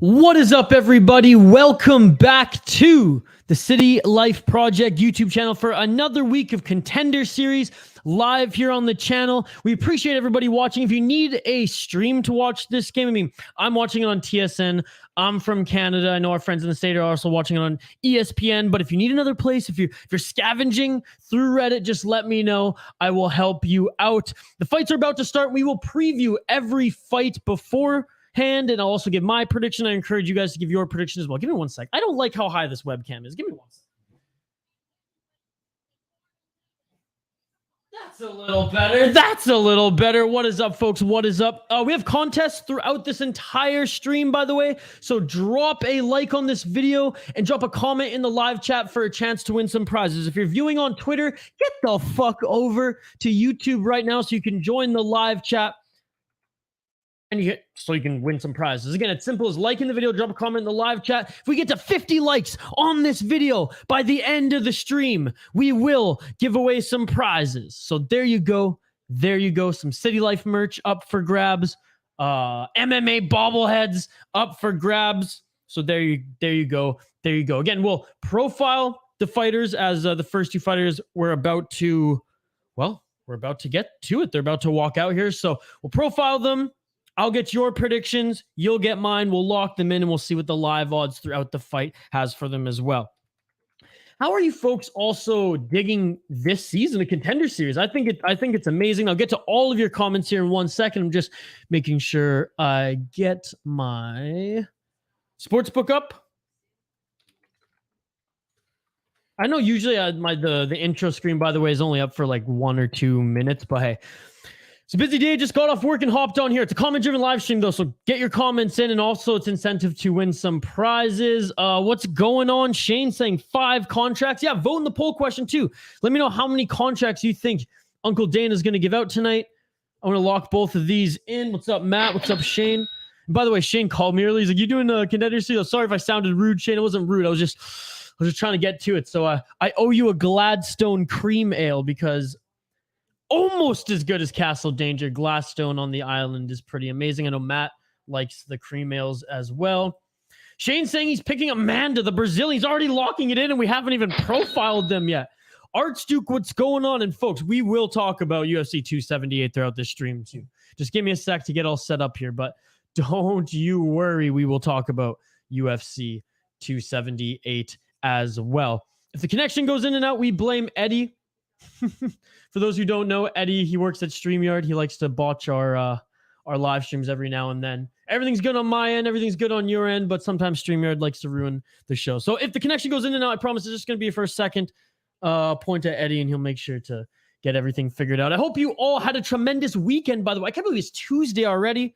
What is up, everybody? Welcome back to the City Life Project YouTube channel for another week of Contender series live here on the channel. We appreciate everybody watching. If you need a stream to watch this game, I mean, I'm watching it on TSN. I'm from Canada. I know our friends in the state are also watching it on ESPN. But if you need another place, if you're scavenging through Reddit, just let me know. I will help you out. The fights are about to start. We will preview every fight beforehand, and I'll also give my prediction. I encourage you guys to give your prediction as well. Give me 1 sec. I don't like how high this webcam is. Give me 1 sec. That's a little better. That's a little better. What is up, folks? What is up? We have contests throughout this entire stream, by the way. So drop a like on this video and drop a comment in the live chat for a chance to win some prizes. If you're viewing on Twitter, get the fuck over to YouTube right now so you can join the live chat. And so you can win some prizes. Again, it's simple as liking the video, drop a comment in the live chat. If we get to 50 likes on this video by the end of the stream, we will give away some prizes. So there you go. There you go. Some City Life merch up for grabs. MMA bobbleheads up for grabs. So there you go. There you go. Again, we'll profile the fighters as the first two fighters we're about to get to it. They're about to walk out here. So we'll profile them. I'll get your predictions. You'll get mine. We'll lock them in and we'll see what the live odds throughout the fight has for them as well. How are you folks also digging this season of Contender Series? I think it's amazing. I'll get to all of your comments here in 1 second. I'm just making sure I get my sportsbook up. I know usually the intro screen, by the way, is only up for like 1 or 2 minutes, but hey. It's a busy day. Just got off work and hopped on here. It's a comment-driven live stream, though, so get your comments in, and also it's incentive to win some prizes. What's going on? Shane saying 5 contracts. Yeah, vote in the poll question, too. Let me know how many contracts you think Uncle Dane is going to give out tonight. I'm going to lock both of these in. What's up, Matt? What's up, Shane? And by the way, Shane called me early. He's like, you doing a Contender series? Sorry if I sounded rude, Shane. It wasn't rude. I was just trying to get to it. So I owe you a Gladstone cream ale because almost as good as Castle Danger. Gladstone on the island is pretty amazing. I know Matt likes the cream ales as well. Shane's saying he's picking Amanda, the Brazilian. He's already locking it in, and we haven't even profiled them yet. Archduke, what's going on? And folks, we will talk about UFC 278 throughout this stream too. Just give me a sec to get all set up here, but don't you worry. We will talk about UFC 278 as well. If the connection goes in and out, we blame Eddie. For those who don't know, Eddie, he works at StreamYard. He likes to botch our live streams every now and then. Everything's good on my end. Everything's good on your end, but sometimes StreamYard likes to ruin the show. So if the connection goes in and out, I promise it's just going to be for a second. Point at Eddie, and he'll make sure to get everything figured out. I hope you all had a tremendous weekend, by the way. I can't believe it's Tuesday already.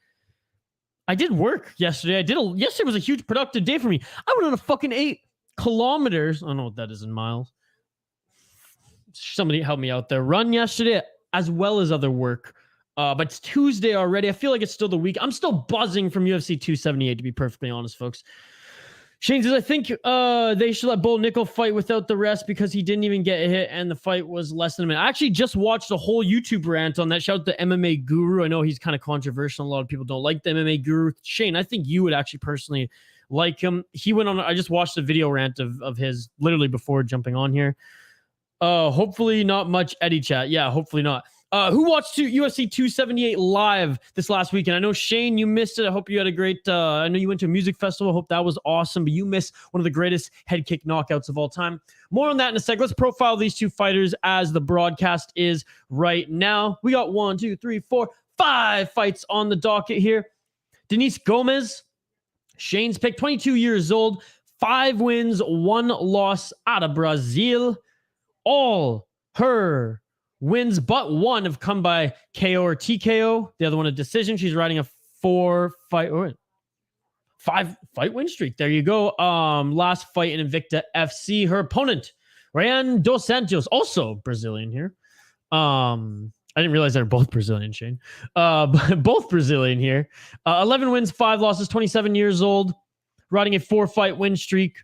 I did work yesterday. Yesterday was a huge productive day for me. I went on a fucking 8 kilometers. I don't know what that is in miles. Somebody help me out there. Run yesterday as well as other work. But it's Tuesday already. I feel like it's still the week. I'm still buzzing from UFC 278, to be perfectly honest, folks. Shane says, I think they should let Bull Nickel fight without the rest because he didn't even get a hit and the fight was less than a minute. I actually just watched a whole YouTube rant on that. Shout out to MMA Guru. I know he's kind of controversial. A lot of people don't like the MMA Guru. Shane, I think you would actually personally like him. He went on, I just watched a video rant of his literally before jumping on here. Hopefully not much Eddie chat. Yeah, hopefully not. Who watched UFC 278 live this last weekend? I know, Shane, you missed it. I hope you had a great... I know you went to a music festival. I hope that was awesome, but you missed one of the greatest head kick knockouts of all time. More on that in a sec. Let's profile these two fighters as the broadcast is right now. We got 1, 2, 3, 4, 5 fights on the docket here. Denise Gomes, Shane's pick, 22 years old, 5 wins, 1 loss out of Brazil. All her wins but 1 have come by KO or TKO. The other one a decision. She's riding a 5 fight win streak. There you go. Last fight in Invicta FC. Her opponent, Rayanne dos Santos, also Brazilian here. I didn't realize they're both Brazilian, Shane. But both Brazilian here. 11 wins, 5 losses, 27 years old. Riding a 4-fight win streak.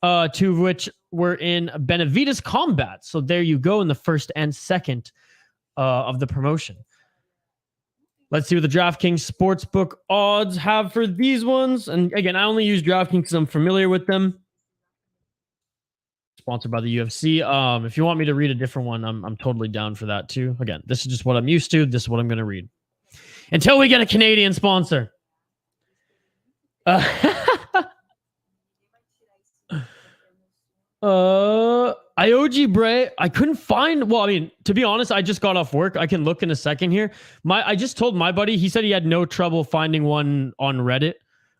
2 of which were in Benavides combat. So there you go in the first and second of the promotion. Let's see what the DraftKings Sportsbook odds have for these ones. And again, I only use DraftKings because I'm familiar with them. Sponsored by the UFC. If you want me to read a different one, I'm totally down for that too. Again, this is just what I'm used to. This is what I'm going to read. Until we get a Canadian sponsor. Ioji Bray, I couldn't find. Well, I mean, to be honest, I just got off work. I can look in a second here. I just told my buddy. He said he had no trouble finding one on Reddit.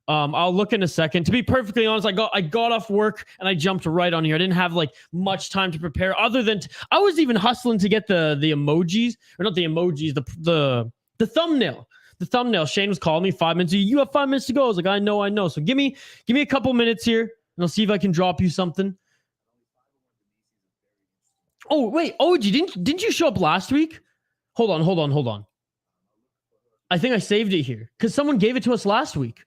I'll look in a second. To be perfectly honest, I got off work and I jumped right on here. I didn't have like much time to prepare. Other than I was even hustling to get the emojis, or not the emojis, the thumbnail. The thumbnail. Shane was calling me 5 minutes. You have 5 minutes to go. I was like, I know. So give me a couple minutes here, and I'll see if I can drop you something. Oh wait, OG, didn't you show up last week? Hold on. I think I saved it here because someone gave it to us last week.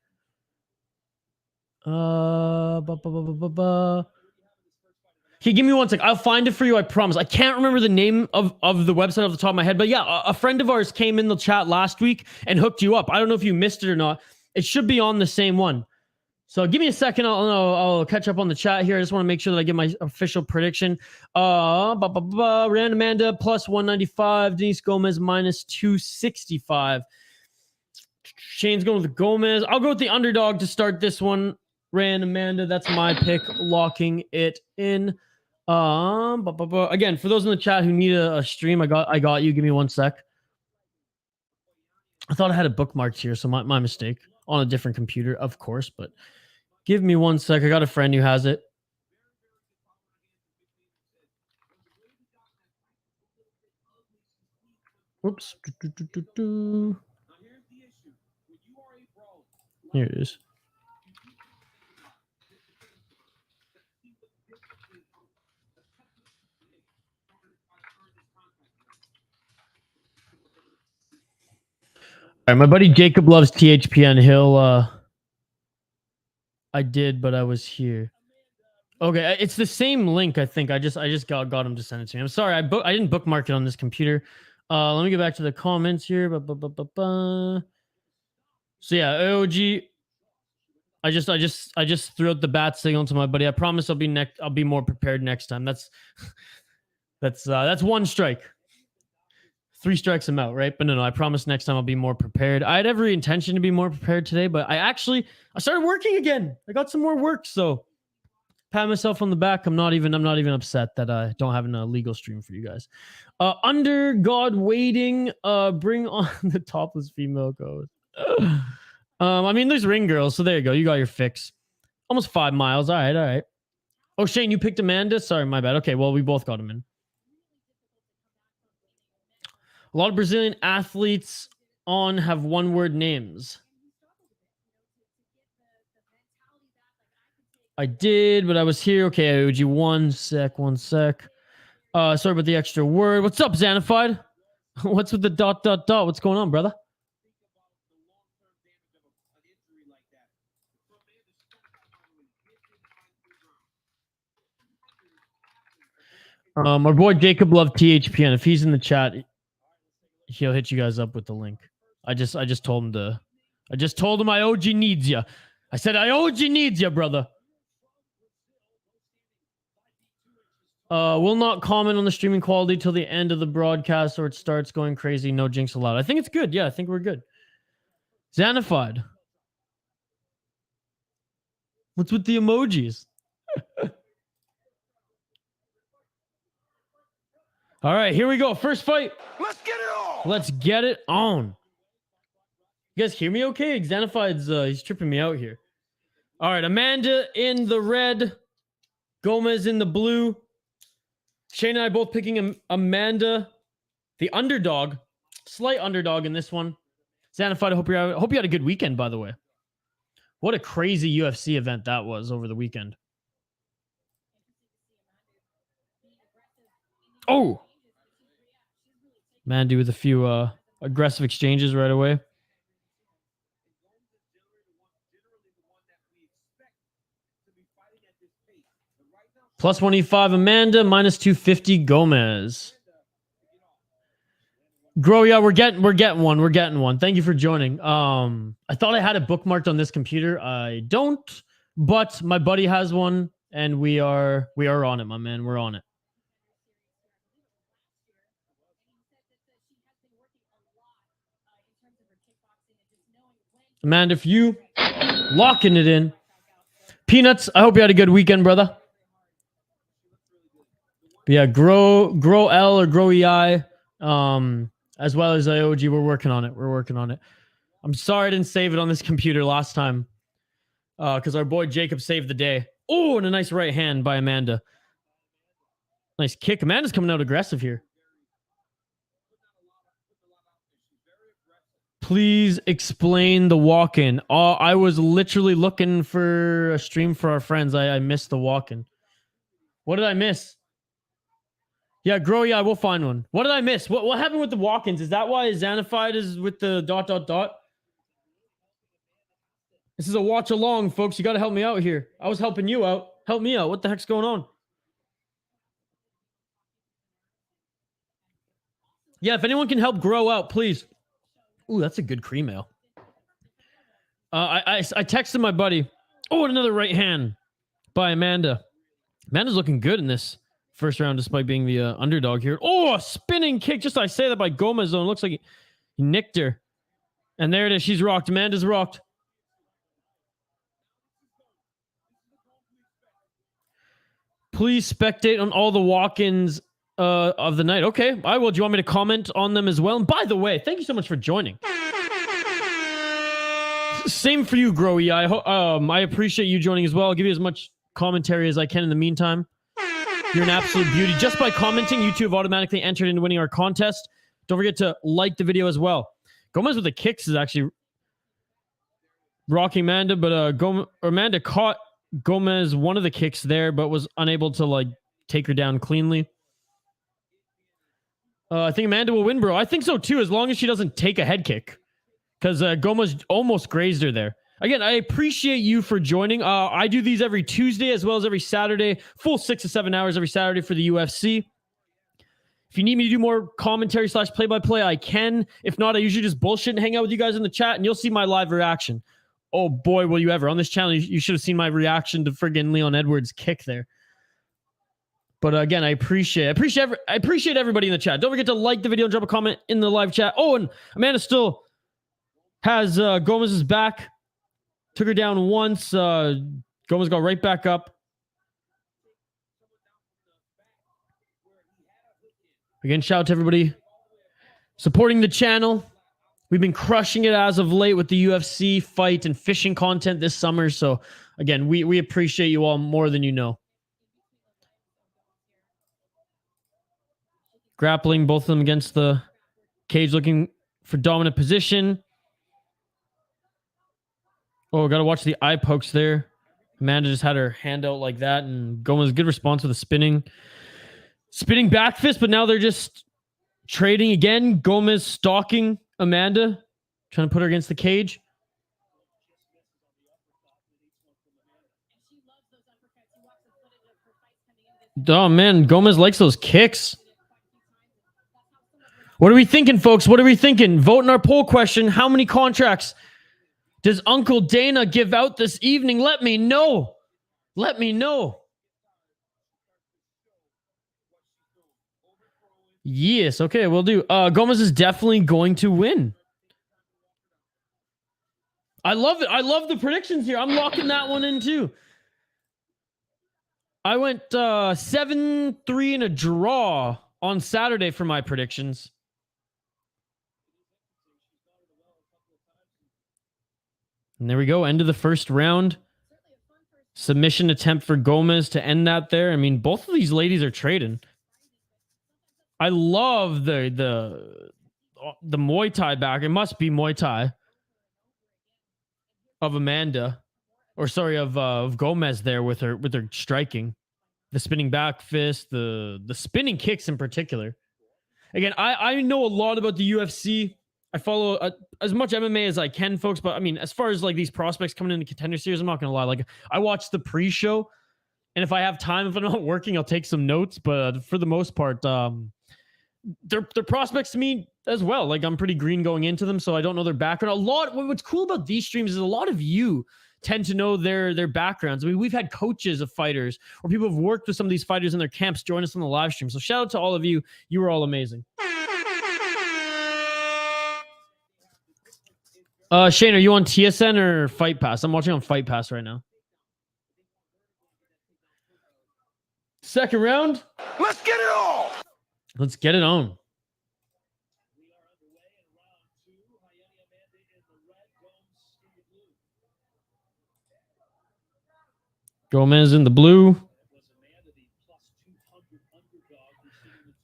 Okay, give me 1 sec. I'll find it for you. I promise. I can't remember the name of the website off the top of my head, but yeah, a friend of ours came in the chat last week and hooked you up. I don't know if you missed it or not. It should be on the same one. So give me a second. I'll catch up on the chat here. I just want to make sure that I get my official prediction. Rayanne Amanda plus 195. Denise Gomes minus 265. Shane's going with the Gomes. I'll go with the underdog to start this one. Rayanne Amanda, that's my pick. Locking it in. Again, for those in the chat who need a stream, I got you. Give me 1 sec. I thought I had it bookmarked here, so my mistake. On a different computer, of course, but give me 1 sec. I got a friend who has it. Oops. Here it is. All right, my buddy Jacob loves THPN. He'll I did, but I was here. Okay, it's the same link, I think. I just got him to send it to me. I'm sorry, I didn't bookmark it on this computer. Let me get back to the comments here. So yeah, AOG. I just threw out the bat signal to my buddy. I promise I'll be more prepared next time. That's 1 strike. 3 strikes I'm out, right? But no, I promise next time I'll be more prepared. I had every intention to be more prepared today, but I started working again. I got some more work, so pat myself on the back. I'm not even upset that I don't have an illegal stream for you guys. Under God waiting, bring on the topless female code. I mean, there's ring girls, so there you go. You got your fix. Almost 5 miles. All right. Oh, Shane, you picked Amanda? Sorry, my bad. Okay, well, we both got him in. A lot of Brazilian athletes on have one-word names. I did, but I was here. Okay, OG, 1 sec. Sorry about the extra word. What's up, Xanified? What's with the ... What's going on, brother? Our boy Jacob loved THPN. If he's in the chat, he'll hit you guys up with the link. I just told him I OG needs you. I said I OG needs you, brother. Will not comment on the streaming quality till the end of the broadcast or it starts going crazy. No jinx allowed. I think it's good. Yeah, I think we're good. Xanified. What's with the emojis? All right, here we go. First fight. Let's get it on. Let's get it on. You guys hear me okay? Xanified's he's tripping me out here. All right, Amanda in the red, Gomes in the blue. Shane and I both picking Amanda, the underdog, slight underdog in this one. Xanified, I hope you had a good weekend, by the way. What a crazy UFC event that was over the weekend. Oh, Mandy with a few aggressive exchanges right away. Plus 185 Amanda, minus 250 Gomes. Grow, yeah, we're getting one. We're getting one. Thank you for joining. I thought I had it bookmarked on this computer. I don't, but my buddy has one, and we are on it, my man. We're on it. Man, if you locking it in, Peanuts, I hope you had a good weekend, brother. But yeah, grow L or grow EI, as well as IOG. We're working on it. We're working on it. I'm sorry I didn't save it on this computer last time, because our boy Jacob saved the day. Oh, and a nice right hand by Amanda. Nice kick. Amanda's coming out aggressive here. Please explain the walk-in. I was literally looking for a stream for our friends. I missed the walk-in. What did I miss? Yeah, Grow, yeah, we'll find one. What did I miss? What happened with the walk-ins? Is that why Xanafied is with the ... This is a watch along, folks. You got to help me out here. I was helping you out. Help me out. What the heck's going on? Yeah, if anyone can help Grow out, please. Ooh, that's a good cream ale. I texted my buddy. Oh, and another right hand by Amanda. Amanda's looking good in this first round, despite being the underdog here. Oh, a spinning kick. Just I say that by Gomes, though. It looks like he nicked her. And there it is. She's rocked. Amanda's rocked. Please spectate on all the walk-ins of the night. Okay, I will. Do you want me to comment on them as well? And by the way, thank you so much for joining. Same for you, Growy. I appreciate you joining as well. I'll give you as much commentary as I can in the meantime. You're an absolute beauty. Just by commenting, you two have automatically entered into winning our contest. Don't forget to like the video as well. Gomes with the kicks is actually rocking Amanda, but Amanda caught Gomes one of the kicks there, but was unable to like take her down cleanly. I think Amanda will win, bro. I think so too, as long as she doesn't take a head kick, because Gomes almost grazed her there. Again, I appreciate you for joining. I do these every Tuesday as well as every Saturday, full 6 to 7 hours every Saturday for the UFC. If you need me to do more commentary / play-by-play, I can. If not, I usually just bullshit and hang out with you guys in the chat, and you'll see my live reaction. Oh boy, will you ever. On this channel, you should have seen my reaction to friggin' Leon Edwards' kick there. But again, I appreciate everybody in the chat. Don't forget to like the video and drop a comment in the live chat. Oh, and Amanda still has Gomez's back. Took her down once. Gomes got right back up. Again, shout out to everybody supporting the channel. We've been crushing it as of late with the UFC fight and fishing content this summer. So again, we appreciate you all more than you know. Grappling both of them against the cage, looking for dominant position. Oh, got to watch the eye pokes there. Amanda just had her hand out like that, and Gomes, good response with a spinning back fist, but now they're just trading again. Gomes stalking Amanda, trying to put her against the cage. Oh, man, Gomes likes those kicks. What are we thinking, folks? What are we thinking? Vote in our poll question. How many contracts does Uncle Dana give out this evening? Let me know. Let me know. Yes, okay, we'll do. Gomes is definitely going to win. I love it. I love the predictions here. I'm locking that one in too. I went 7-3 in a draw on Saturday for my predictions. And there we go. End of the first round. Submission attempt for Gomes to end that there. I mean, both of these ladies are trading. I love the Muay Thai back. It must be Muay Thai of Amanda, or sorry, of Gomes there with her striking, the spinning back fist, the spinning kicks in particular. Again, I know a lot about the UFC. I follow as much MMA as I can, folks. But I mean, as far as like these prospects coming into Contender Series, I'm not gonna lie. Like, I watch the pre-show, and if I have time, if I'm not working, I'll take some notes. But for the most part, they're prospects to me as well. Like, I'm pretty green going into them, so I don't know their background. What's cool about these streams is a lot of you tend to know their backgrounds. I mean, we've had coaches of fighters or people who've worked with some of these fighters in their camps join us on the live stream. So shout out to all of you. You were all amazing. Shane, are you on TSN or Fight Pass? I'm watching on Fight Pass right now. Second round. Let's get it on. Let's get it on. Gomes in the blue.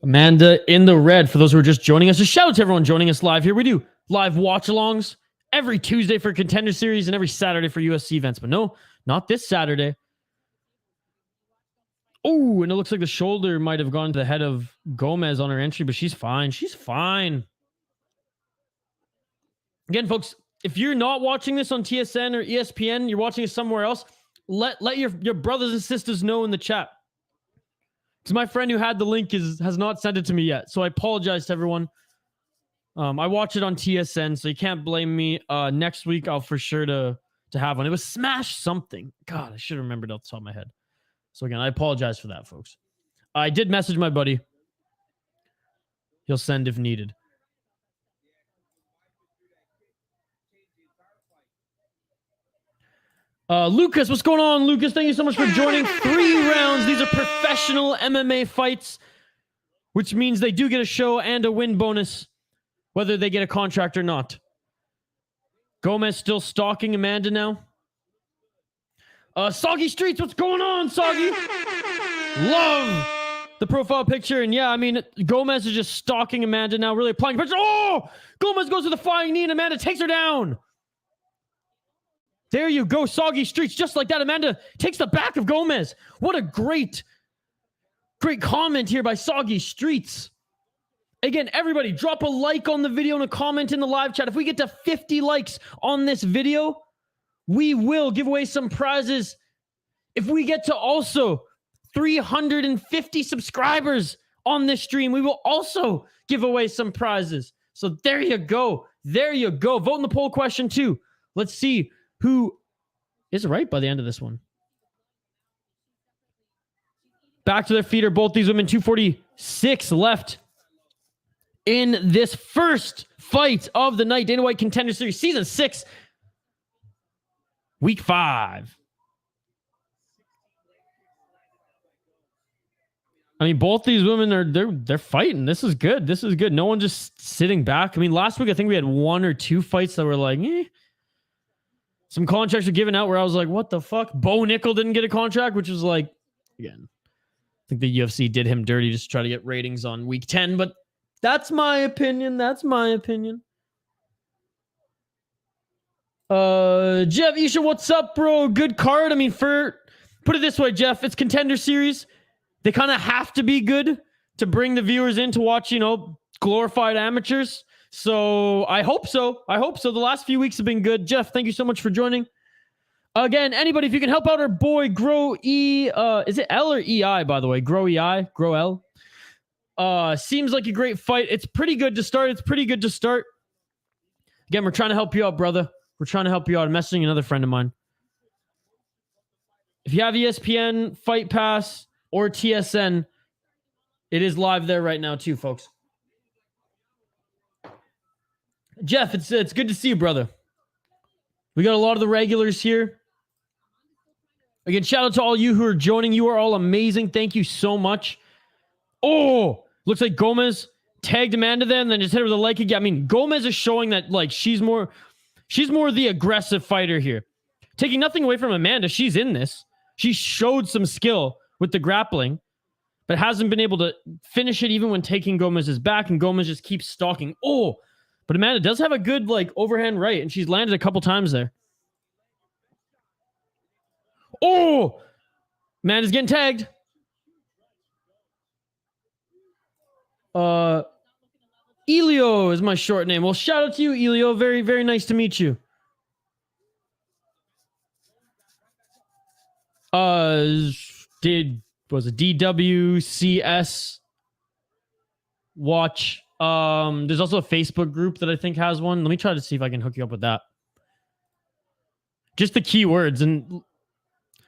Amanda in the red. For those who are just joining us, just shout out to everyone joining us live here. We do live watch-alongs every Tuesday for Contender Series and every Saturday for UFC events. But no, not this Saturday. Oh, and it looks like the shoulder might have gone to the head of Gomes on her entry, but she's fine. She's fine. Again, folks, if you're not watching this on TSN or ESPN, you're watching it somewhere else, let your brothers and sisters know in the chat. Because my friend who had the link has not sent it to me yet. So I apologize to everyone. I watch it on TSN, so you can't blame me. Next week, I'll for sure to have one. It was Smash something. God, I should have remembered off the top of my head. So again, I apologize for that, folks. I did message my buddy. He'll send if needed. Lucas, what's going on, Lucas? Thank you so much for joining. 3 rounds. These are professional MMA fights, which means they do get a show and a win bonus, whether they get a contract or not. Gomes still stalking Amanda now. Soggy Streets, what's going on, Soggy? Love the profile picture. And yeah, I mean, Gomes is just stalking Amanda now, really applying pressure. Oh! Gomez goes to the flying knee and Amanda takes her down. There you go, Soggy Streets, just like that. Amanda takes the back of Gomes. What a great comment here by Soggy Streets. Again, everybody, drop a like on the video and a comment in the live chat. If we get to 50 likes on this video, we will give away some prizes. If we get to also 350 subscribers on this stream, we will also give away some prizes. So there you go. There you go. Vote in the poll question too. Let's see who is right by the end of this one. Back to their feet are both these women. 246 left in this first fight of the night. Dana White Contender Series Season 6. Week 5. I mean, both these women are they're fighting. This is good. This is good. No one just sitting back. I mean, last week I think we had 1 or 2 fights that were like, eh. Some contracts were given out where I was like, what the fuck? Bo Nickel didn't get a contract, which was like, again, I think the UFC did him dirty just to try to get ratings on week 10, but that's my opinion. That's my opinion. Jeff, Isha, what's up, bro? Good card. I mean, put it this way, Jeff, it's Contender Series. They kind of have to be good to bring the viewers in to watch, glorified amateurs. So I hope so. I hope so. The last few weeks have been good. Jeff, thank you so much for joining. Again, anybody, if you can help out our boy, Grow E, is it L or EI, by the way? Grow EI, Grow L. Seems like a great fight. It's pretty good to start. Again, we're trying to help you out, brother. We're trying to help you out. I'm messaging another friend of mine. If you have ESPN, Fight Pass, or TSN, it is live there right now too, folks. Jeff, it's good to see you, brother. We got a lot of the regulars here. Again, shout out to all you who are joining. You are all amazing. Thank you so much. Oh, looks like Gomes tagged Amanda then, and then just hit her with a leg kick. I mean, Gomes is showing that like she's more the aggressive fighter here. Taking nothing away from Amanda, she's in this. She showed some skill with the grappling, but hasn't been able to finish it even when taking Gomez's back, and Gomes just keeps stalking. Oh, but Amanda does have a good like overhand right, and she's landed a couple times there. Oh, Amanda's getting tagged. Elio is my short name. Well, shout out to you, Elio. Very, very nice to meet you. Was it DWCS watch. There's also a Facebook group that I think has one. Let me try to see if I can hook you up with that. Just the keywords, and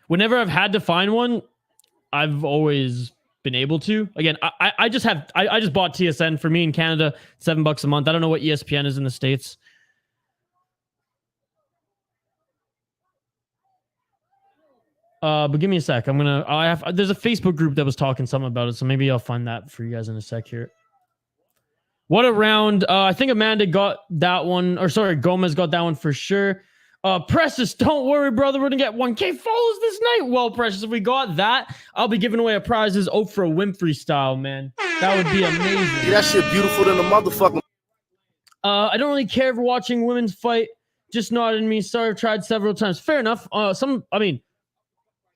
whenever I've had to find one, I've always been able to. Again, I just bought TSN for me in Canada, $7 a month. I don't know what ESPN is in the States. But give me a sec. There's a Facebook group that was talking something about it, so maybe I'll find that for you guys in a sec here. What a round. I think Amanda got that one, or sorry, Gomes got that one for sure. Precious, don't worry, brother. We're gonna get 1K follows this night. Well, Precious, if we got that, I'll be giving away a prizes Oprah Winfrey style, man. That would be amazing. That shit beautiful than a motherfucker. I don't really care for watching women's fight. Just not in me. Sorry, I've tried several times. Fair enough.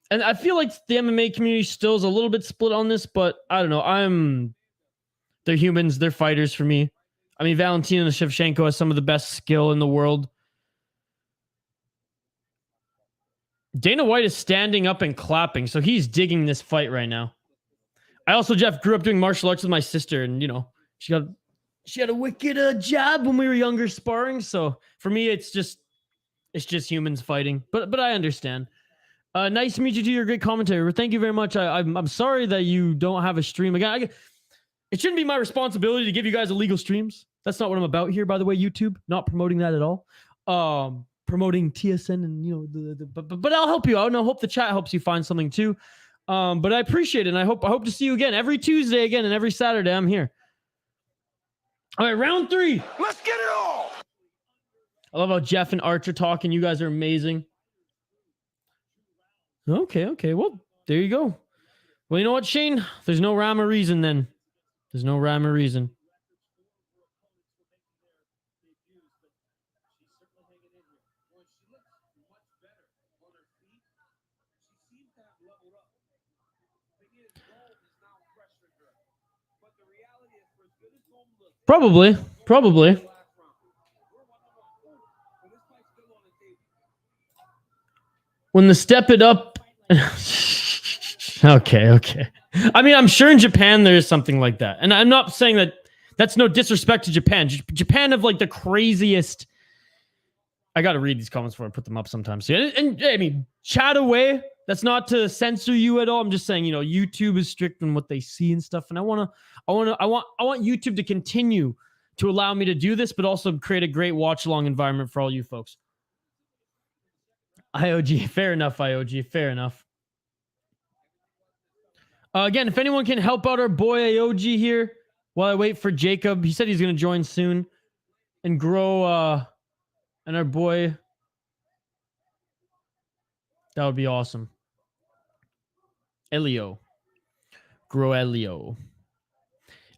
And I feel like the MMA community still is a little bit split on this, but I don't know. They're humans. They're fighters for me. I mean, Valentina Shevchenko has some of the best skill in the world. Dana White is standing up and clapping, so he's digging this fight right now. I also, Jeff, grew up doing martial arts with my sister, and, you know, she had a wicked jab when we were younger sparring, so for me, it's just humans fighting. But I understand. Nice to meet you too. You're a great commentator. Thank you very much. I'm sorry that you don't have a stream. Again, it shouldn't be my responsibility to give you guys illegal streams. That's not what I'm about here, by the way, YouTube. Not promoting that at all. Promoting TSN and, you know, but I'll help you out, and I hope the chat helps you find something too. But I appreciate it, and I hope to see you again every Tuesday again, and every Saturday I'm here. All right, round 3. Let's get it all. I love how Jeff and Archer talking. You guys are amazing. Okay. Well, there you go. Well, you know what, Shane? There's no rhyme or reason then. There's no rhyme or reason. Probably. When the step it up. Okay. I mean, I'm sure in Japan there is something like that. And I'm not saying that that's no disrespect to Japan. Japan have like the craziest. I got to read these comments before I put them up sometimes. So, and I mean, chat away. That's not to censor you at all. I'm just saying, you know, YouTube is strict on what they see and stuff. And I want YouTube to continue to allow me to do this, but also create a great watch along environment for all you folks. IOG, fair enough, IOG, fair enough. Again, if anyone can help out our boy IOG here while I wait for Jacob. He said he's going to join soon and grow, and our boy. That would be awesome. Elio. Grow Elio.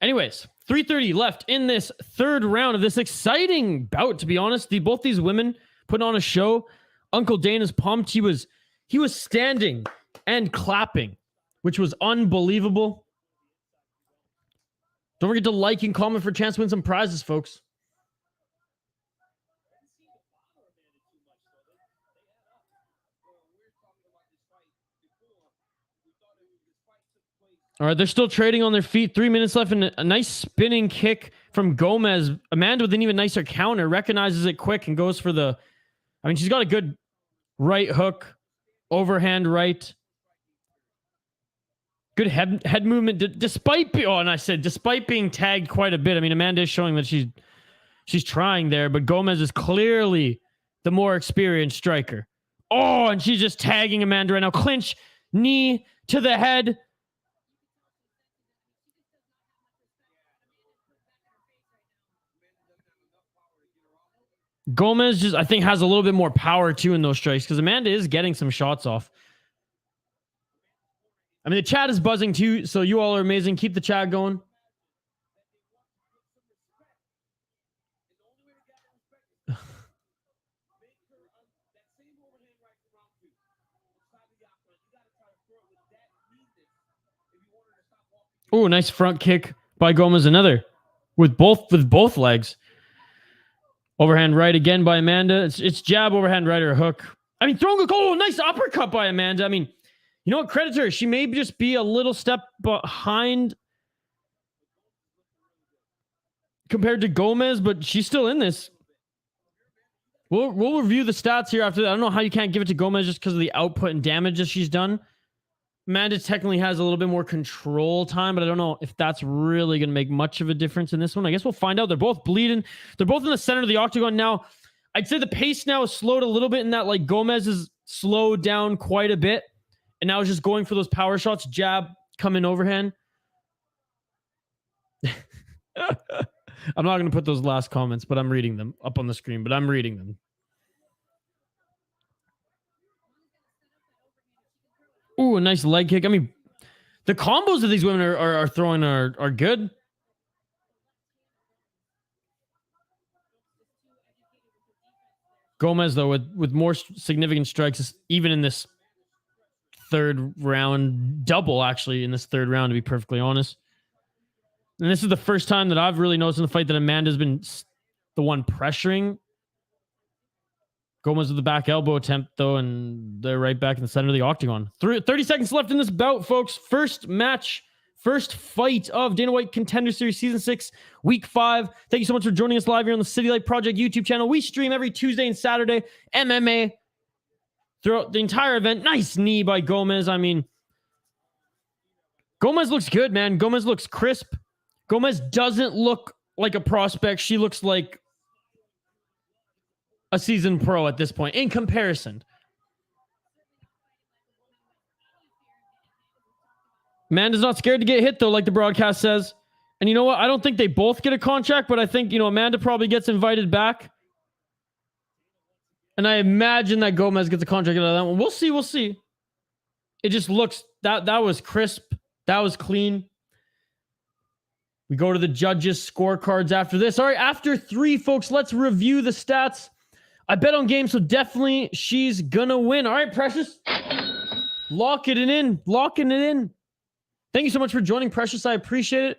Anyways, 3:30 left in this third round of this exciting bout, to be honest. Both these women put on a show. Uncle Dana's pumped. He was standing and clapping, which was unbelievable. Don't forget to like and comment for a chance to win some prizes, folks. All right, they're still trading on their feet. 3 minutes left, and a nice spinning kick from Gomes. Amanda with an even nicer counter, recognizes it quick and goes for the... I mean, she's got a good right hook, overhand right. Good head movement, despite being tagged quite a bit. I mean, Amanda is showing that she's trying there, but Gomes is clearly the more experienced striker. Oh, and she's just tagging Amanda right now. Clinch, knee to the head. Gomes just, I think, has a little bit more power too in those strikes, because Amanda is getting some shots off. I mean, the chat is buzzing too, so you all are amazing. Keep the chat going. Oh, nice front kick by Gomes. Another with both legs. Overhand right again by Amanda. It's jab, overhand right, or hook. I mean, throwing a goal. Nice uppercut by Amanda. I mean, you know what? Credit to her. She may just be a little step behind. compared to Gomes, but she's still in this. We'll review the stats here after that. I don't know how you can't give it to Gomes just because of the output and damage that she's done. Amanda technically has a little bit more control time, but I don't know if that's really going to make much of a difference in this one. I guess we'll find out. They're both bleeding. They're both in the center of the octagon now. I'd say the pace now is slowed a little bit in that like Gomes is slowed down quite a bit. And now it's just going for those power shots, jab, come in overhand. I'm not going to put those last comments, but I'm reading them up on the screen, but I'm reading them. Ooh, a nice leg kick. I mean, the combos that these women are throwing are good. Gomes, though, with more significant strikes, even in this third round, double actually in this third round, to be perfectly honest. And this is the first time that I've really noticed in the fight that Amanda's been the one pressuring. Gomes with the back elbow attempt, though, and they're right back in the center of the octagon. 30 seconds left in this bout, folks. First match, first fight of Dana White Contender Series Season 6, Week 5. Thank you so much for joining us live here on the City Light Project YouTube channel. We stream every Tuesday and Saturday. MMA throughout the entire event. Nice knee by Gomes. I mean, Gomes looks good, man. Gomes looks crisp. Gomes doesn't look like a prospect. She looks like a seasoned pro at this point in comparison. Amanda's not scared to get hit, though, like the broadcast says. And you know what? I don't think they both get a contract, but I think, Amanda probably gets invited back. And I imagine that Gomes gets a contract out of that one. We'll see. We'll see. It just looks, that was crisp. That was clean. We go to the judges' scorecards after this. All right, after 3, folks, let's review the stats. I bet on game, so definitely she's gonna win. All right, Precious. Locking it in. Thank you so much for joining, Precious. I appreciate it.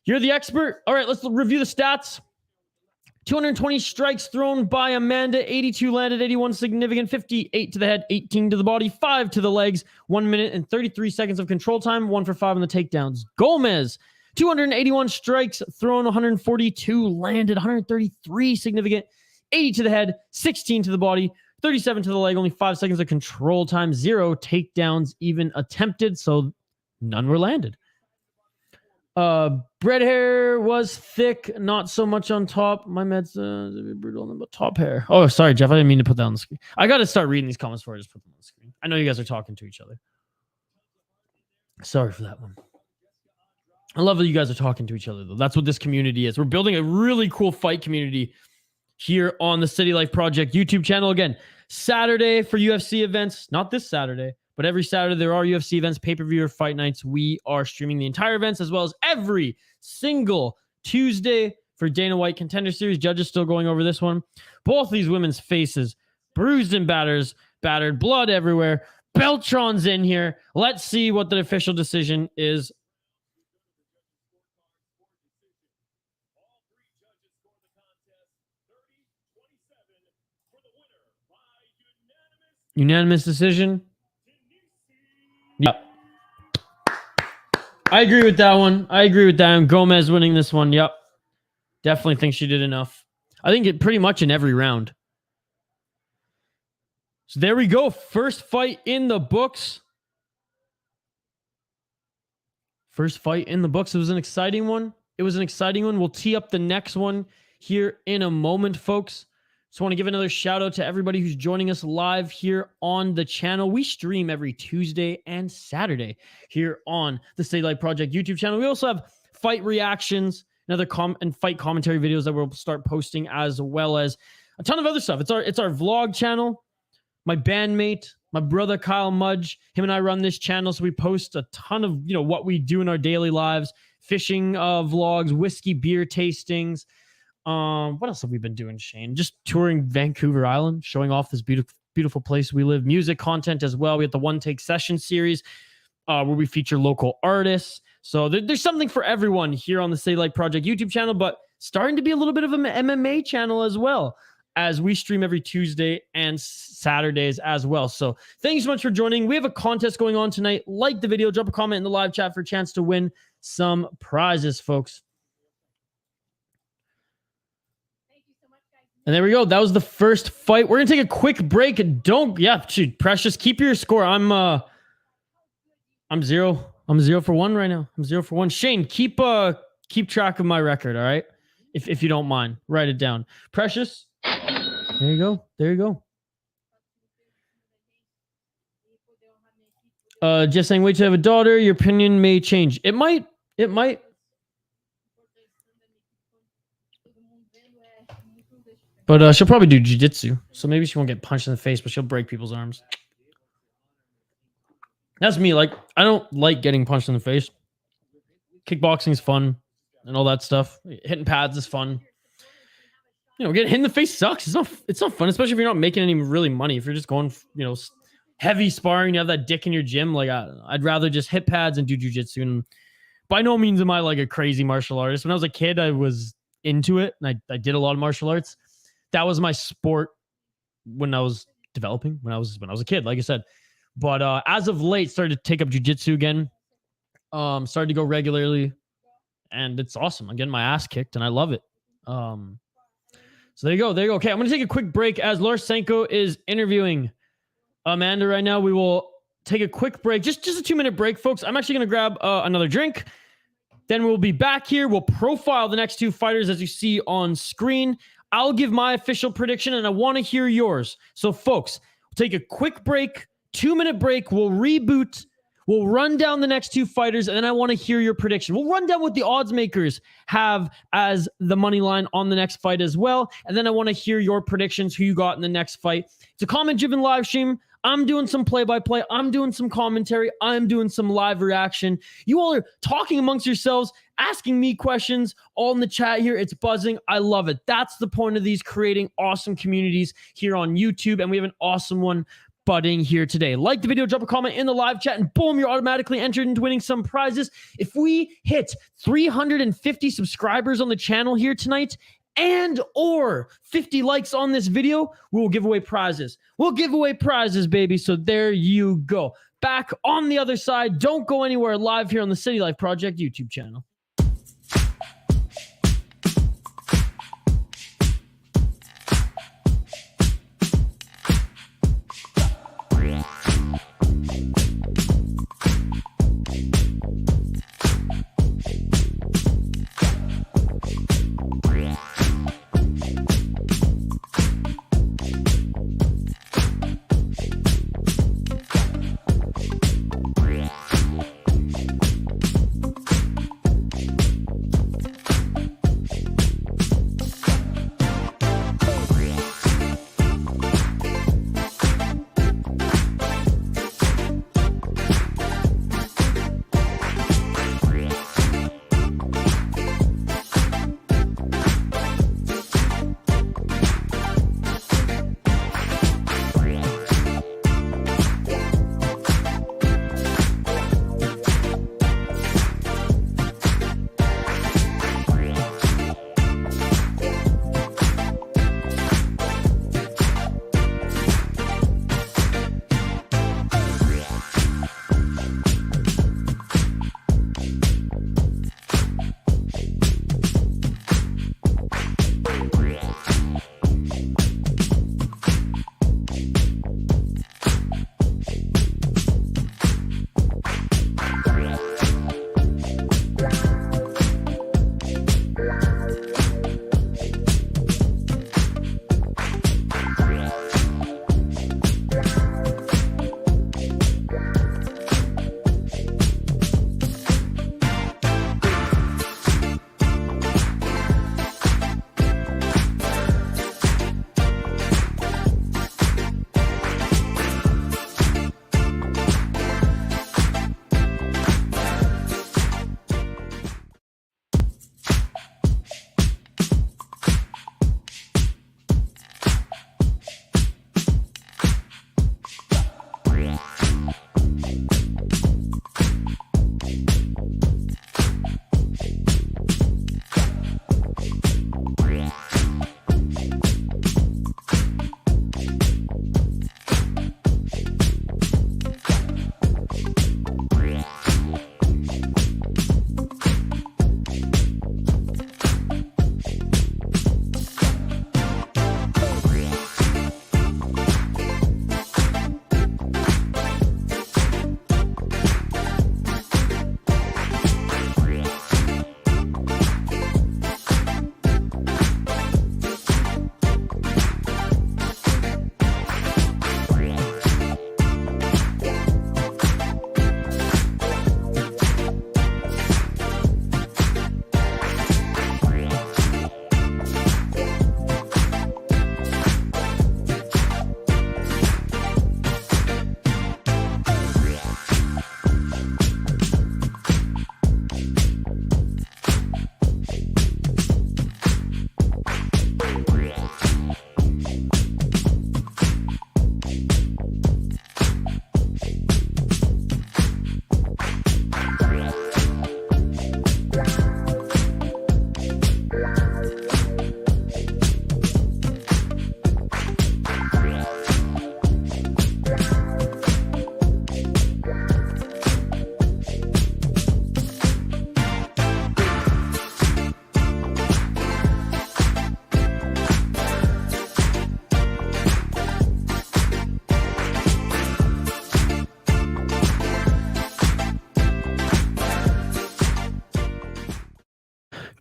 You're the expert. All right, let's review the stats. 220 strikes thrown by Amanda. 82 landed, 81 significant, 58 to the head, 18 to the body, 5 to the legs. 1 minute and 33 seconds of control time. 1 for 5 on the takedowns. Gomes, 281 strikes thrown, 142 landed, 133 significant, 80 to the head, 16 to the body, 37 to the leg, only 5 seconds of control time, 0 takedowns even attempted, so none were landed. Bread hair was thick, not so much on top. My meds brutal on the top hair. Oh, sorry, Jeff. I didn't mean to put that on the screen. I got to start reading these comments before I just put them on the screen. I know you guys are talking to each other. Sorry for that one. I love that you guys are talking to each other, though. That's what this community is. We're building a really cool fight community here on the City Life Project YouTube channel. Again, Saturday for UFC events. Not this Saturday, but every Saturday there are UFC events, pay-per-view or fight nights. We are streaming the entire events as well as every single Tuesday for Dana White Contender Series. Judges still going over this one. Both these women's faces bruised and battered, blood everywhere. Beltron's in here. Let's see what the official decision is. Unanimous decision. Yep. I agree with that one. Gomes winning this one. Yep. Definitely think she did enough. I think it pretty much in every round. So there we go. First fight in the books. It was an exciting one. We'll tee up the next one here in a moment, folks. Just want to give another shout out to everybody who's joining us live here on the channel. We stream every Tuesday and Saturday here on the City Light Project YouTube channel. We also have fight reactions and other fight commentary videos that we'll start posting, as well as a ton of other stuff. It's our vlog channel. My bandmate, my brother Kyle Mudge, him and I run this channel, so we post a ton of what we do in our daily lives: fishing vlogs, whiskey, beer tastings. What else have we been doing, Shane? Just touring Vancouver Island, showing off this beautiful place we live. Music content as well. We have the One Take Session series where we feature local artists. So there's something for everyone here on the City Light Project YouTube channel, but starting to be a little bit of an MMA channel as well, as we stream every Tuesday and Saturdays as well. So thank you so much for joining. We have a contest going on tonight. Like the video, drop a comment in the live chat for a chance to win some prizes, folks. And there we go. That was the first fight. We're gonna take a quick break. Shoot, Precious, keep your score. I'm 0. I'm 0 for 1 right now. I'm 0 for 1. Shane, keep track of my record, all right? If you don't mind, write it down. Precious, there you go. There you go. Just saying, wait to have a daughter. Your opinion may change. It might. It might. But she'll probably do jiu-jitsu. So maybe she won't get punched in the face, but she'll break people's arms. That's me. Like, I don't like getting punched in the face. Kickboxing is fun and all that stuff. Hitting pads is fun. You know, getting hit in the face sucks. It's not fun, especially if you're not making any really money. If you're just going, heavy sparring, you have that dick in your gym. Like, I'd rather just hit pads and do jiu-jitsu. And by no means am I like a crazy martial artist. When I was a kid, I was into it, and I did a lot of martial arts. That was my sport when I was developing, when I was a kid, like I said. But as of late, started to take up jiu-jitsu again. Started to go regularly, and it's awesome. I'm getting my ass kicked, and I love it. So there you go. There you go. Okay, I'm going to take a quick break as Lorsenko is interviewing Amanda right now. We will take a quick break, just a 2-minute break, folks. I'm actually going to grab another drink. Then we'll be back here. We'll profile the next 2 fighters as you see on screen. I'll give my official prediction, and I want to hear yours. So, folks, we'll take a quick break, 2-minute break. We'll reboot. We'll run down the next 2 fighters, and then I want to hear your prediction. We'll run down what the odds makers have as the money line on the next fight as well, and then I want to hear your predictions, who you got in the next fight. It's a comment-driven live stream. I'm doing some play-by-play. I'm doing some commentary. I'm doing some live reaction. You all are talking amongst yourselves, asking me questions, all in the chat here. It's buzzing. I love it. That's the point of these, creating awesome communities here on YouTube, and we have an awesome one budding here today. Like the video, drop a comment in the live chat, and boom, you're automatically entered into winning some prizes. If we hit 350 subscribers on the channel here tonight, and or 50 likes on this video, we will give away prizes. We'll give away prizes, baby. So there you go. Back on the other side. Don't go anywhere, live here on the City Life Project YouTube channel.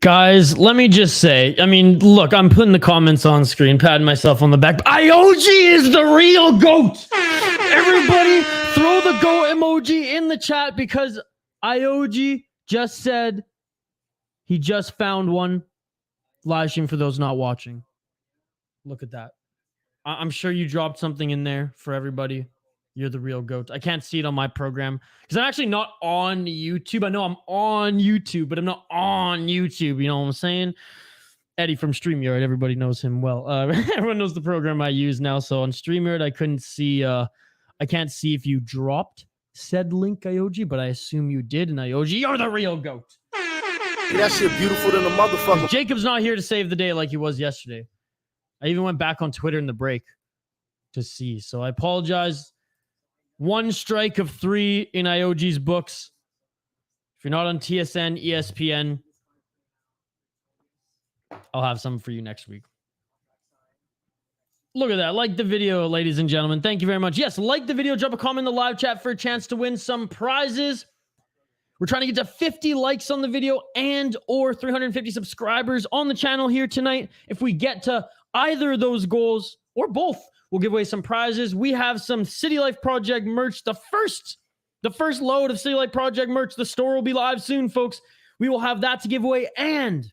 Guys, let me just say, I mean, look, I'm putting the comments on screen, patting myself on the back. IOG is the real GOAT. Everybody throw the GOAT emoji in the chat because IOG just said he just found one. Live stream for those not watching. Look at that. I'm sure you dropped something in there for everybody. You're the real GOAT. I can't see it on my program because I'm actually not on YouTube. I know I'm on YouTube, but I'm not on YouTube. You know what I'm saying? Eddie from StreamYard. Everybody knows him well. Everyone knows the program I use now. So on StreamYard, I couldn't see. I can't see if you dropped said link, IOG, but I assume you did. And IOG, you're the real GOAT. That shit beautiful than a motherfucker. Jacob's not here to save the day like he was yesterday. I even went back on Twitter in the break to see. So I apologize. 1 strike of 3 in IOG's books. If you're not on TSN, ESPN, I'll have some for you next week. Look at that. Like the video, ladies and gentlemen. Thank you very much. Yes, like the video. Drop a comment in the live chat for a chance to win some prizes. We're trying to get to 50 likes on the video and or 350 subscribers on the channel here tonight. If we get to either of those goals or both, we'll give away some prizes. We have some City Life Project merch. The first load of City Life Project merch. The store will be live soon, folks. We will have that to give away. And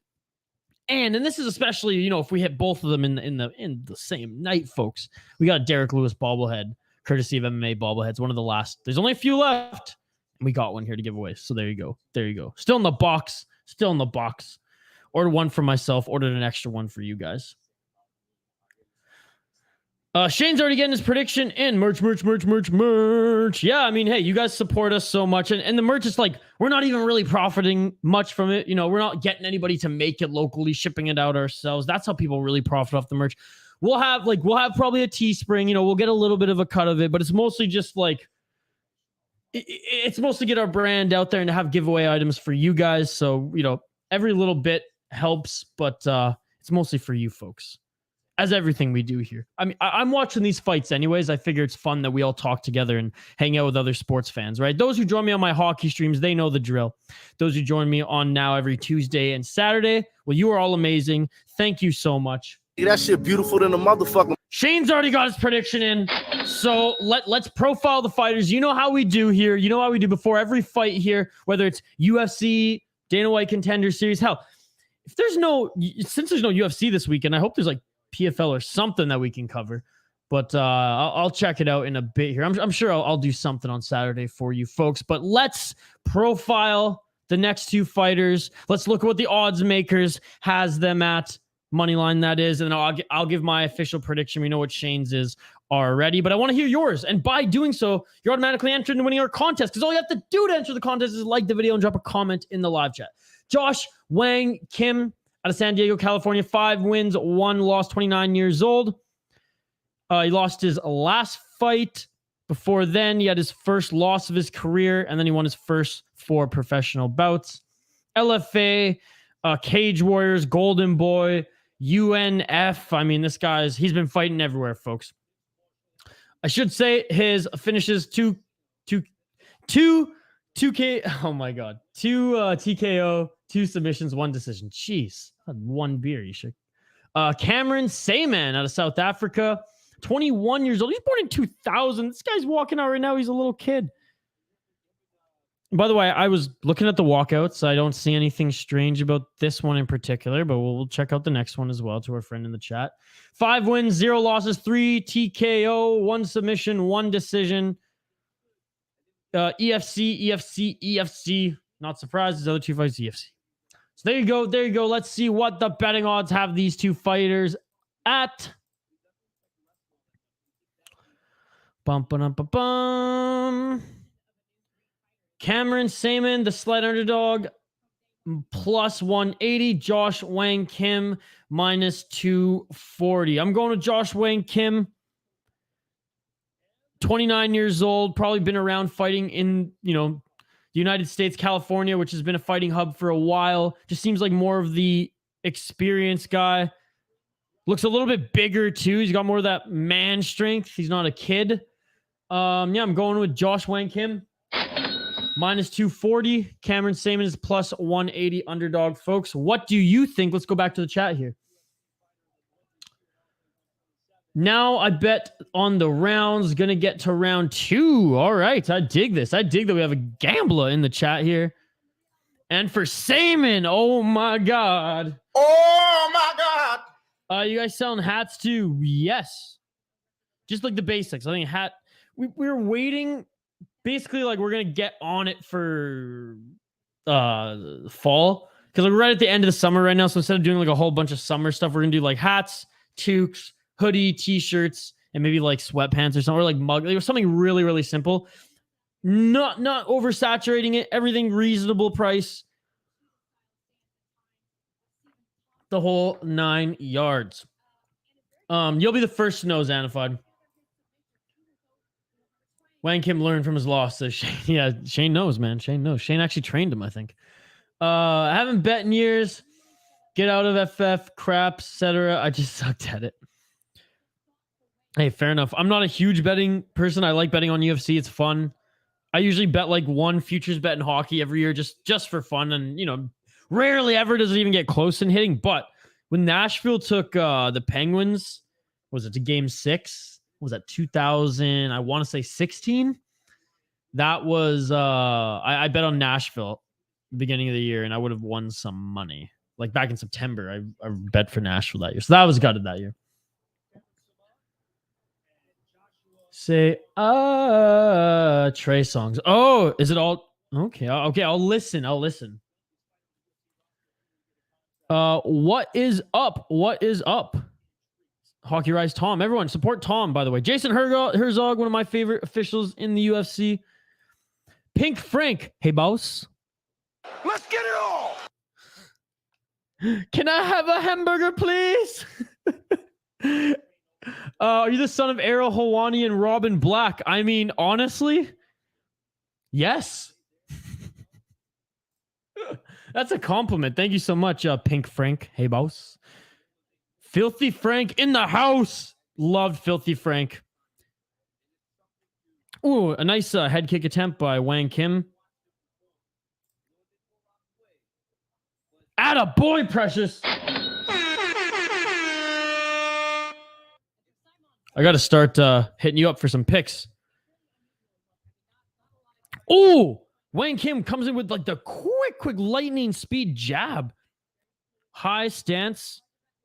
this is especially, you know, if we hit both of them in the same night, folks. We got a Derek Lewis bobblehead, courtesy of MMA bobbleheads. One of the last. There's only a few left. We got one here to give away. So there you go. There you go. Still in the box. Still in the box. Ordered one for myself. Ordered an extra one for you guys. Shane's already getting his prediction in. Merch. Yeah, I mean, hey, you guys support us so much. And the merch is like, we're not even really profiting much from it. You know, we're not getting anybody to make it locally, shipping it out ourselves. That's how people really profit off the merch. We'll have probably a Teespring. You know, we'll get a little bit of a cut of it, but it's mostly just like, it's mostly get our brand out there and to have giveaway items for you guys. So, you know, every little bit helps, but it's mostly for you folks, as everything we do here. I mean, I'm watching these fights anyways. I figure it's fun that we all talk together and hang out with other sports fans, right? Those who join me on my hockey streams, they know the drill. Those who join me on now every Tuesday and Saturday, well, you are all amazing. Thank you so much. That shit beautiful than a motherfucker. Shane's already got his prediction in. So let's profile the fighters. You know how we do here. You know how we do before every fight here, whether it's UFC, Dana White Contender Series. Hell, since there's no UFC this weekend, I hope there's like PFL or something that we can cover. But I'll check it out in a bit here. I'm sure I'll do something on Saturday for you folks. But let's profile the next 2 fighters. Let's look at what the odds makers has them at. Money line, that is, and then I'll give my official prediction. We know what Shane's is already, but I want to hear yours. And by doing so, you're automatically entered into winning our contest, because all you have to do to enter the contest is like the video and drop a comment in the live chat. Josh Wang Kim out of San Diego, California, 5 wins, 1 loss, 29 years old. He lost his last fight. Before then, he had his first loss of his career, and then he won his first 4 professional bouts. LFA, Cage Warriors, Golden Boy, UNF. I mean, he's been fighting everywhere, folks. I should say his finishes 2 TKO, 2 submissions, 1 decision. Jeez, I had 1 beer, Isha. Cameron Saaiman out of South Africa, 21 years old. He's born in 2000. This guy's walking out right now. He's a little kid. By the way, I was looking at the walkouts. I don't see anything strange about this one in particular, but we'll check out the next one as well to our friend in the chat. 5 wins, 0 losses, 3 TKO, 1 submission, 1 decision. EFC. Not surprised. His other 2 fights, EFC. So there you go. There you go. Let's see what the betting odds have these 2 fighters at. Bum. Cameron Saaiman, the slight underdog, plus 180. Josh Wang Kim, minus 240. I'm going to Josh Wang Kim. 29 years old, probably been around fighting in, the United States, California, which has been a fighting hub for a while. Just seems like more of the experienced guy. Looks a little bit bigger too. He's got more of that man strength. He's not a kid. I'm going with Josh Wang Kim. minus 240. Cameron Saaiman is plus 180 underdog. Folks, what do you think? Let's go back to the chat here. Now I bet on the rounds. Gonna get to round 2. All right, I dig this. I dig that we have a gambler in the chat here. And for Saaiman, oh my God. Oh my God. You guys selling hats too? Yes. Just like the basics. I think hat. We're waiting. Basically, like we're gonna get on it for fall because we're right at the end of the summer right now. So instead of doing like a whole bunch of summer stuff, we're gonna do like hats, toques, hoodie, t-shirts, and maybe like sweatpants or something, or like mug. Like something really, really simple. Not oversaturating it. Everything reasonable price. The whole 9 yards. You'll be the first to know, Xanafied. Wang Kim learned from his loss. So Shane, yeah, Shane knows, man. Shane knows. Shane actually trained him, I think. I haven't bet in years. Get out of FF, crap, etc. I just sucked at it. Hey, fair enough. I'm not a huge betting person. I like betting on UFC. It's fun. I usually bet like one futures bet in hockey every year just for fun. And, you know, rarely ever does it even get close in hitting. But when Nashville took the Penguins, was it to game 6? Was that 2000? I want to say 16. That was I bet on Nashville beginning of the year, and I would have won some money. Like back in September, I bet for Nashville that year. So that was gutted that year. Say Trey songs. Oh, is it all okay? Okay, I'll listen. What is up? What is up? Hockey Rise Tom. Everyone support Tom, by the way. Jason Herzog, one of my favorite officials in the UFC. Pink Frank. Hey, boss. Let's get it all. Can I have a hamburger, please? Are you the son of Errol Hawani and Robin Black? I mean, honestly, yes. That's a compliment. Thank you so much, Pink Frank. Hey, boss. Filthy Frank in the house. Loved Filthy Frank. Ooh, a nice head kick attempt by Wang Kim. Atta boy, Precious. I got to start hitting you up for some picks. Ooh, Wang Kim comes in with like the quick lightning speed jab. High stance.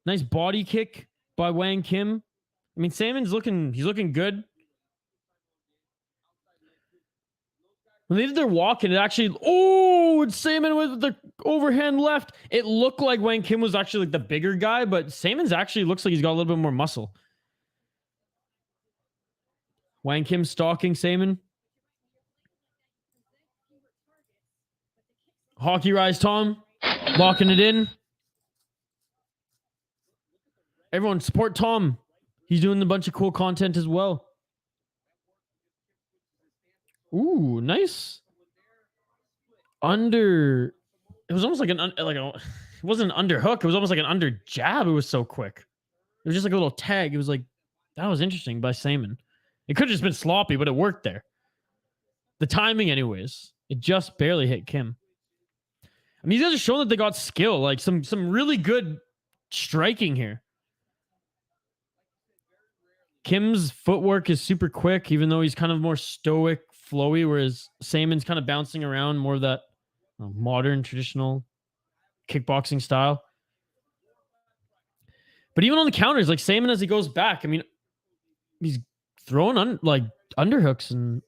Nice body kick by Wang Kim. I mean, Saaiman's looking good. When they did their walk, and it actually, it's Saaiman with the overhand left. It looked like Wang Kim was actually like the bigger guy, but Saaiman's actually looks like he's got a little bit more muscle. Wang Kim stalking Saaiman. Hockey Rise Tom, locking it in. Everyone support Tom. He's doing a bunch of cool content as well. Ooh, nice. It was almost like it wasn't an underhook. It was almost like an under jab. It was so quick. It was just like a little tag. It was like, that was interesting by Saaiman. It could have just been sloppy, but it worked there. The timing anyways. It just barely hit Kim. I mean, these guys are showing that they got skill. Like some really good striking here. Kim's footwork is super quick, even though he's kind of more stoic, flowy, whereas Saaiman's kind of bouncing around, more of that modern, traditional kickboxing style. But even on the counters, like Saaiman as he goes back, I mean, he's throwing underhooks and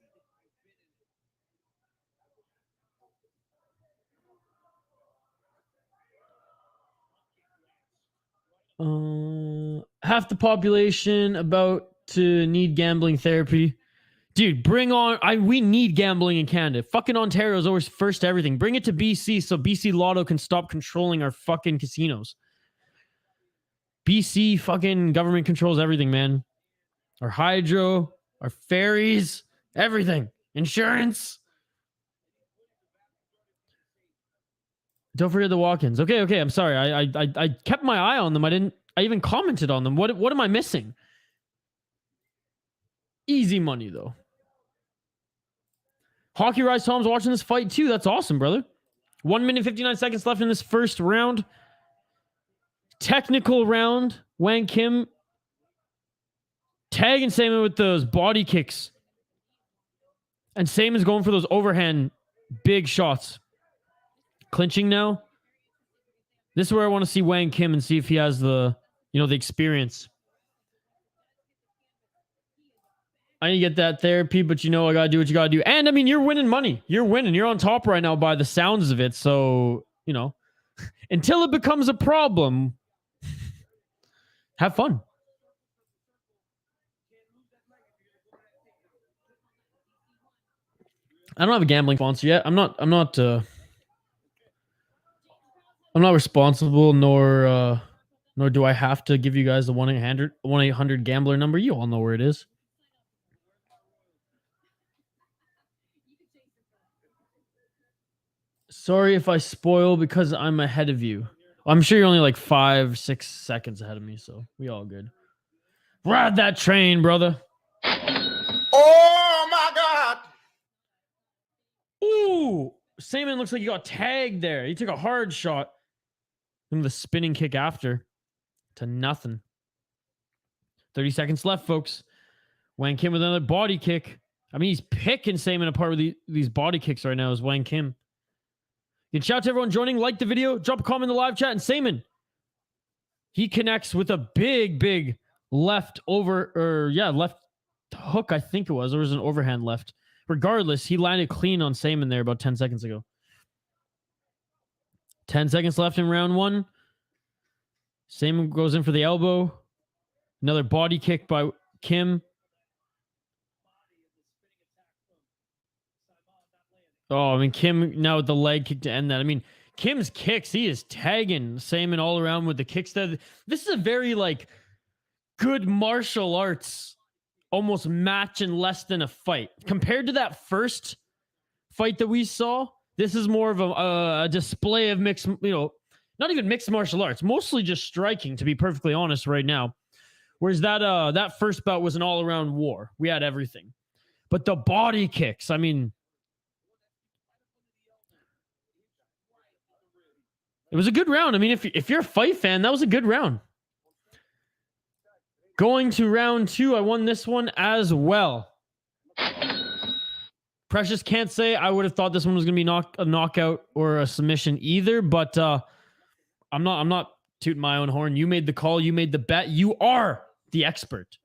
half the population about to need gambling therapy. Dude, bring on... we need gambling in Canada. Fucking Ontario is always first to everything. Bring it to BC so BC Lotto can stop controlling our fucking casinos. BC fucking government controls everything, man. Our hydro, our ferries, everything. Insurance. Don't forget the walk-ins. Okay. I'm sorry. I kept my eye on them. I even commented on them. What am I missing? Easy money, though. Hockey Rise Tom's watching this fight too. That's awesome, brother. 1 minute 59 seconds left in this first round. Technical round. Wang Kim tagging Saaiman with those body kicks. And Saaiman's going for those overhand big shots. Clinching now. This is where I want to see Wang Kim and see if he has the, the experience. I need to get that therapy, but I got to do what you got to do. And, I mean, you're winning money. You're winning. You're on top right now by the sounds of it. So, until it becomes a problem, have fun. I don't have a gambling sponsor yet. I'm not responsible, nor do I have to give you guys the 1-800 gambler number. You all know where it is. Sorry if I spoil because I'm ahead of you. I'm sure you're only like 5-6 seconds ahead of me, so we all good. Ride that train, brother. Oh my God! Ooh, Saaiman looks like he got tagged there. He took a hard shot. And the spinning kick after to nothing. 30 seconds left, folks. Wang Kim with another body kick. I mean, he's picking Saaiman apart with these body kicks right now. Is Wang Kim. You can shout to everyone joining, like the video, drop a comment in the live chat, and Saaiman. He connects with a big left hook, I think it was. There was an overhand left. Regardless, he landed clean on Saaiman there about 10 seconds ago. 10 seconds left in round one. Saaiman goes in for the elbow. Another body kick by Kim. Oh, I mean, Kim now with the leg kick to end that. I mean, Kim's kicks, he is tagging Saaiman all around with the kicks. This is a very, good martial arts, almost match in less than a fight. Compared to that first fight that we saw, this is more of a display of mixed, not even mixed martial arts, mostly just striking, to be perfectly honest right now. Whereas that first bout was an all-around war. We had everything. But the body kicks, I mean, it was a good round. I mean, if you're a fight fan, that was a good round. Going to round two, I won this one as well. Precious can't say I would have thought this one was going to be a knockout or a submission either, but I'm not tooting my own horn. You made the call. You made the bet. You are the expert.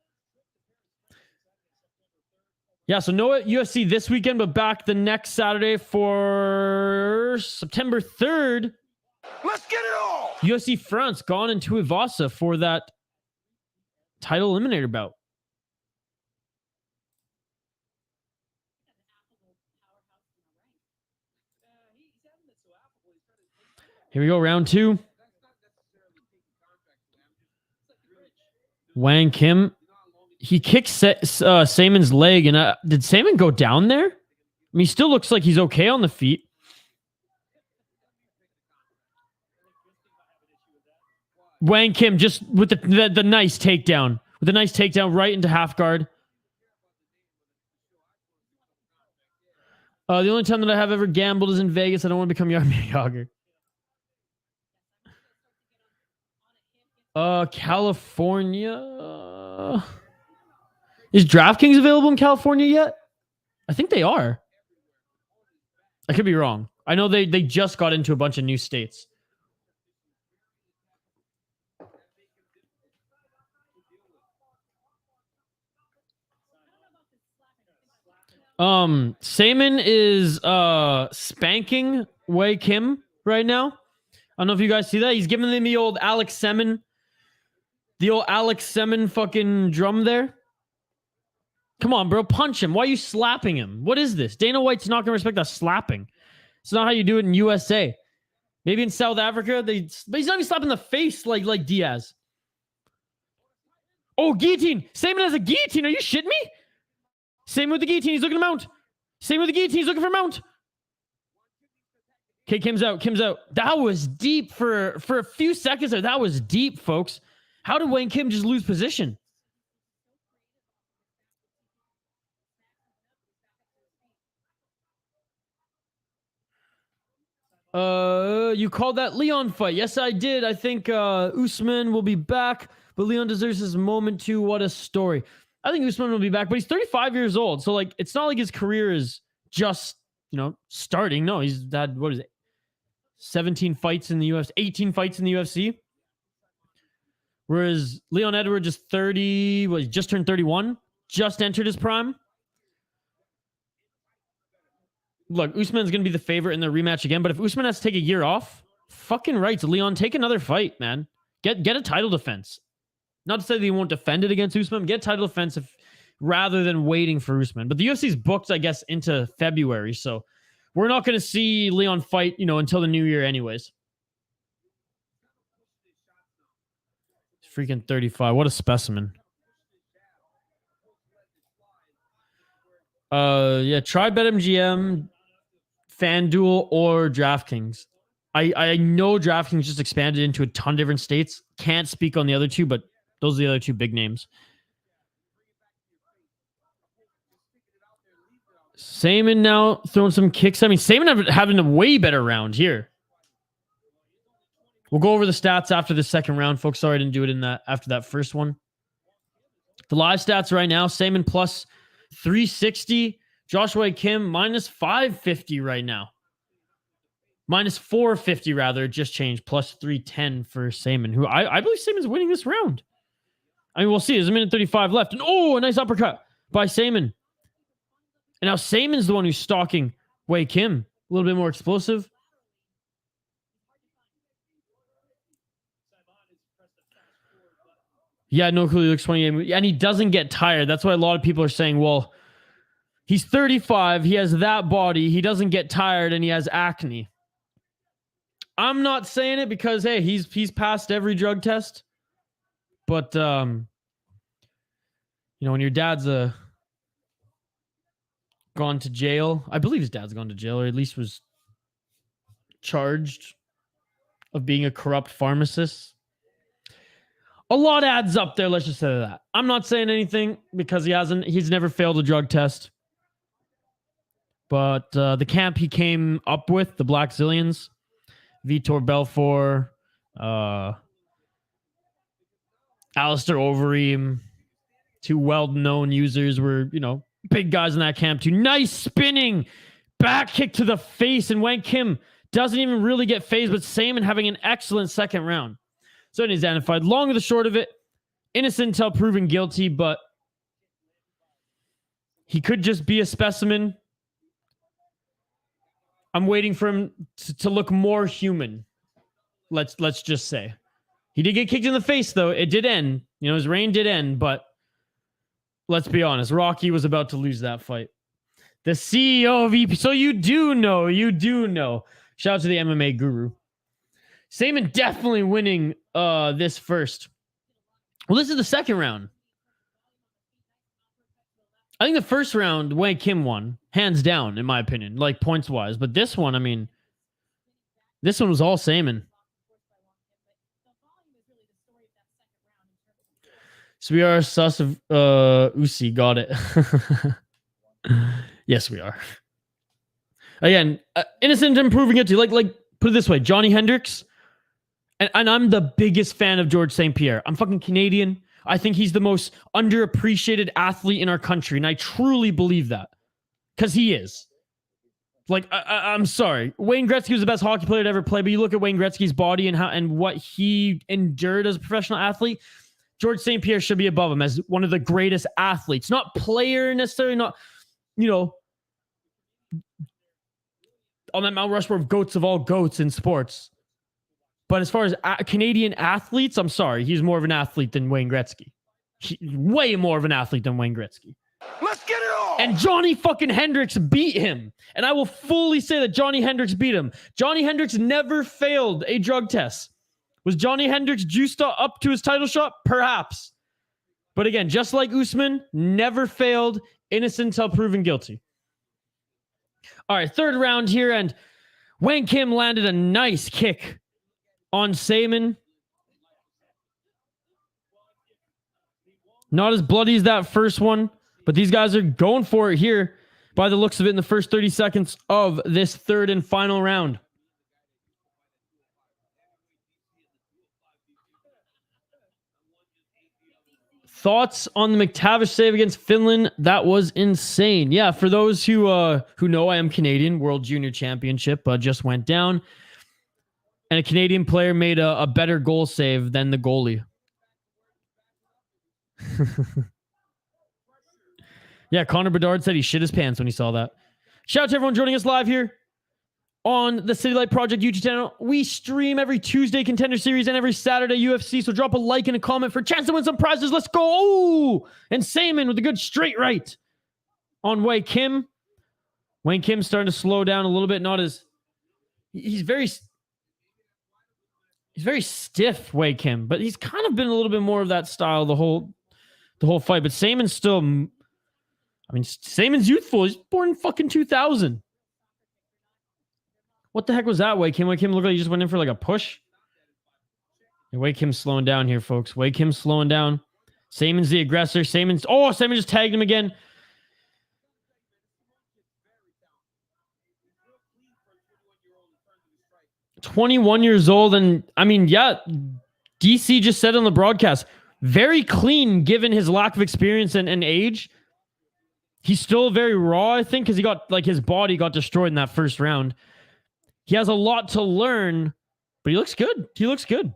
Yeah, so no UFC this weekend, but back the next Saturday for September 3rd. Let's get it all! UFC France gone into Ivasa for that title eliminator bout. Here we go, round two. Wang Kim. He kicks Saaiman's leg, and did Saaiman go down there? I mean, he still looks like he's okay on the feet. Wang Kim just with the nice takedown. With a nice takedown right into half guard. The only time that I have ever gambled is in Vegas. I don't want to become Jaromir Jagr. California. Is DraftKings available in California yet? I think they are. I could be wrong. I know they just got into a bunch of new states. Saaiman is spanking Wang Kim right now. I don't know if you guys see that. He's giving them the old Alex Semen fucking drum there. Come on, bro, punch him. Why are you slapping him? What is this? Dana White's not gonna respect us slapping. It's not how you do it in USA. Maybe in South Africa, but he's not even slapping the face like Diaz. Oh, guillotine! Saaiman has a guillotine. Are you shitting me? Same with the guillotine. He's looking to mount. Same with the guillotine. He's looking for mount. Okay, Kim's out. That was deep for a few seconds there. That was deep, folks. How did Wang Kim just lose position? You called that Leon fight. Yes, I did. I think Usman will be back, but Leon deserves his moment too. What a story. I think Usman will be back, but he's 35 years old. So, like, it's not like his career is just, starting. No, he's had, 17 fights in the UFC, 18 fights in the UFC. Whereas Leon Edwards is 30, he just turned 31, just entered his prime. Look, Usman's going to be the favorite in the rematch again, but if Usman has to take a year off, fucking rights, Leon, take another fight, man. Get a title defense. Not to say that he won't defend it against Usman, get a title defense rather than waiting for Usman. But the UFC's booked, I guess, into February, so we're not going to see Leon fight, until the new year anyways. Freaking 35. What a specimen. Yeah, try BetMGM, FanDuel, or DraftKings. I know DraftKings just expanded into a ton of different states. Can't speak on the other two, but those are the other two big names. Saaiman now throwing some kicks. I mean, Saaiman having a way better round here. We'll go over the stats after the second round, folks. Sorry I didn't do it after that first one. The live stats right now, Saaiman plus 360. Joshua Kim minus 550 right now. Minus 450 rather, just changed. Plus 310 for Saaiman, who I believe Saaiman's winning this round. I mean, we'll see. There's a minute 35 left. And a nice uppercut by Saaiman. And now Saaiman's the one who's stalking Wang Kim. A little bit more explosive. Yeah, no clue. He looks 28. And he doesn't get tired. That's why a lot of people are saying, well, he's 35. He has that body. He doesn't get tired and he has acne. I'm not saying it because, hey, he's passed every drug test. But, when your dad's gone to jail, I believe his dad's gone to jail, or at least was charged of being a corrupt pharmacist. A lot adds up there, let's just say that. I'm not saying anything because he's never failed a drug test. But the camp he came up with, the Black Zillions, Vitor Belfort, Alistair Overeem, two well-known users were, big guys in that camp too. Nice spinning back kick to the face, and Wang Kim doesn't even really get phased, but Saaiman having an excellent second round. So it is identified. Long of the short of it, innocent until proven guilty, but he could just be a specimen. I'm waiting for him to look more human. Let's just say. He did get kicked in the face, though. It did end. His reign did end, but let's be honest. Rocky was about to lose that fight. The CEO of EP. So you do know. Shout out to the MMA guru. Saaiman definitely winning this first. Well, this is the second round. I think the first round, Wang Kim won. Hands down, in my opinion. Like, points-wise. But this one, this one was all Saaiman. So we are sus of Usyk. Got it. Yes, we are. Again, innocent and proving guilty. Like, put it this way. Johnny Hendricks. And I'm the biggest fan of George St. Pierre. I'm fucking Canadian. I think he's the most underappreciated athlete in our country. And I truly believe that. Because he is. Like, I'm sorry. Wayne Gretzky was the best hockey player to ever play. But you look at Wayne Gretzky's body and what he endured as a professional athlete. George St. Pierre should be above him as one of the greatest athletes. Not player necessarily. Not, on that Mount Rushmore of goats of all goats in sports. But as far as Canadian athletes, I'm sorry. He's more of an athlete than Wayne Gretzky. Way more of an athlete than Wayne Gretzky. Let's get it on! And Johnny fucking Hendricks beat him. And I will fully say that Johnny Hendricks beat him. Johnny Hendricks never failed a drug test. Was Johnny Hendricks juiced up to his title shot? Perhaps. But again, just like Usman, never failed, innocent until proven guilty. All right, third round here, and Wang Kim landed a nice kick on Saaiman. Not as bloody as that first one, but these guys are going for it here by the looks of it in the first 30 seconds of this third and final round. Thoughts on the McTavish save against Finland? That was insane. Yeah, for those who know, I am Canadian. World Junior Championship just went down, and a Canadian player made a better goal save than the goalie. Yeah, Connor Bedard said he shit his pants when he saw that. Shout out to everyone joining us live here on the City Light Project YouTube channel. We stream every Tuesday Contender Series and every Saturday UFC, so drop a like and a comment for a chance to win some prizes. Let's go! Oh! And Saaiman with a good straight right on Wang Kim. Wang Kim's starting to slow down a little bit. Not as... He's very stiff, Wang Kim, but he's kind of been a little bit more of that style the whole fight. But Saaiman's still... I mean, Saaiman's youthful. He's born in fucking 2000. What the heck was that, Wang Kim? Wang Kim looked like he just went in for like a push. And Wang Kim's slowing down here, folks. Wang Kim's slowing down. Saaiman's the aggressor. Saaiman just tagged him again. "21 years old, and I mean, yeah, DC just said on the broadcast, very clean given his lack of experience and age. He's still very raw, I think, because he got, like, his body got destroyed in that first round. He has a lot to learn, but he looks good. He looks good.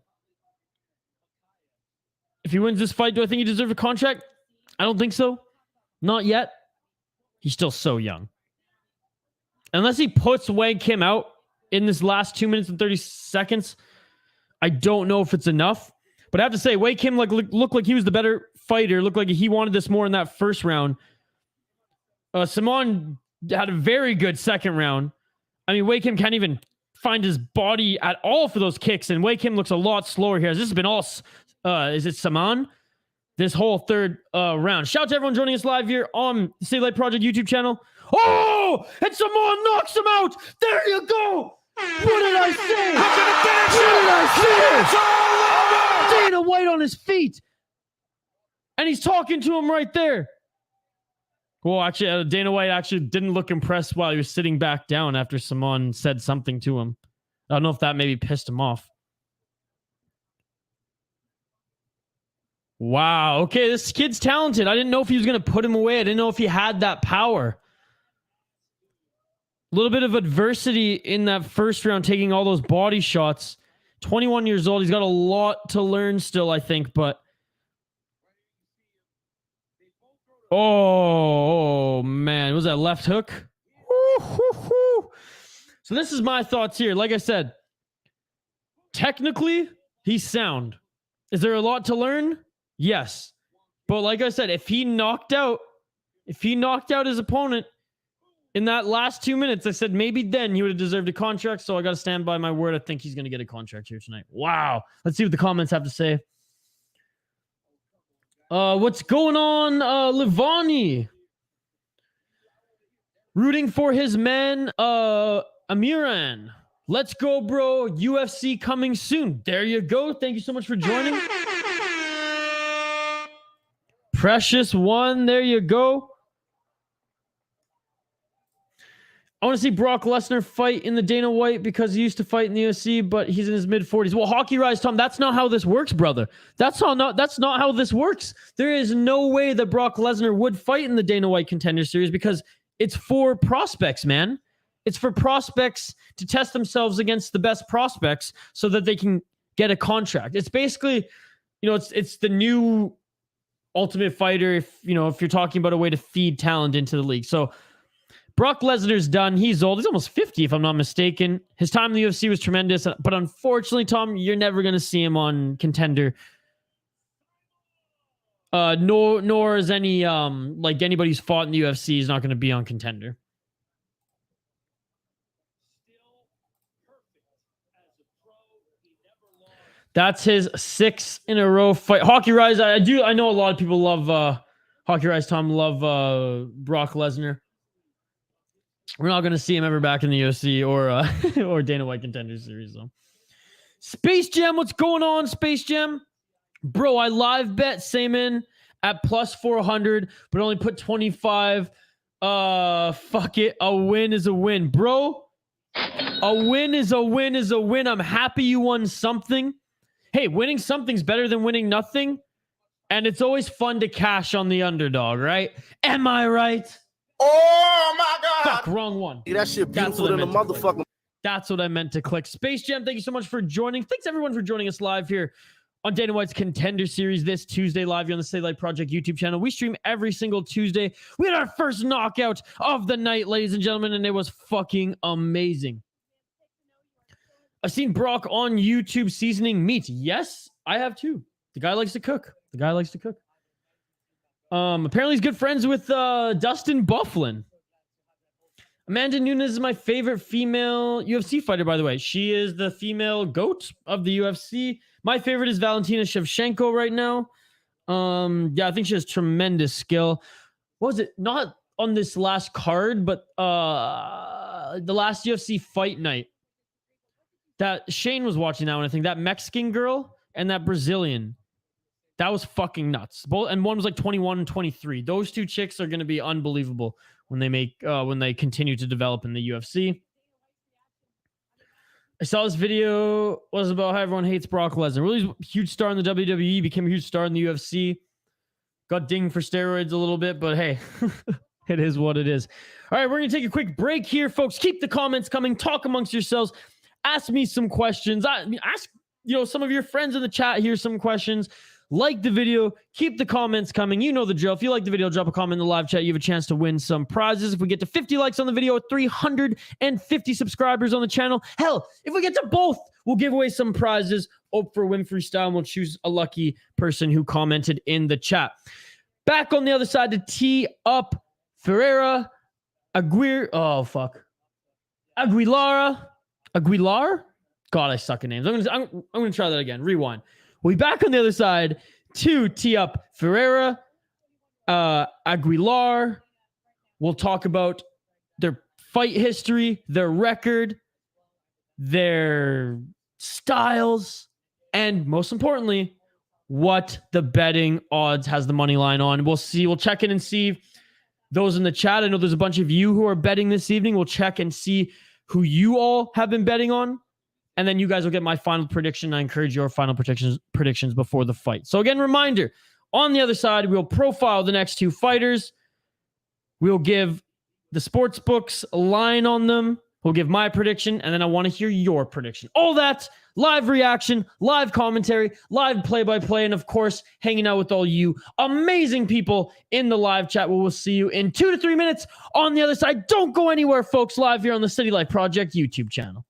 If he wins this fight, do I think he deserves a contract? I don't think so. Not yet. He's still so young. Unless he puts Wang Kim out in this last 2 minutes and 30 seconds, I don't know if it's enough. But I have to say, Wang Kim looked like he was the better fighter. Looked like he wanted this more in that first round. Saaiman had a very good second round. I mean, Wang Kim can't even find his body at all for those kicks, and Wang Kim looks a lot slower here. This has been all, is it Saaiman? This whole third round. Shout out to everyone joining us live here on the City Light Project YouTube channel. Oh, and Saaiman knocks him out. There you go. What did I say? What did I say? Dana White on his feet. And he's talking to him right there. Well, actually, Dana White actually didn't look impressed while he was sitting back down after Saaiman said something to him. I don't know if that maybe pissed him off. Wow. Okay, this kid's talented. I didn't know if he was going to put him away. I didn't know if he had that power. A little bit of adversity in that first round, taking all those body shots. 21 years old. He's got a lot to learn still, I think, but... Oh, man. Was that left hook? Woo. So this is my thoughts here. Like I said, technically, he's sound. Is there a lot to learn? Yes. But like I said, if he knocked out his opponent in that last 2 minutes, I said maybe then he would have deserved a contract. So I got to stand by my word. I think he's going to get a contract here tonight. Wow. Let's see what the comments have to say. What's going on, Livani? Rooting for his men, AMIRAN. Let's go, bro. UFC coming soon. There you go. Thank you so much for joining. Precious One. There you go. I want to see Brock Lesnar fight in the Dana White because he used to fight in the UFC, but he's in his mid-40s. Well, Hockey Rise Tom, that's not how this works, brother. That's not how this works. There is no way that Brock Lesnar would fight in the Dana White Contender Series because it's for prospects, man. It's for prospects to test themselves against the best prospects so that they can get a contract. It's basically, it's the new Ultimate Fighter if you're talking about a way to feed talent into the league. So Brock Lesnar's done. He's old. He's almost 50, if I'm not mistaken. His time in the UFC was tremendous. But unfortunately, Tom, you're never going to see him on Contender. Nor is any, like anybody who's fought in the UFC is not going to be on Contender. That's his 6 in a row fight. Hockey Rise, I know a lot of people love, Hockey Rise Tom love Brock Lesnar. We're not going to see him ever back in the UFC or Dana White Contender Series. So. Space Jam, what's going on, Space Jam? Bro, I live bet Saaiman at plus 400, but only put 25. Fuck it. A win is a win. Bro, a win is a win is a win. I'm happy you won something. Hey, winning something's better than winning nothing. And it's always fun to cash on the underdog, right? Am I right? Oh my God. Fuck, wrong one. That shit beautiful than a motherfucker. That's what I meant to click. Space Jam, thank you so much for joining. Thanks everyone for joining us live here on Dana White's Contender Series this Tuesday, live here on the Stay Light Project YouTube channel. We stream every single Tuesday. We had our first knockout of the night, ladies and gentlemen, and it was fucking amazing. I've seen Brock on YouTube seasoning meat. Yes, I have too. The guy likes to cook. The guy likes to cook. Apparently he's good friends with Dustin Bufflin. Amanda Nunes is my favorite female UFC fighter, by the way. She is the female GOAT of the UFC. My favorite is Valentina Shevchenko right now. Yeah, I think she has tremendous skill. What was it? Not on this last card, but the last UFC fight night. That Shane was watching that one, I think. That Mexican girl and that Brazilian. That was fucking nuts. Both, and one was like 21 and 23. Those two chicks are going to be unbelievable when they continue to develop in the UFC. I saw this video was about how everyone hates Brock Lesnar. Really huge star in the WWE, became a huge star in the UFC. Got dinged for steroids a little bit, but hey, it is what it is. All right, we're going to take a quick break here, folks. Keep the comments coming. Talk amongst yourselves. Ask me some questions. Ask some of your friends in the chat here some questions. Like the video, keep the comments coming. You know the drill. If you like the video, drop a comment in the live chat. You have a chance to win some prizes. If we get to 50 likes on the video, 350 subscribers on the channel. Hell, if we get to both, we'll give away some prizes. Oprah Winfrey style, and we'll choose a lucky person who commented in the chat. Back on the other side to tee up Ferreira, Aguilar. God, I suck at names. I'm gonna try that again. Rewind. We'll be back on the other side to tee up Ferreira, Aguilar. We'll talk about their fight history, their record, their styles, and most importantly, what the betting odds has the money line on. We'll see. We'll check in and see those in the chat. I know there's a bunch of you who are betting this evening. We'll check and see who you all have been betting on. And then you guys will get my final prediction. I encourage your final predictions before the fight. So again, reminder, on the other side, we'll profile the next two fighters. We'll give the sports books a line on them. We'll give my prediction, and then I want to hear your prediction. All that, live reaction, live commentary, live play-by-play, and of course, hanging out with all you amazing people in the live chat. We'll see you in 2 to 3 minutes on the other side. Don't go anywhere, folks, live here on the City Light Project YouTube channel.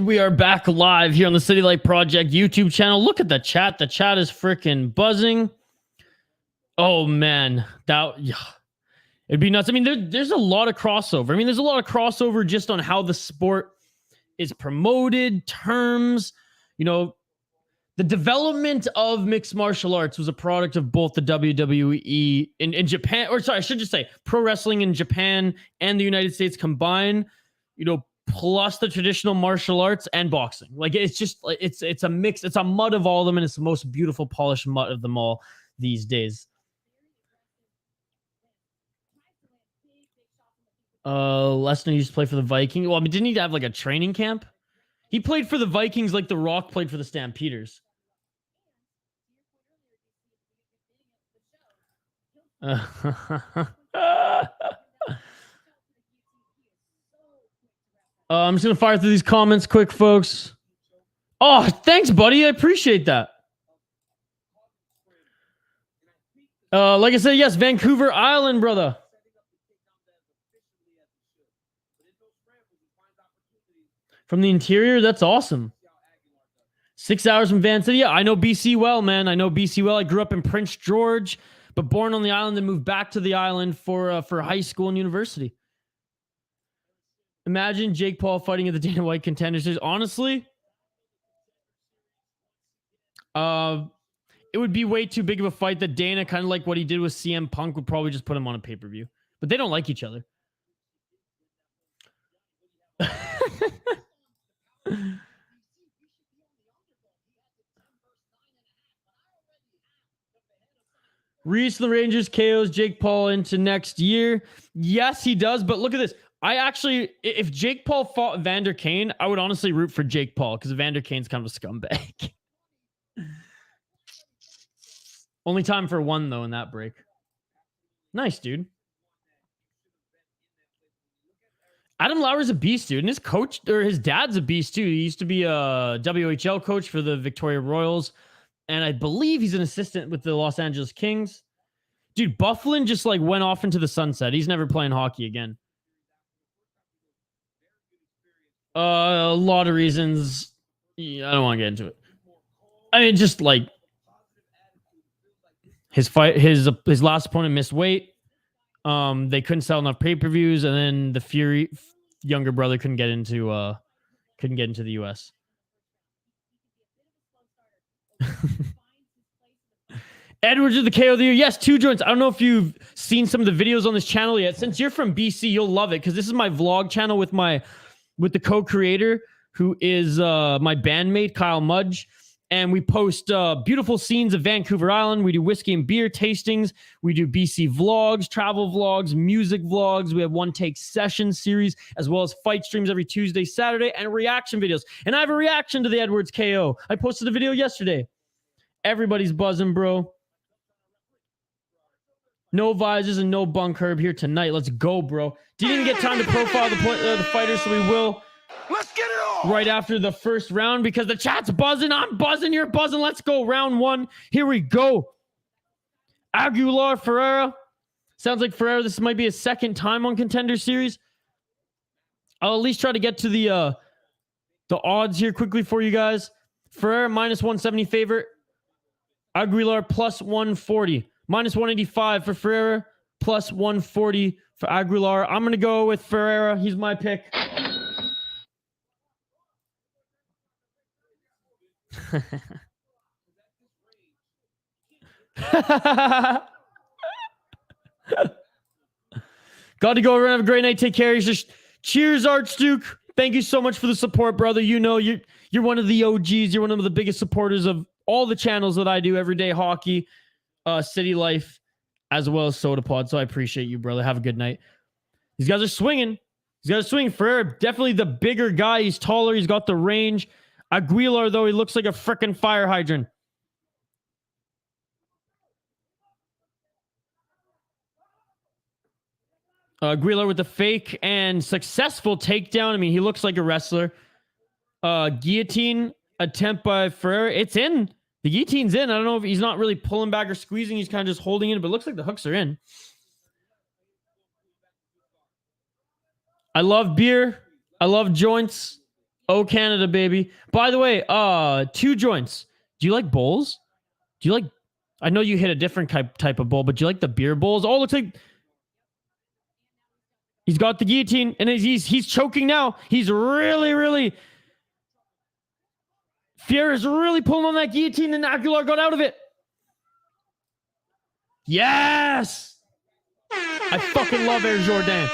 we are back live here on the City Light Project YouTube channel. Look at the chat. The chat is freaking buzzing. Oh, man. It'd be nuts. I mean, there's a lot of crossover. I mean, there's a lot of crossover just on how the sport is promoted, terms, you know, the development of mixed martial arts was a product of both the WWE in Japan, or sorry, I should just say pro wrestling in Japan and the United States combined, you know, plus the traditional martial arts and boxing. Like, it's just, it's a mix. It's a mud of all of them, and it's the most beautiful, polished mud of them all these days. Lesnar used to play for the Vikings. Well, I mean, didn't he have like a training camp? He played for the Vikings like The Rock played for the Stampeders. I'm just gonna fire through these comments quick, folks. Oh, thanks, buddy. I appreciate that. Like I said, yes, Vancouver Island, brother. From the interior, that's awesome. 6 hours from Van City. Yeah, I know BC well, man. I know BC well. I grew up in Prince George, but born on the island and moved back to the island for high school and university. Imagine Jake Paul fighting at the Dana White Contender Series. Honestly, it would be way too big of a fight that Dana, kind of like what he did with CM Punk, would probably just put him on a pay-per-view. But they don't like each other. Reese the Rangers KOs Jake Paul into next year. Yes, he does. But look at this. I actually, if Jake Paul fought Vander Kane, I would honestly root for Jake Paul because Vander Kane's kind of a scumbag. Only time for one, though, in that break. Nice, dude. Adam Lauer's a beast, dude. And his coach, or his dad's a beast, too. He used to be a WHL coach for the Victoria Royals. And I believe he's an assistant with the Los Angeles Kings. Dude, Bufflin just like went off into the sunset. He's never playing hockey again. A lot of reasons. Yeah, I don't want to get into it. I mean, just like his last opponent missed weight. They couldn't sell enough pay-per-views, and then the Fury younger brother couldn't get into the US. Edwards of the KO of the year. Yes, 2 joints. I don't know if you've seen some of the videos on this channel yet. Since you're from BC, you'll love it because this is my vlog channel with the co-creator who is my bandmate Kyle Mudge, and we post beautiful scenes of Vancouver Island. We do whiskey and beer tastings. We do BC vlogs, travel vlogs, music vlogs. We have one take session series as well as fight streams every Tuesday, Saturday, and reaction videos. And I have a reaction to the Edwards KO. I posted a video yesterday. Everybody's buzzing, bro. No visors and no bunk herb here tonight. Let's go, bro. Didn't even get time to profile the fighters, so we will. Let's get it on. Right after the first round because the chat's buzzing. I'm buzzing. You're buzzing. Let's go. Round 1. Here we go. Aguilar, Ferreira. Sounds like Ferreira, this might be his second time on Contender Series. I'll at least try to get to the odds here quickly for you guys. Ferreira, -170 favorite. Aguilar, +140. -185 for Ferreira, +140 for Aguilar. I'm going to go with Ferreira. He's my pick. Got to go over and have a great night. Take care. Cheers, Archduke. Thank you so much for the support, brother. You know, you're one of the OGs. You're one of the biggest supporters of all the channels that I do, Everyday Hockey, City Life, as well as Soda Pod. So I appreciate you, brother. Have a good night. These guys are swinging. Ferreira, definitely the bigger guy. He's taller. He's got the range. Aguilar, though, he looks like a freaking fire hydrant. Aguilar with the fake and successful takedown. I mean, he looks like a wrestler. Guillotine attempt by Ferreira. It's in. The guillotine's in. I don't know if he's not really pulling back or squeezing. He's kind of just holding it, but it looks like the hooks are in. I love beer. I love joints. Oh, Canada, baby. By the way, 2 joints. Do you like bowls? Do you like... I know you hit a different type of bowl, but do you like the beer bowls? Oh, looks like... He's got the guillotine, and he's choking now. He's really... Ferreira's really pulling on that guillotine, and Aguilar got out of it. Yes! I fucking love Air Jordan.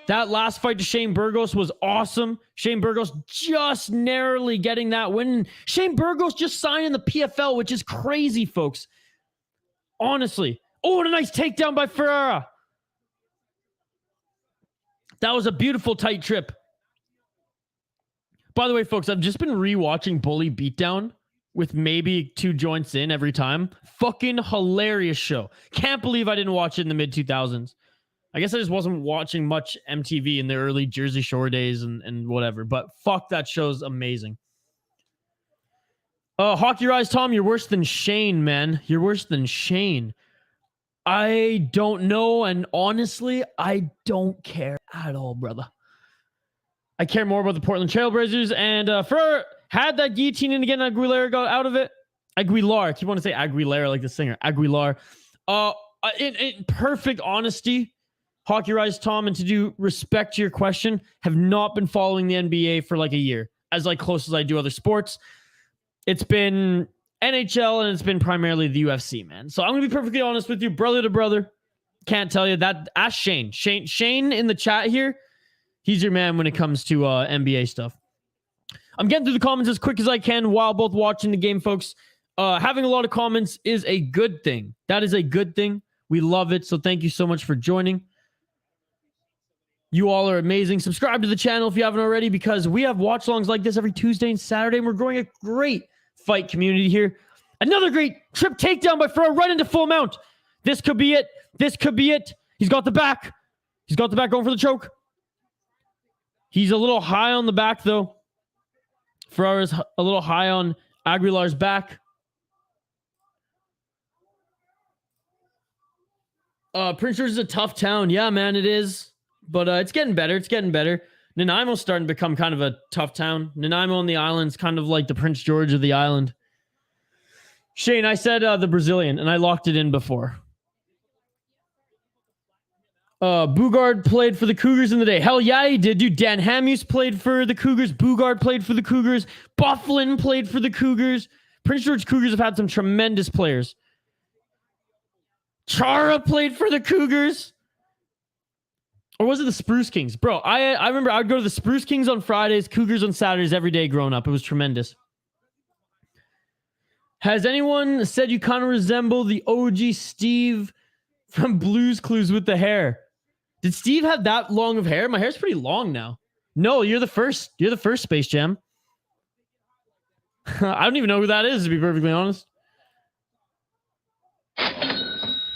That last fight to Shane Burgos was awesome. Shane Burgos just narrowly getting that win. Shane Burgos just signed in the PFL, which is crazy, folks. Honestly. Oh, what a nice takedown by Ferreira. That was a beautiful tight trip. By the way, folks, I've just been rewatching Bully Beatdown with maybe 2 joints in every time. Fucking hilarious show. Can't believe I didn't watch it in the mid-2000s. I guess I just wasn't watching much MTV in the early Jersey Shore days and whatever. But fuck, that show's amazing. Hockey Rise, Tom, you're worse than Shane, man. You're worse than Shane. I don't know, and honestly, I don't care at all, brother. I care more about the Portland Trailblazers, and Ferreira had that guillotine in again. Aguilar got out of it. Aguilar. I keep wanting to say Aguilera like the singer. Aguilar. In perfect honesty, Hockey Rise Tom, and to do respect to your question, have not been following the NBA for like a year, as like close as I do other sports. It's been NHL, and it's been primarily the UFC, man. So I'm going to be perfectly honest with you, brother to brother. Can't tell you that. Ask Shane. Shane in the chat here. He's your man when it comes to NBA stuff. I'm getting through the comments as quick as I can while both watching the game, folks. Having a lot of comments is a good thing. That is a good thing. We love it. So thank you so much for joining. You all are amazing. Subscribe to the channel if you haven't already, because we have watch-alongs like this every Tuesday and Saturday, and we're growing a great fight community here. Another great trip takedown by Ferreira right into full mount. This could be it. This could be it. He's got the back. He's got the back going for the choke. He's a little high on the back, though. Ferreira's a little high on Aguilar's back. Prince George is a tough town. Yeah, man, it is. But it's getting better. It's getting better. Nanaimo's starting to become kind of a tough town. Nanaimo on the island's kind of like the Prince George of the island. Shane, I said the Brazilian, and I locked it in before. Bugard played for the Cougars in the day. Hell yeah, he did, dude. Dan Hamuse played for the Cougars. Bugard played for the Cougars. Bufflin played for the Cougars. Prince George Cougars have had some tremendous players. Chara played for the Cougars. Or was it the Spruce Kings? Bro, I remember I would go to the Spruce Kings on Fridays, Cougars on Saturdays every day growing up. It was tremendous. Has anyone said you kind of resemble the OG Steve from Blue's Clues with the hair? Did Steve have that long of hair? My hair's pretty long now. No, you're the first. You're the first, Space Jam. I don't even know who that is, to be perfectly honest.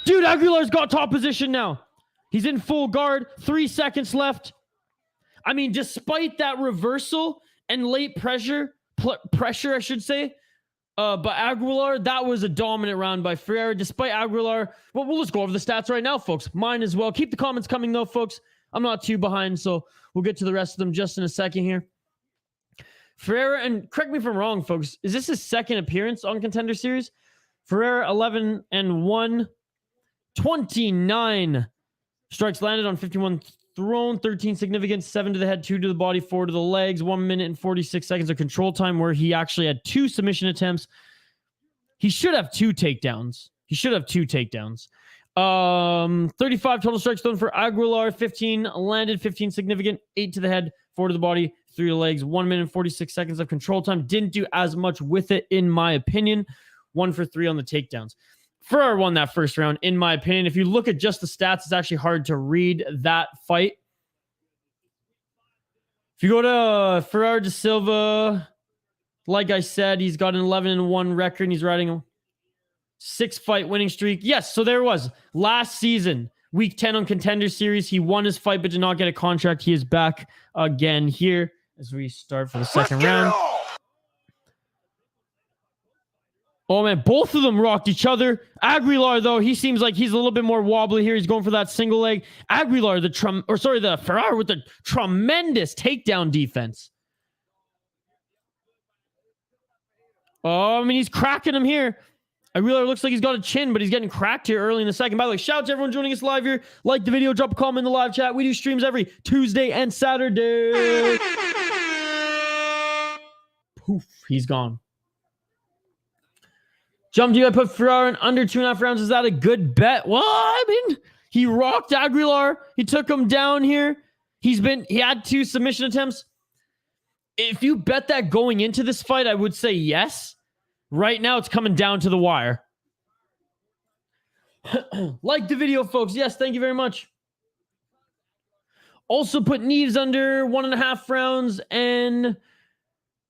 Dude, Aguilar's got top position now. He's in full guard. 3 seconds left. I mean, despite that reversal and late pressure, I should say, but Aguilar, that was a dominant round by Ferreira. Despite Aguilar, well, we'll just go over the stats right now, folks. Mine as well. Keep the comments coming, though, folks. I'm not too behind, so we'll get to the rest of them just in a second here. Ferreira, and correct me if I'm wrong, folks, is this his second appearance on Contender Series? Ferreira, 11-1, 29 strikes landed on 51 thrown, 13 significant, 7 to the head, 2 to the body, 4 to the legs, 1 minute and 46 seconds of control time, where he actually had 2 submission attempts. He should have 2 takedowns. 35 total strikes thrown for Aguilar, 15 landed, 15 significant, 8 to the head, 4 to the body, 3 to the legs, 1 minute and 46 seconds of control time. Didn't do as much with it, in my opinion. 1 for 3 on the takedowns. Ferreira won that first round, in my opinion. If you look at just the stats, it's actually hard to read that fight. If you go to Ferreira de Silva, like I said, he's got an 11-1 record, and he's riding a 6-fight winning streak. Yes, so there it was. Last season, week 10 on Contender Series, he won his fight but did not get a contract. He is back again here as we start for the second round. Oh, man, both of them rocked each other. Aguilar, though, he seems like he's a little bit more wobbly here. He's going for that single leg. Aguilar, the Ferreira with the tremendous takedown defense. Oh, I mean, he's cracking him here. Aguilar looks like he's got a chin, but he's getting cracked here early in the second. By the way, shout out to everyone joining us live here. Like the video, drop a comment in the live chat. We do streams every Tuesday and Saturday. Poof, he's gone. Jump, I put Ferreira in under 2.5 rounds. Is that a good bet? Well, I mean, he rocked Aguilar. He took him down here. He had 2 submission attempts. If you bet that going into this fight, I would say yes. Right now, it's coming down to the wire. Like the video, folks. Yes, thank you very much. Also put Neves under 1.5 rounds and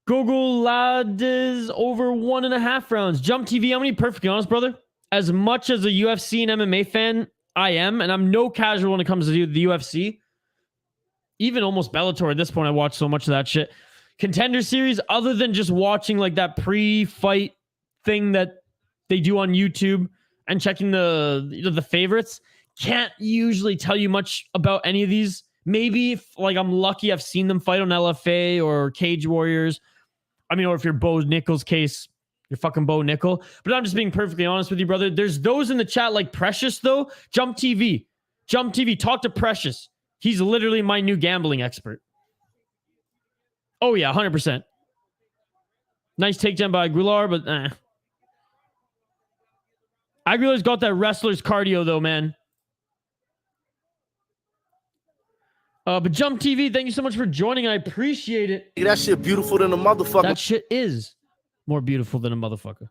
GOGOLADZE over 1.5 rounds. Jump TV, I'm going to be perfectly honest, brother. As much as a UFC and MMA fan I am, and I'm no casual when it comes to the UFC, even almost Bellator at this point, I watch so much of that shit. Contender series, other than just watching like that pre-fight thing that they do on YouTube and checking the favorites, can't usually tell you much about any of these. Maybe if like I'm lucky, I've seen them fight on LFA or Cage Warriors. I mean, or if you're Bo Nickel's case, you're fucking Bo Nickel. But I'm just being perfectly honest with you, brother. There's those in the chat like Precious though. Jump TV, talk to Precious. He's literally my new gambling expert. Oh, yeah, 100%. Nice takedown by Aguilar, but Aguilar's got that wrestler's cardio, though, man. But Jump TV, thank you so much for joining. I appreciate it. That shit beautiful than a motherfucker. That shit is more beautiful than a motherfucker.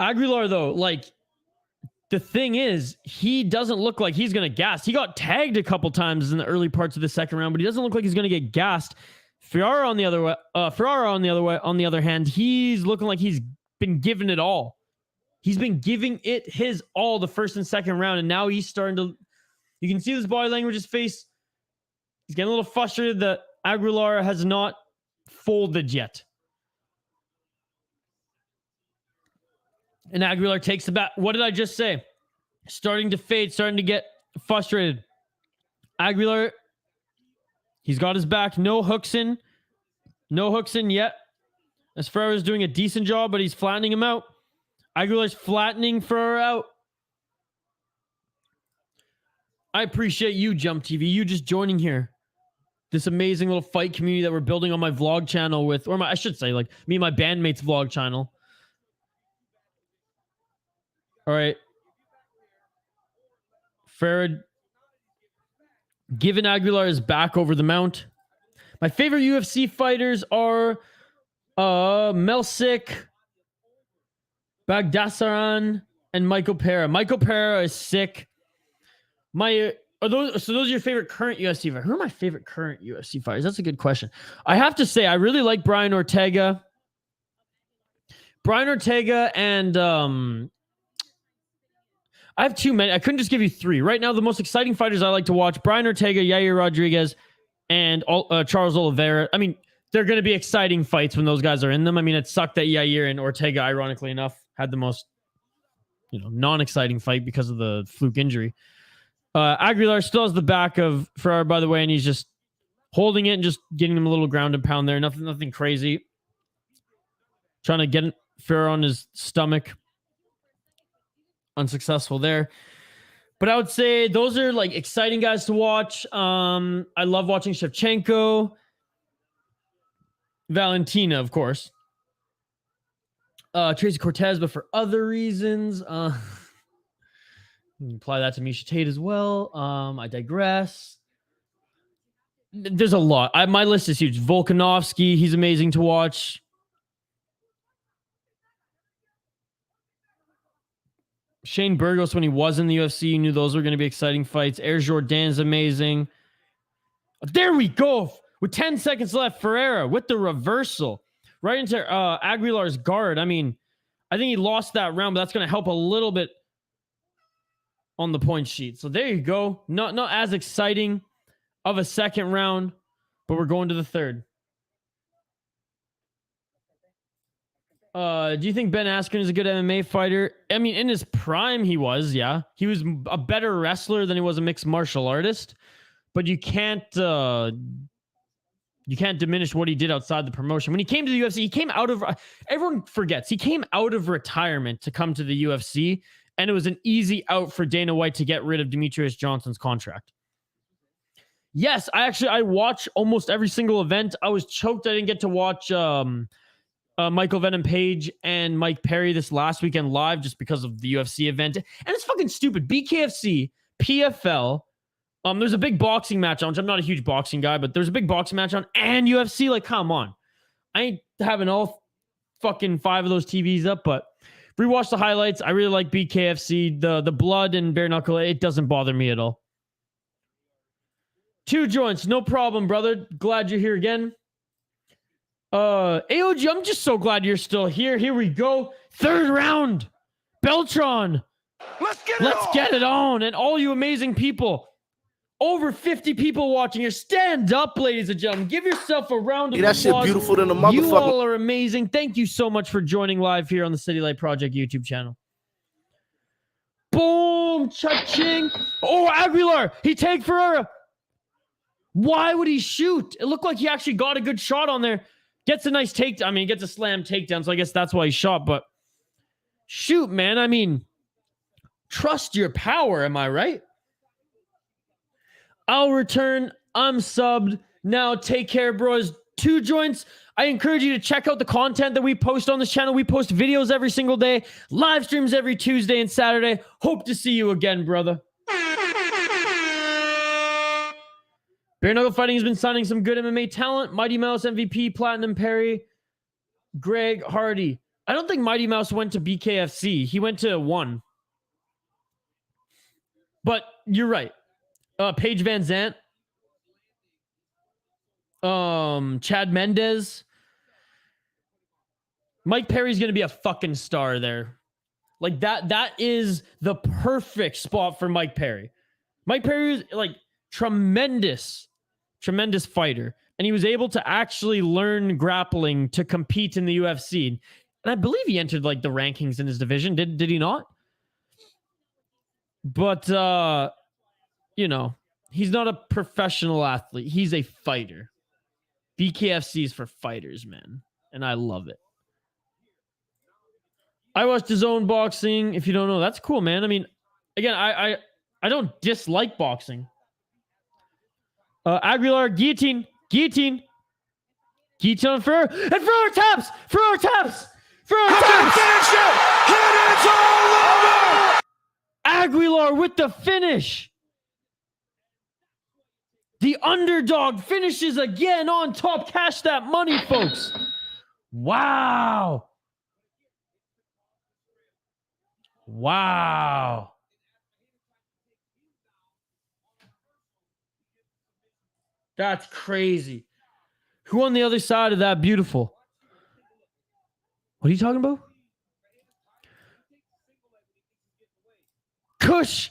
Aguilar, though, like... The thing is, he doesn't look like he's going to gas. He got tagged a couple times in the early parts of the second round, but he doesn't look like he's going to get gassed. Ferreira on the other hand, he's looking like he's been given it all. He's been giving it his all the first and second round, and now he's starting to... You can see this body language, his face. He's getting a little frustrated that Aguilar has not folded yet. And Aguilar takes the bat. What did I just say? Starting to fade, starting to get frustrated. Aguilar, he's got his back. No hooks in. No hooks in yet. As Ferreira's doing a decent job, but he's flattening him out. Aguilar's flattening Ferreira out. I appreciate you, Jump TV. You just joining here. This amazing little fight community that we're building on my vlog channel with, or I should say, like, me and my bandmates vlog channel. All right. Ferreira giving Aguilar his back over the mount. My favorite UFC fighters are Melsick, Bagdasaryan, and Michael Pera. Michael Pera is sick. Those are your favorite current UFC fighters? Who are my favorite current UFC fighters? That's a good question. I have to say, I really like Brian Ortega. Brian Ortega and I have too many. I couldn't just give you 3. Right now, the most exciting fighters I like to watch, Brian Ortega, Yair Rodriguez, and Charles Oliveira. I mean, they're going to be exciting fights when those guys are in them. I mean, it sucked that Yair and Ortega, ironically enough, had the most, non-exciting fight because of the fluke injury. Aguilar still has the back of Ferreira, by the way, and he's just holding it and just getting him a little ground and pound there. Nothing crazy. Trying to get Ferreira on his stomach. Unsuccessful there. But I would say those are like exciting guys to watch. I love watching Shevchenko. Valentina, of course. Tracy Cortez, but for other reasons. You can apply that to Miesha Tate as well. I digress. There's a lot. My list is huge. Volkanovski, he's amazing to watch. Shane Burgos, when he was in the UFC, you knew those were going to be exciting fights. Air Jordan's amazing. There we go. With 10 seconds left, Ferreira with the reversal. Right into Aguilar's guard. I mean, I think he lost that round, but that's going to help a little bit on the point sheet. So there you go. Not as exciting of a second round, but we're going to the third. Do you think Ben Askren is a good MMA fighter? I mean, in his prime, he was, yeah. He was a better wrestler than he was a mixed martial artist. But you can't You can't diminish what he did outside the promotion. When he came to the UFC, he came out of, everyone forgets, he came out of retirement to come to the UFC, and it was an easy out for Dana White to get rid of Demetrius Johnson's contract. Yes, I watch almost every single event. I was choked I didn't get to watch Michael Venom Page and Mike Perry this last weekend live just because of the UFC event. And it's fucking stupid. BKFC, PFL, there's a big boxing match on, which I'm not a huge boxing guy, but there's a big boxing match on, and UFC. Like, come on. I ain't having all fucking 5 of those TVs up, but rewatch the highlights. I really like BKFC. The blood and bare knuckle, it doesn't bother me at all. 2 joints, no problem, brother. Glad you're here again. AOG, I'm just so glad you're still here. Here we go. 3rd round. Beltron. Let's get it on. And all you amazing people. Over 50 people watching here. Stand up, ladies and gentlemen. Give yourself a round of applause. That shit beautiful than a motherfucker. You all are amazing. Thank you so much for joining live here on the City Light Project YouTube channel. Boom. Cha-ching. Oh, Aguilar. He tagged Ferreira. Why would he shoot? It looked like he actually got a good shot on there. Gets a nice takedown. I mean, he gets a slam takedown, so I guess that's why he shot. But shoot, man. I mean, trust your power. Am I right? I'll return. I'm subbed. Now, take care, bros. 2 joints. I encourage you to check out the content that we post on this channel. We post videos every single day, live streams every Tuesday and Saturday. Hope to see you again, brother. Bare Knuckle Fighting has been signing some good MMA talent. Mighty Mouse, MVP, Platinum Perry, Greg Hardy. I don't think Mighty Mouse went to BKFC. He went to 1. But you're right. Paige Van Zant. Chad Mendez. Mike Perry's going to be a fucking star there. Like that is the perfect spot for Mike Perry. Mike Perry is like tremendous fighter. And he was able to actually learn grappling to compete in the UFC. And I believe he entered like the rankings in his division. Did he not? But, you know, he's not a professional athlete. He's a fighter. BKFC is for fighters, man. And I love it. I watched his own boxing. If you don't know, that's cool, man. I mean, again, I don't dislike boxing. Aguilar, guillotine on Ferreira, and Ferreira taps! And it's all over! Aguilar with the finish. The underdog finishes again on top. Cash that money, folks. Wow. That's crazy. Who on the other side of that? Beautiful. What are you talking about? Kush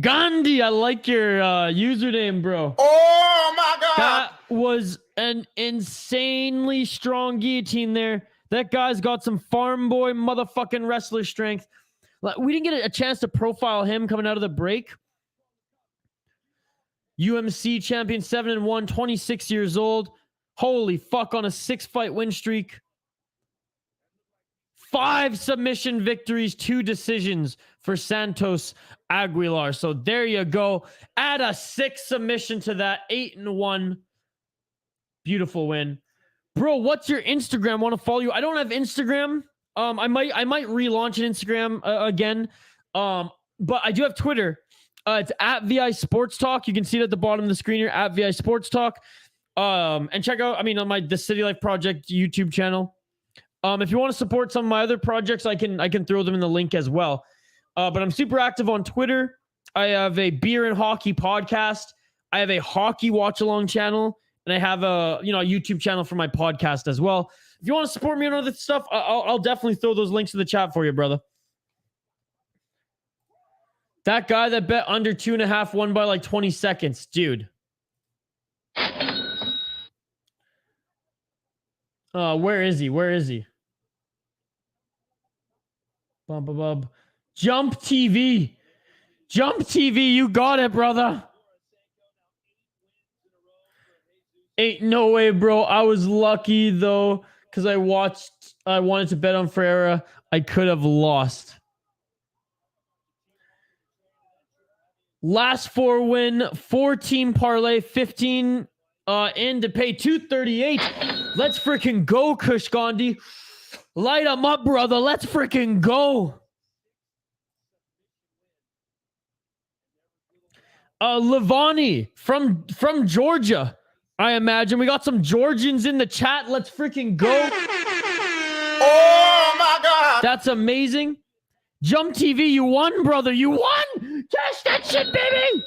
Gandhi. I like your username, bro. Oh my God. That was an insanely strong guillotine there. That guy's got some farm boy motherfucking wrestler strength. We didn't get a chance to profile him coming out of the break. UMC champion, 7-1, 26 years old. Holy fuck, on a 6-fight win streak. 5 submission victories, 2 decisions for Santos Aguilar. So there you go. Add a 6th submission to that, 8-1. Beautiful win. Bro, what's your Instagram? Want to follow you? I don't have Instagram. I might relaunch an Instagram again. But I do have Twitter. It's at VI Sports Talk. You can see it at the bottom of the screen here, at VI Sports Talk. And check out, on the City Life Project YouTube channel. If you want to support some of my other projects, I can throw them in the link as well. But I'm super active on Twitter. I have a beer and hockey podcast. I have a hockey watch along channel, and I have a YouTube channel for my podcast as well. If you want to support me on all this stuff, I'll definitely throw those links in the chat for you, brother. That guy that bet under 2.5 won by like 20 seconds, dude. Where is he? Jump TV. You got it, brother. Ain't no way, bro. I was lucky though, because I wanted to bet on Ferreira. I could have lost. Last 4 win, 4-team parlay, 15 in to pay 238. Let's freaking go, Kush Gandhi. Light them up, brother. Let's freaking go. Levani from Georgia, I imagine. We got some Georgians in the chat. Let's freaking go. Oh my God. That's amazing. Jump TV, you won, brother. You won. Cash that shit, baby.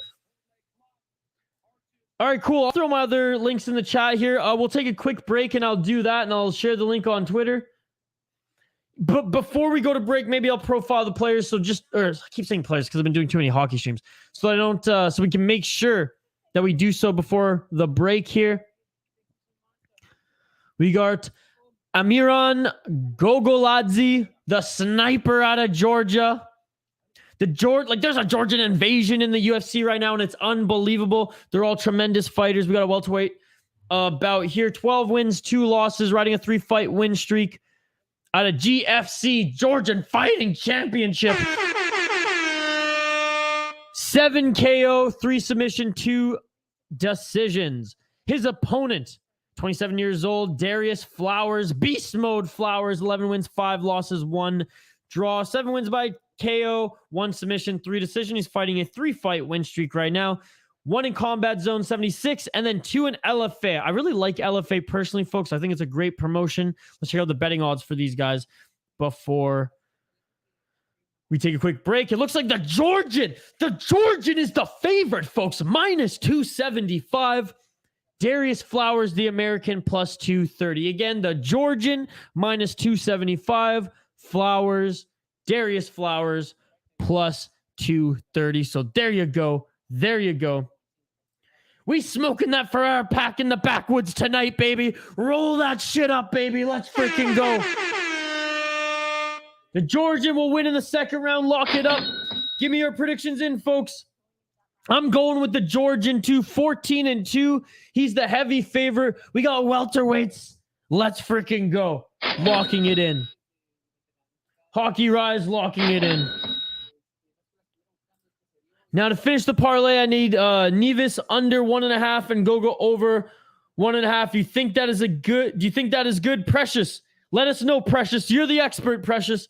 All right, cool. I'll throw my other links in the chat here. We'll take a quick break and I'll do that and I'll share the link on Twitter. But before we go to break, maybe I'll profile the players. So I keep saying players because I've been doing too many hockey streams. So I don't, so we can make sure that we do so before the break here. We got AMIRAN GOGOLADZE, the sniper out of Georgia. There's a Georgian invasion in the UFC right now, and it's unbelievable. They're all tremendous fighters. We got a welterweight bout here. 12 wins, 2 losses, riding a 3-fight win streak out of GFC, Georgian Fighting Championship. 7 KO, 3 submission, 2 decisions. His opponent, 27 years old, Darius Flowers, beast mode Flowers, 11 wins, 5 losses, 1 draw, 7 wins by KO, 1 submission, 3 decision. He's fighting a 3-fight win streak right now. 1 in Combat Zone 76, and then 2 in LFA. I really like LFA personally, folks. I think it's a great promotion. Let's check out the betting odds for these guys before we take a quick break. It looks like the Georgian is the favorite, folks. Minus 275. Darius Flowers, the American, plus 230. Again, the Georgian, minus 275. Flowers, Darius Flowers, plus 230. So there you go. There you go. We smoking that Ferreira pack in the backwoods tonight, baby. Roll that shit up, baby. Let's freaking go. The Georgian will win in the second round. Lock it up. Give me your predictions in, folks. I'm going with the Georgian too. 14-2. He's the heavy favorite. We got welterweights. Let's freaking go. Locking it in. Hockey Rise locking it in. Now to finish the parlay, I need Neves under 1.5 and Gogo over 1.5. Do you think that is good? Precious? Let us know, Precious. You're the expert, Precious.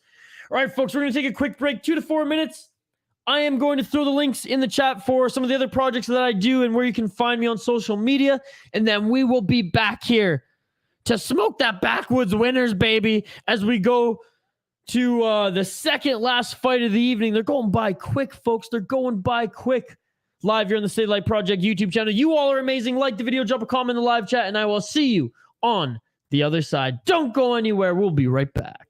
All right, folks, we're going to take a quick break, 2 to 4 minutes. I am going to throw the links in the chat for some of the other projects that I do and where you can find me on social media. And then we will be back here to smoke that backwoods winners, baby, as we go to the second last fight of the evening. They're going by quick, folks. They're going by quick. Live here on the Stay Light Project YouTube channel. You all are amazing. Like the video, drop a comment in the live chat, and I will see you on the other side. Don't go anywhere. We'll be right back.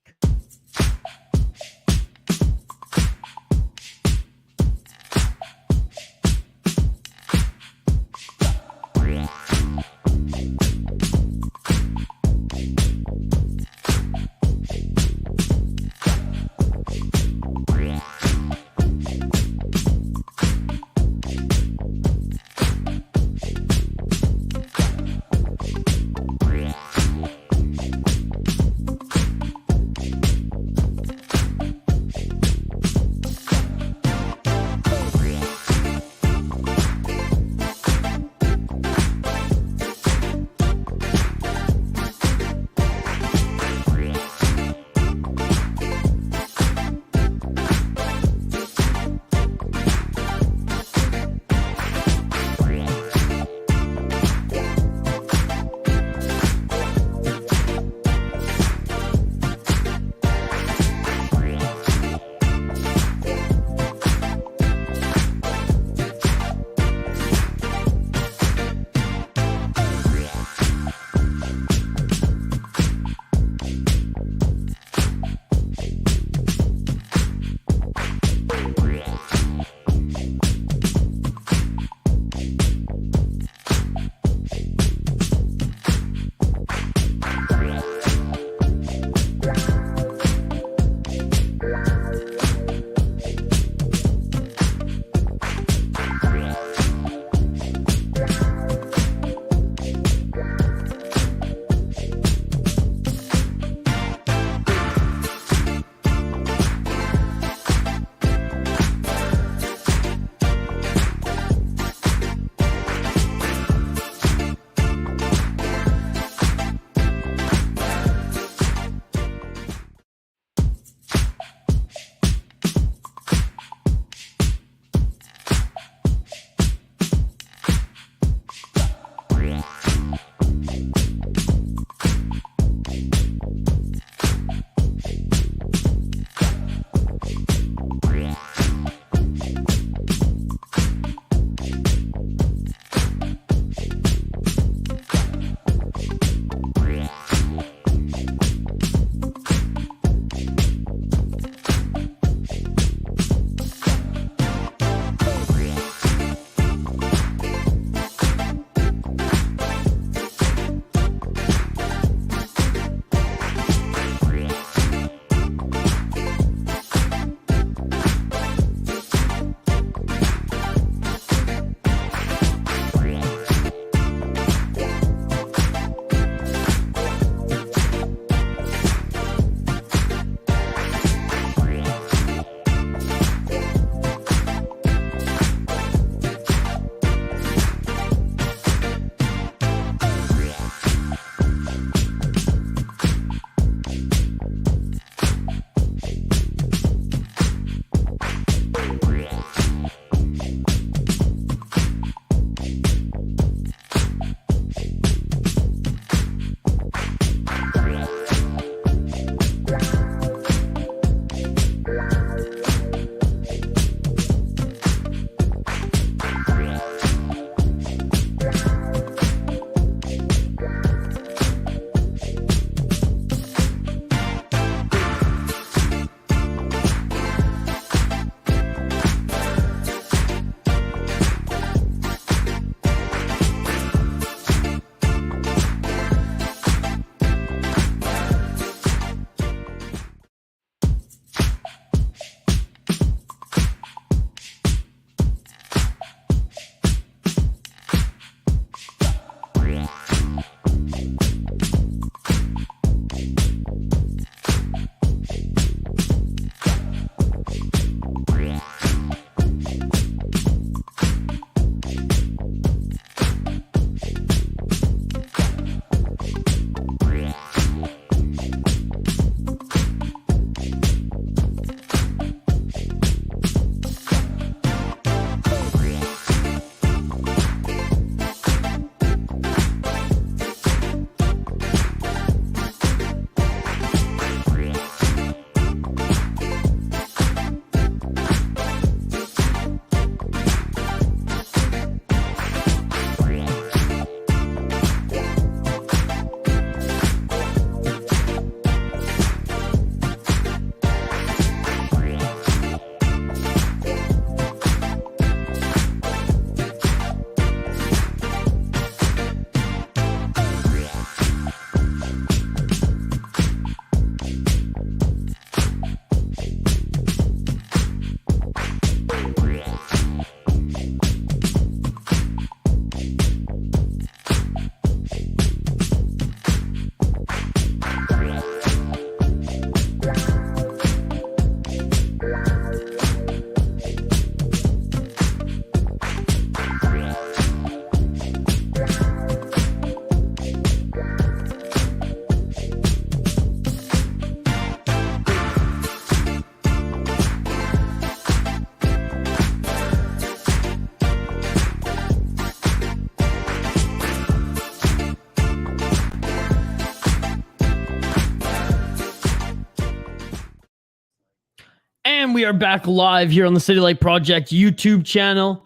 And we are back live here on the City Light Project YouTube channel.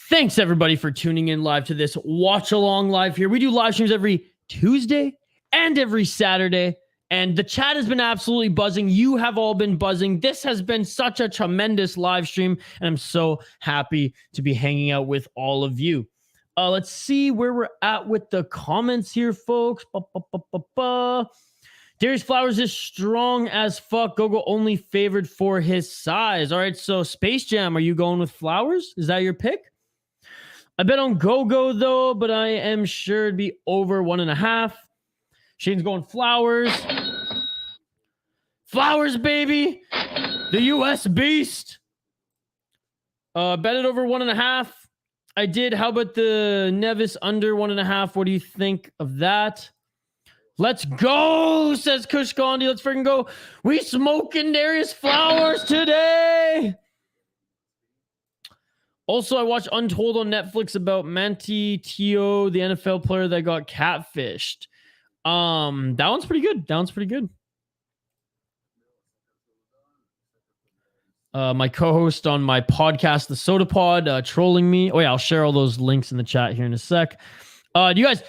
Thanks everybody for tuning in live to this watch along live here. We do live streams every Tuesday and every Saturday. And the chat has been absolutely buzzing. You have all been buzzing. This has been such a tremendous live stream. And I'm so happy to be hanging out with all of you. Let's see where we're at with the comments here, folks. Darius Flowers is strong as fuck. Gogo only favored for his size. All right, so Space Jam, are you going with Flowers? Is that your pick? I bet on Gogo, though, but I am sure it'd be over 1.5. Shane's going Flowers. Flowers, baby. The U.S. Beast. Bet it over 1.5. I did. How about the Neves under 1.5? What do you think of that? Let's go, says Kush Gandhi. Let's freaking go. We smoking Darius Flowers today. Also, I watched Untold on Netflix about Manti Teo, the NFL player that got catfished. That one's pretty good. That one's pretty good. My co-host on my podcast, The Soda Pod, trolling me. Oh yeah, I'll share all those links in the chat here in a sec. Do you guys,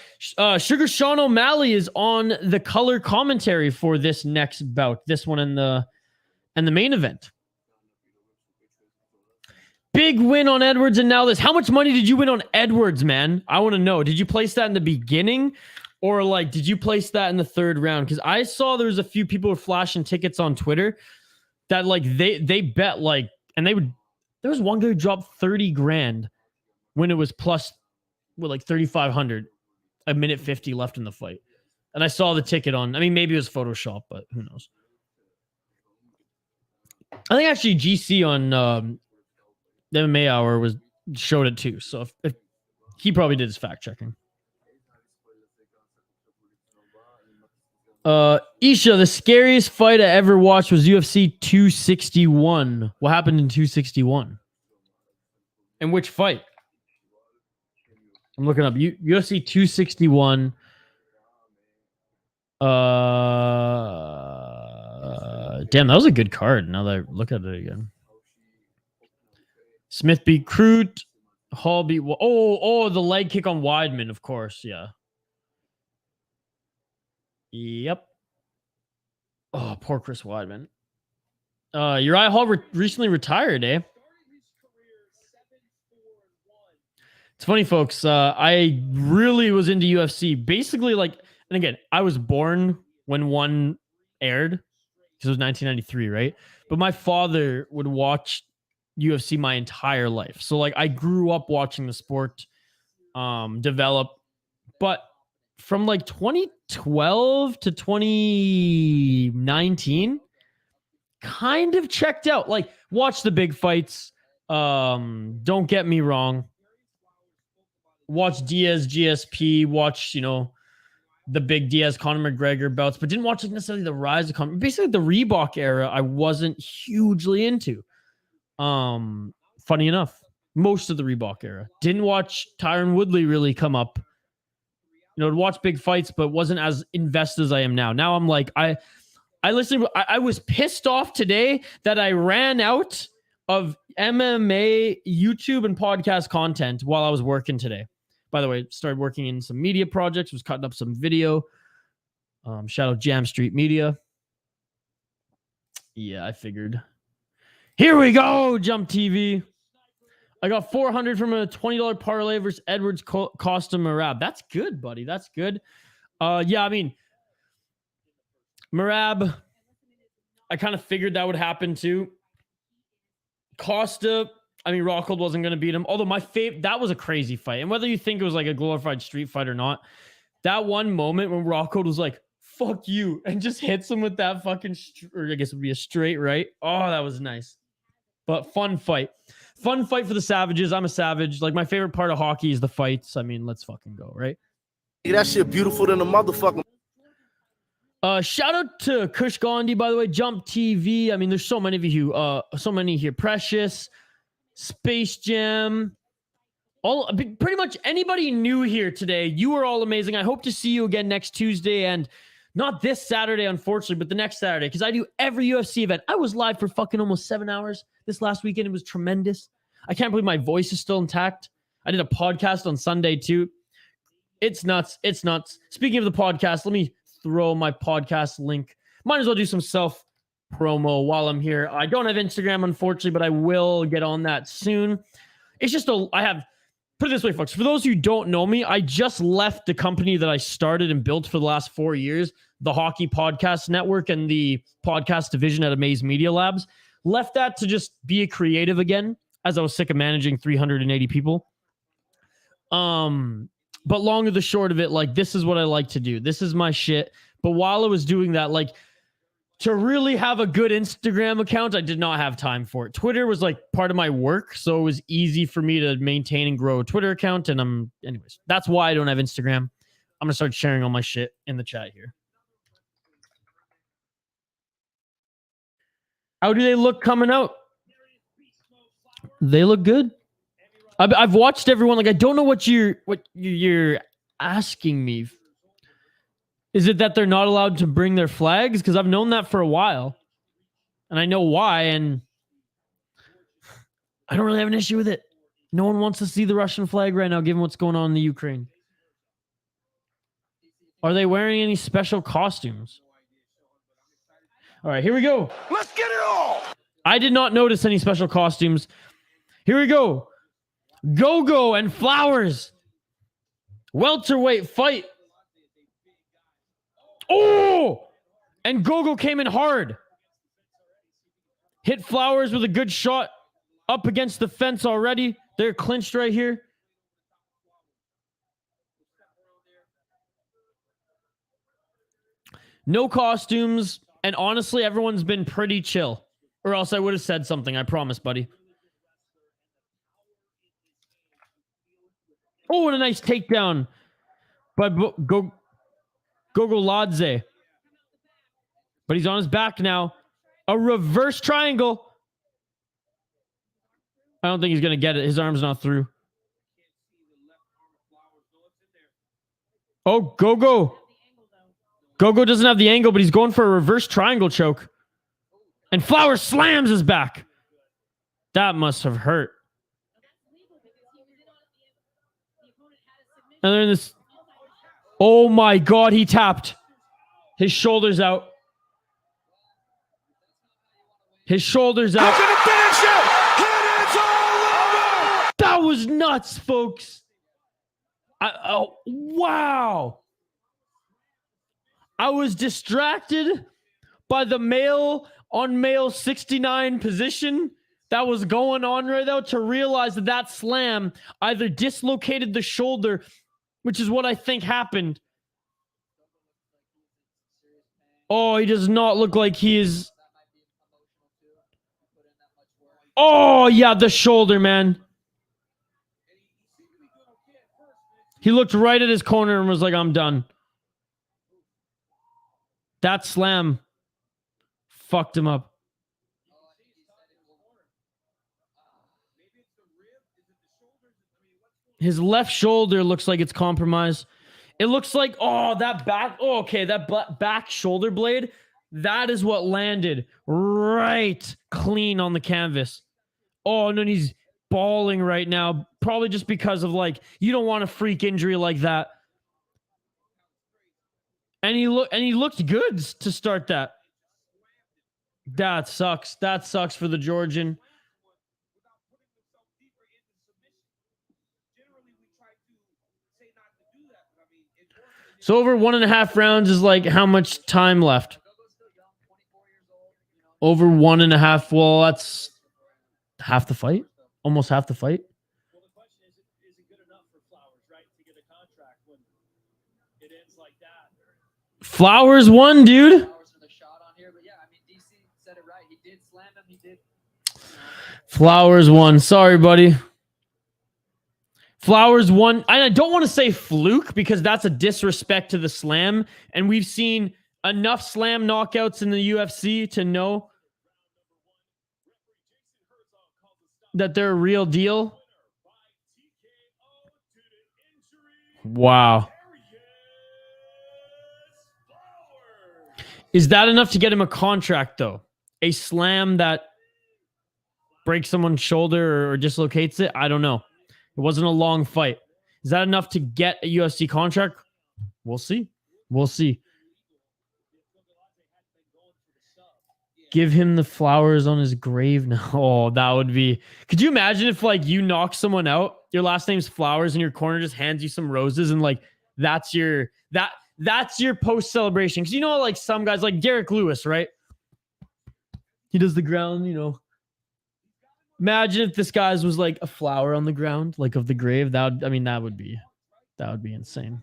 Sugar Sean O'Malley is on the color commentary for this next bout, this one and the main event. Big win on Edwards and now this. How much money did you win on Edwards, man? I want to know. Did you place that in the beginning or like, did you place that in the third round? Because I saw there was a few people were flashing tickets on Twitter that like they bet like, and they would, there was one guy who dropped 30 grand when it was plus with like 3,500, a minute 50 left in the fight. And I saw the ticket on, I mean, maybe it was Photoshop, but who knows? I think actually GC on the MMA Hour showed it too. So if he probably did his fact checking. Isha, the scariest fight I ever watched was UFC 261. What happened in 261? And which fight? I'm looking up UFC 261. Damn, that was a good card. Now that I look at it again. Smith beat Crute. Hall beat... Oh, the leg kick on Weidman, of course. Yeah. Yep. Oh, poor Chris Weidman. Uriah Hall recently retired, eh? It's funny, folks. I really was into UFC. Basically, like... And again, I was born when one aired. Because it was 1993, right? But my father would watch UFC my entire life. So like I grew up watching the sport develop, but from like 2012 to 2019 kind of checked out. Like watch the big fights. Don't get me wrong. Watch Diaz, GSP, watch, you know, the big Diaz, Conor McGregor bouts, but didn't watch like necessarily the rise of Conor. Basically the Reebok era I wasn't hugely into. Funny enough, most of the Reebok era. Didn't watch Tyron Woodley really come up. You know, I'd watch big fights, but wasn't as invested as I am now. Now I'm like, I was pissed off today that I ran out of MMA YouTube and podcast content while I was working today. By the way, started working in some media projects, was cutting up some video. Shout out Jam Street Media. Yeah, I figured. Here we go, Jump TV. I got 400 from a $20 parlay versus Edwards Costa Merab. That's good, buddy. That's good. Yeah, I mean, Merab, I kind of figured that would happen too. Costa, I mean, Rockhold wasn't going to beat him. Although my favorite, that was a crazy fight. And whether you think it was like a glorified street fight or not, that one moment when Rockhold was like, fuck you, and just hits him with that fucking, or I guess it would be a straight right. Oh, that was nice. But fun fight. Fun fight for the Savages. I'm a Savage. Like, my favorite part of hockey is the fights. I mean, let's fucking go, right? Yeah, that shit beautiful than a motherfucker. Shout out to Kush Gandhi, by the way. Jump TV. I mean, there's so many of you. So many here. Precious, Space Jam. Pretty much anybody new here today. You are all amazing. I hope to see you again next Tuesday. And Not this Saturday, unfortunately, but the next Saturday, because I do every UFC event. I was live for fucking almost 7 hours this last weekend. It was tremendous. I can't believe my voice is still intact. I did a podcast on Sunday too. It's nuts. It's nuts. Speaking of the podcast, let me throw my podcast link. Might as well do some self promo while I'm here. I don't have Instagram, unfortunately, but I will get on that soon. It's just I have, put it this way, folks. For those who don't know me, I just left the company that I started and built for the last 4 years, the Hockey Podcast Network and the podcast division at Amaze Media Labs. Left that to just be a creative again, as I was sick of managing 380 people. But long of the short of it, like, this is what I like to do. This is my shit. But while I was doing that, like, to really have a good Instagram account, I did not have time for it. Twitter was like part of my work, so it was easy for me to maintain and grow a Twitter account. And anyways, that's why I don't have Instagram. I'm gonna start sharing all my shit in the chat here. How do they look coming out? They look good. I've watched everyone. Like, I don't know what you're asking me. Is it that they're not allowed to bring their flags? Because I've known that for a while, and I know why, and I don't really have an issue with it. No one wants to see the Russian flag right now, given what's going on in the Ukraine. Are they wearing any special costumes? All right, here we go. Let's get it all. I did not notice any special costumes. Here we go. Gogo and Flowers. Welterweight fight. Oh! And Gogo came in hard. Hit Flowers with a good shot up against the fence already. They're clinched right here. No costumes. And honestly, everyone's been pretty chill. Or else I would have said something. I promise, buddy. Oh, and a nice takedown by GOGOLADZE. But he's on his back now. A reverse triangle. I don't think he's going to get it. His arm's not through. Oh, Gogo. Gogo doesn't have the angle, but he's going for a reverse triangle choke. And Flowers slams his back. That must have hurt. And then this. Oh my God, he tapped. His shoulder's out. His shoulder's out. That was nuts, folks. Oh, wow. I was distracted by the male on male 69 position that was going on right now to realize that that slam either dislocated the shoulder, which is what I think happened. Oh, he does not look like he is. Oh, yeah, the shoulder, man. He looked right at his corner and was like, I'm done. That slam fucked him up. His left shoulder looks like it's compromised. It looks like, oh, that back. Oh, okay, that back shoulder blade. That is what landed right clean on the canvas. Oh, and then he's bawling right now. Probably just because of, like, you don't want a freak injury like that. And he looked good to start that. That sucks. That sucks for the Georgian. So over 1.5 rounds is like how much time left? Over 1.5. Well, that's half the fight. Almost half the fight. Well, the question is it good enough for Flowers, right, to get a contract when it ends like that? Flowers won, dude. Flowers for the shot on here, but yeah, I mean, DC said it right. He did slam him. He did. Flowers won. Sorry, buddy. Flowers won. I don't want to say fluke because that's a disrespect to the slam. And we've seen enough slam knockouts in the UFC to know that they're a real deal. Wow. Is that enough to get him a contract, though? A slam that breaks someone's shoulder or dislocates it? I don't know. It wasn't a long fight. Is that enough to get a UFC contract? We'll see. We'll see. Give him the flowers on his grave now. Oh, that would be... Could you imagine if, like, you knock someone out, your last name's Flowers, and your corner just hands you some roses, and, like, that's your... That's your post-celebration. Because you know, like, some guys, like Derek Lewis, right? He does the ground, you know. Imagine if this guy's was, like, a flower on the ground, like, of the grave. That would, I mean, that would be insane.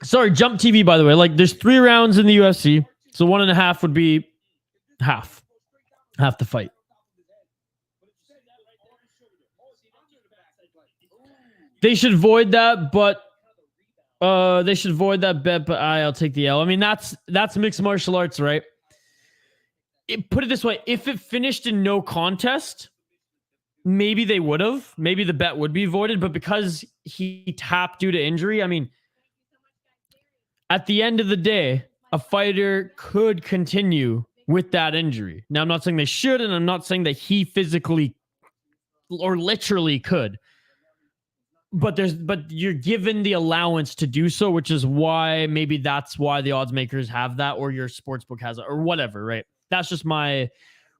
Sorry, Jump TV, by the way. Like, there's 3 rounds in the UFC, so 1.5 would be half the fight. They should void that, but they should void that bet. But I'll take the L. I mean, that's mixed martial arts, right? Put it this way: if it finished in no contest, maybe they would have. Maybe the bet would be voided. But because he tapped due to injury, I mean. At the end of the day, a fighter could continue with that injury. Now, I'm not saying they should, and I'm not saying that he physically or literally could. But you're given the allowance to do so, which is why maybe that's why the odds makers have that, or your sportsbook has it, or whatever, right? That's just my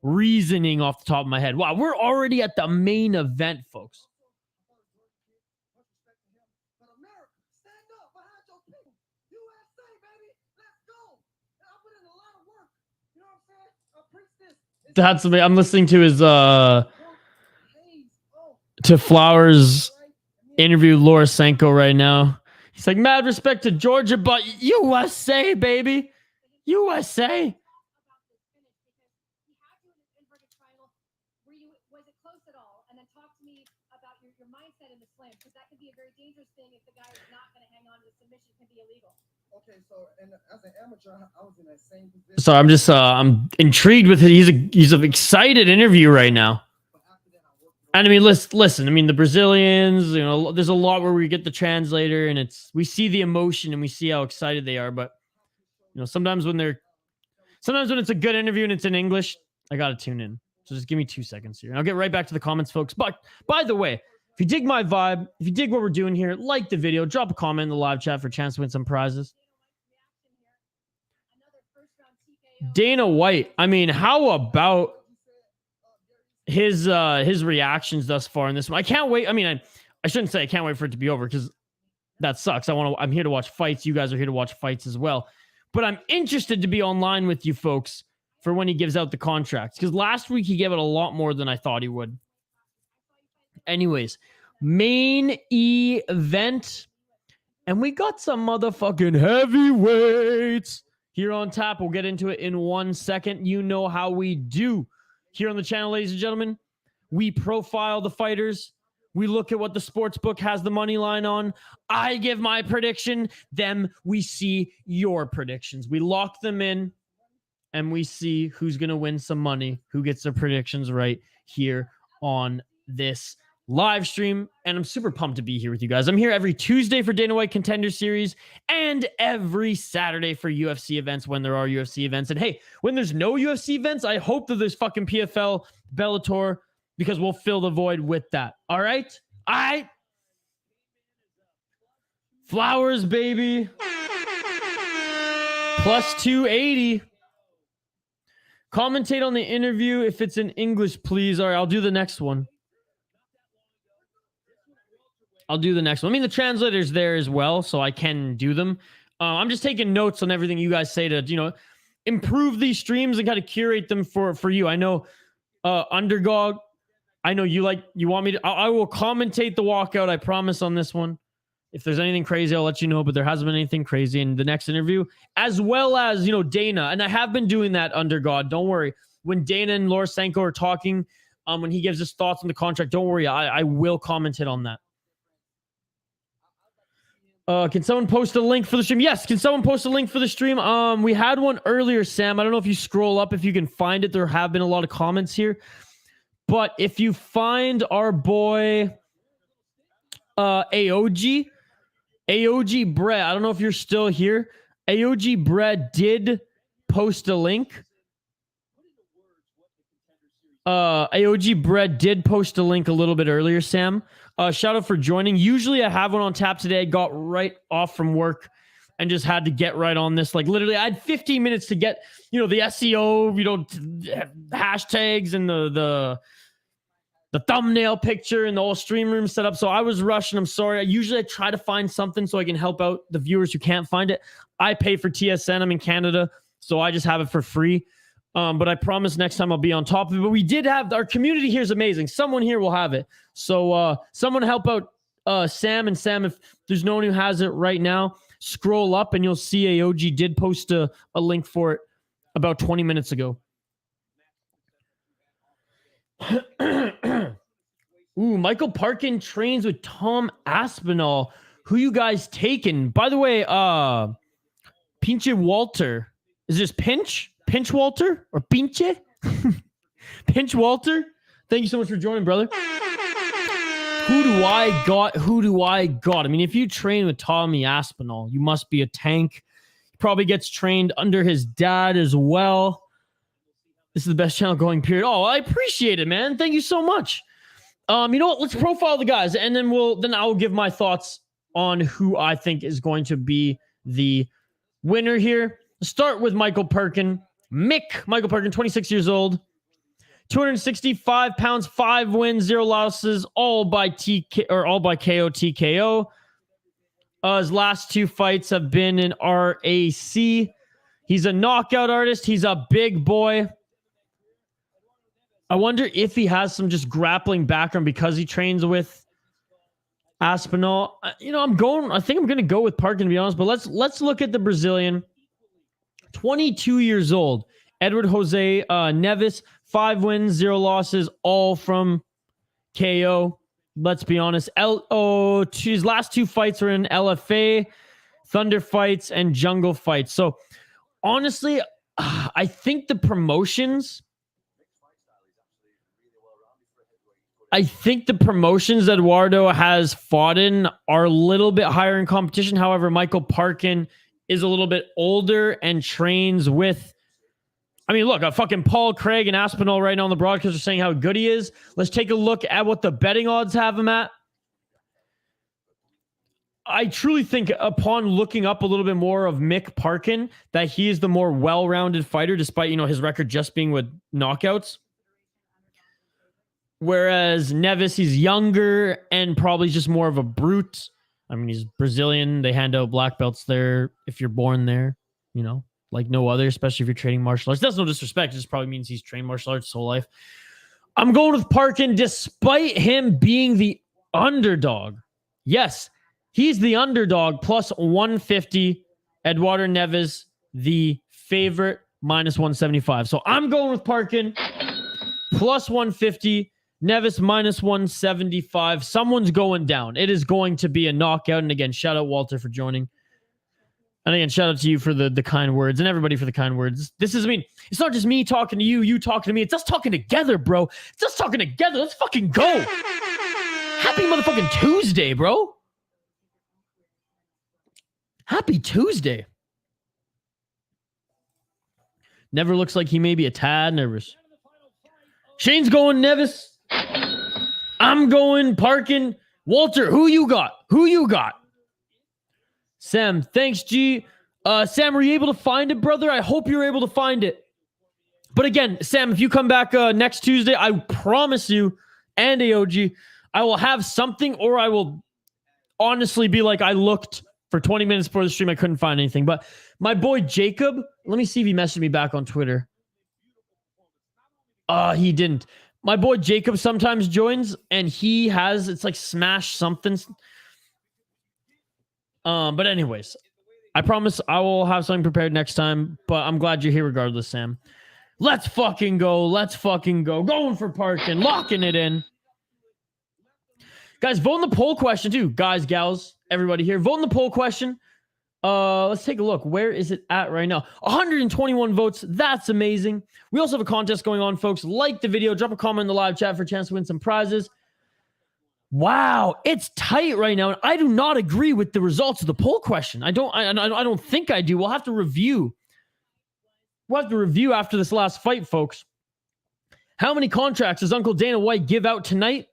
reasoning off the top of my head. Wow, we're already at the main event, folks. That's amazing. I'm listening to his to Flowers interview Laura Sanko right now. He's like, mad respect to Georgia, but USA, baby. USA. Was it close at all? And then talk to me about your mindset in the slam, because that could be a very dangerous thing if the guy is not going to hang on to the submission, can be illegal. Okay, so and as an amateur, I was in that same position. So I'm just I'm intrigued with it. He's an excited interview right now. And I mean, listen. I mean, the Brazilians. You know, there's a lot where we get the translator, and we see the emotion and we see how excited they are. But you know, sometimes when it's a good interview and it's in English, I gotta tune in. So just give me 2 seconds here, and I'll get right back to the comments, folks. But by the way, if you dig my vibe, if you dig what we're doing here, like the video, drop a comment in the live chat for a chance to win some prizes. Dana White, I mean, how about his reactions thus far in this one? I can't wait. I mean, I shouldn't say I can't wait for it to be over, because that sucks. I'm here to watch fights. You guys are here to watch fights as well. But I'm interested to be online with you folks for when he gives out the contracts, because last week he gave it a lot more than I thought he would. Anyways, main event, and we got some motherfucking heavyweights here on tap. We'll get into it in 1 second. You know how we do here on the channel, ladies and gentlemen. We profile the fighters. We look at what the sports book has the money line on. I give my prediction. Then we see your predictions. We lock them in, and we see who's going to win some money, who gets their predictions right here on this live stream. And I'm super pumped to be here with you guys. I'm here every Tuesday for Dana White Contender Series and every Saturday for UFC events when there are UFC events. And hey, when there's no UFC events, I hope that there's fucking PFL, Bellator, because we'll fill the void with that. All right? All right? Flowers, baby. Plus 280. Commentate on the interview if it's in English, please. All right, I'll do the next one. I mean, the translator's there as well, so I can do them. I'm just taking notes on everything you guys say to, you know, improve these streams and kind of curate them for you. I know, Underdog, I know you want me to, I will commentate the walkout, I promise, on this one. If there's anything crazy, I'll let you know, but there hasn't been anything crazy in the next interview, as well as, you know, Dana. And I have been doing that, Underdog. Don't worry. When Dana and Laura Sanko are talking, when he gives his thoughts on the contract, don't worry. I will commentate on that. Can someone post a link for the stream? Yes, can someone post a link for the stream? We had one earlier, Sam. I don't know if you scroll up, if you can find it. There have been a lot of comments here. But if you find our boy AOG AOG Brett, I don't know if you're still here. AOG Brett did post a link. AOG Brett did post a link a little bit earlier, Sam. Shout out for joining. Usually I have one on tap today. Got right off from work and just had to get right on this. Like literally I had 15 minutes to get, the SEO, hashtags and the thumbnail picture and the whole stream room set up. So I was rushing. I'm sorry. I try to find something so I can help out the viewers who can't find it. I pay for TSN. I'm in Canada, so I just have it for free. But I promise next time I'll be on top of it. But we did have, our community here is amazing. Someone here will have it. So someone help out Sam. And Sam, if there's no one who has it right now, scroll up and you'll see AOG did post a link for it about 20 minutes ago. Ooh, Michael Parkin trains with Tom Aspinall. Who you guys taking? By the way, Pinche Walter. Is this Pinch Walter or Pinche? Pinch Walter. Thank you so much for joining, brother. Who do I got? I mean, if you train with Tommy Aspinall, you must be a tank. He probably gets trained under his dad as well. This is the best channel going, period. Oh, I appreciate it, man. Thank you so much. You know what? Let's profile the guys, and then I'll give my thoughts on who I think is going to be the winner here. Let's start with Michael Parkin. Michael Parkin, 26 years old, 265 pounds, 5 wins, 0 losses, all by KO TKO. His last 2 fights have been in RAC. He's a knockout artist. He's a big boy. I wonder if he has some just grappling background because he trains with Aspinall. I think I'm going to go with Parkin, to be honest, but let's look at the Brazilian. 22 years old. Edward Jose Neves, 5 wins, 0 losses, all from KO. Let's be honest. His last 2 fights were in LFA, Thunder fights, and Jungle fights. So, honestly, I think the promotions Eduardo has fought in are a little bit higher in competition. However, Michael Parkin is a little bit older and trains with, look, fucking Paul Craig and Aspinall right now on the broadcast are saying how good he is. Let's take a look at what the betting odds have him at. I truly think upon looking up a little bit more of Mick Parkin that he is the more well-rounded fighter, despite, his record just being with knockouts. Whereas Neves, he's younger and probably just more of a brute. He's Brazilian. They hand out black belts there if you're born there, like no other, especially if you're training martial arts. That's no disrespect. It just probably means he's trained martial arts his whole life. I'm going with Parkin despite him being the underdog. Yes, he's the underdog, plus 150. Eduardo Neves, the favorite, minus 175. So I'm going with Parkin, plus 150. Neves minus 175. Someone's going down. It is going to be a knockout. And again, shout out Walter for joining. And again, shout out to you for the kind words and everybody for the kind words. This is, it's not just me talking to you, you talking to me. It's us talking together, bro. It's us talking together. Let's fucking go. Happy motherfucking Tuesday, bro. Happy Tuesday. Never looks like he may be a tad nervous. Shane's going Neves. I'm going Parkin. Walter, who you got? Sam, thanks, G. Sam, were you able to find it, brother? I hope you're able to find it. But again, Sam, if you come back next Tuesday, I promise you, and AOG, I will have something, or I will honestly be like, I looked for 20 minutes before the stream, I couldn't find anything. But my boy Jacob, let me see if he messaged me back on Twitter. He didn't. My boy Jacob sometimes joins, and he has, it's like smash something. But anyways, I promise I will have something prepared next time, but I'm glad you're here regardless, Sam. Let's fucking go. Going for Parkin, locking it in. Guys, vote in the poll question too. Guys, gals, everybody here, vote in the poll question. Let's take a look. Where is it at right now? 121 votes. That's amazing. We also have a contest going on, folks. Like the video, drop a comment in the live chat for a chance to win some prizes. Wow, it's tight right now. And I do not agree with the results of the poll question. I don't think I do. We'll have to review. We'll have to review after this last fight, folks. How many contracts does Uncle Dana White give out tonight?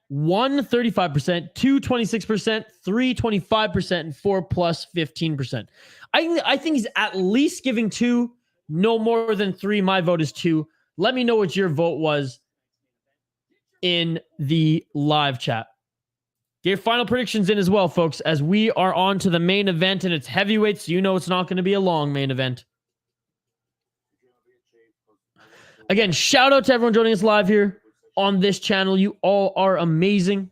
1, 35%, 2, 26%, 3, 25%, and 4 plus 15%. I think he's at least giving 2, no more than 3. My vote is 2. Let me know what your vote was in the live chat. Get your final predictions in as well, folks, as we are on to the main event, and it's heavyweight, so you know it's not going to be a long main event. Again, shout out to everyone joining us live here on this channel. You all are amazing.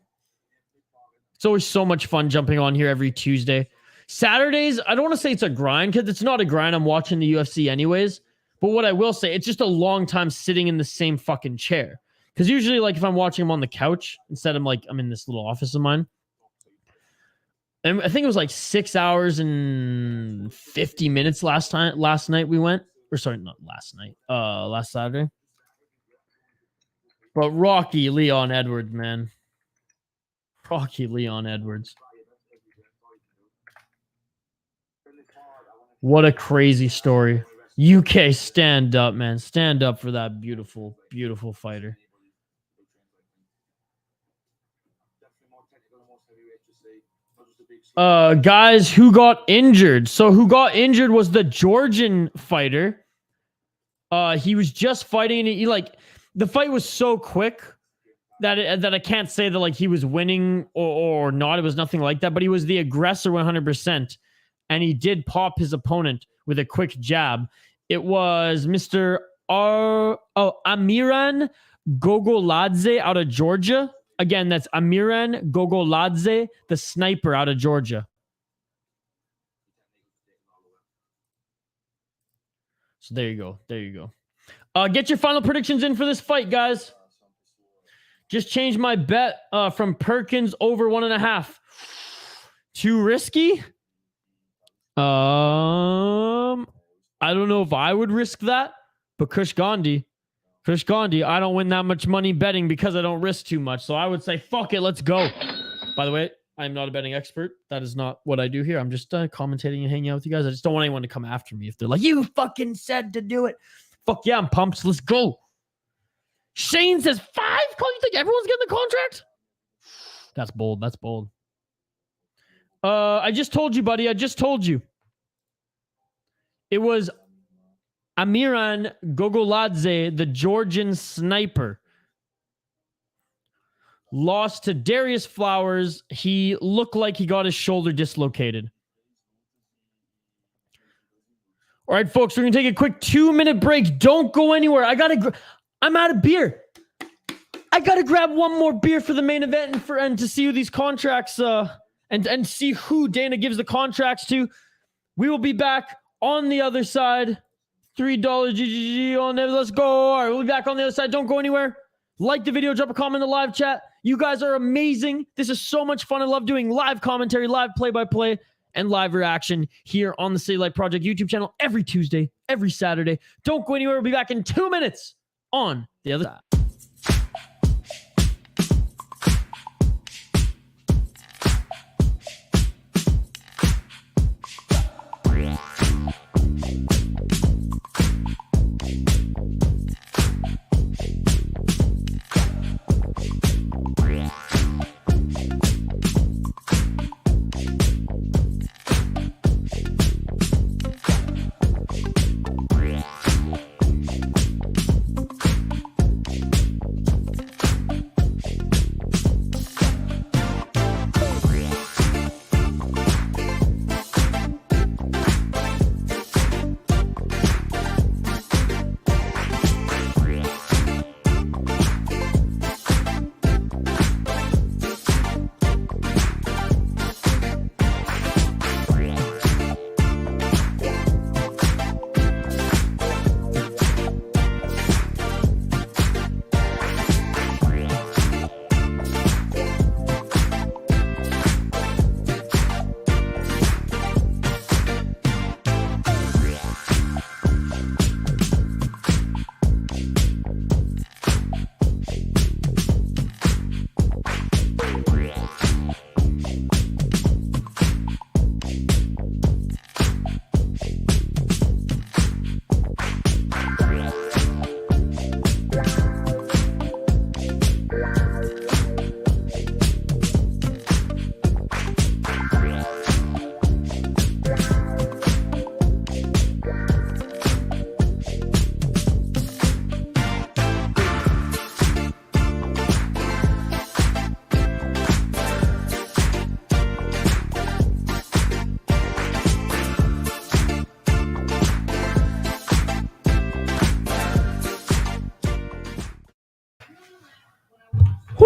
It's always so much fun jumping on here every Tuesday. Saturdays, I don't want to say it's a grind because it's not a grind. I'm watching the UFC anyways. But what I will say, it's just a long time sitting in the same fucking chair. Because usually, like, if I'm watching them on the couch, instead I'm in this little office of mine. And I think it was like 6 hours and 50 minutes last night we went. Or sorry, not last night. Last Saturday. But Rocky Leon Edwards, man. Rocky Leon Edwards. What a crazy story. UK, stand up, man. Stand up for that beautiful, beautiful fighter. Guys, who got injured? So who got injured was the Georgian fighter. He was just fighting, and the fight was so quick that I can't say that like he was winning or not. It was nothing like that, but he was the aggressor 100%, and he did pop his opponent with a quick jab. It was Mr. AMIRAN Gogoladze out of Georgia. Again, that's AMIRAN Gogoladze, the sniper out of Georgia. So there you go. There you go. Get your final predictions in for this fight, guys. Just changed my bet from Perkins over 1.5. Too risky? I don't know if I would risk that, but Kush Gandhi, I don't win that much money betting because I don't risk too much. So I would say, fuck it, let's go. By the way, I'm not a betting expert. That is not what I do here. I'm just commentating and hanging out with you guys. I just don't want anyone to come after me if they're like, you fucking said to do it. Fuck yeah, I'm pumped. Let's go. Shane says 5? You think everyone's getting the contract? That's bold. That's bold. I just told you, buddy. I just told you. It was AMIRAN Gogoladze, the Georgian sniper. Lost to Darius Flowers. He looked like he got his shoulder dislocated. All right, folks, we're going to take a quick 2-minute break. Don't go anywhere. I'm out of beer. I got to grab one more beer for the main event and to see who these contracts and see who Dana gives the contracts to. We will be back on the other side. $3 GGG on there. Let's go. All right, we'll be back on the other side. Don't go anywhere. Like the video, drop a comment in the live chat. You guys are amazing. This is so much fun. I love doing live commentary, live play-by-play, and live reaction here on the City Light Project YouTube channel every Tuesday, every Saturday. Don't go anywhere. We'll be back in 2 minutes on the other side.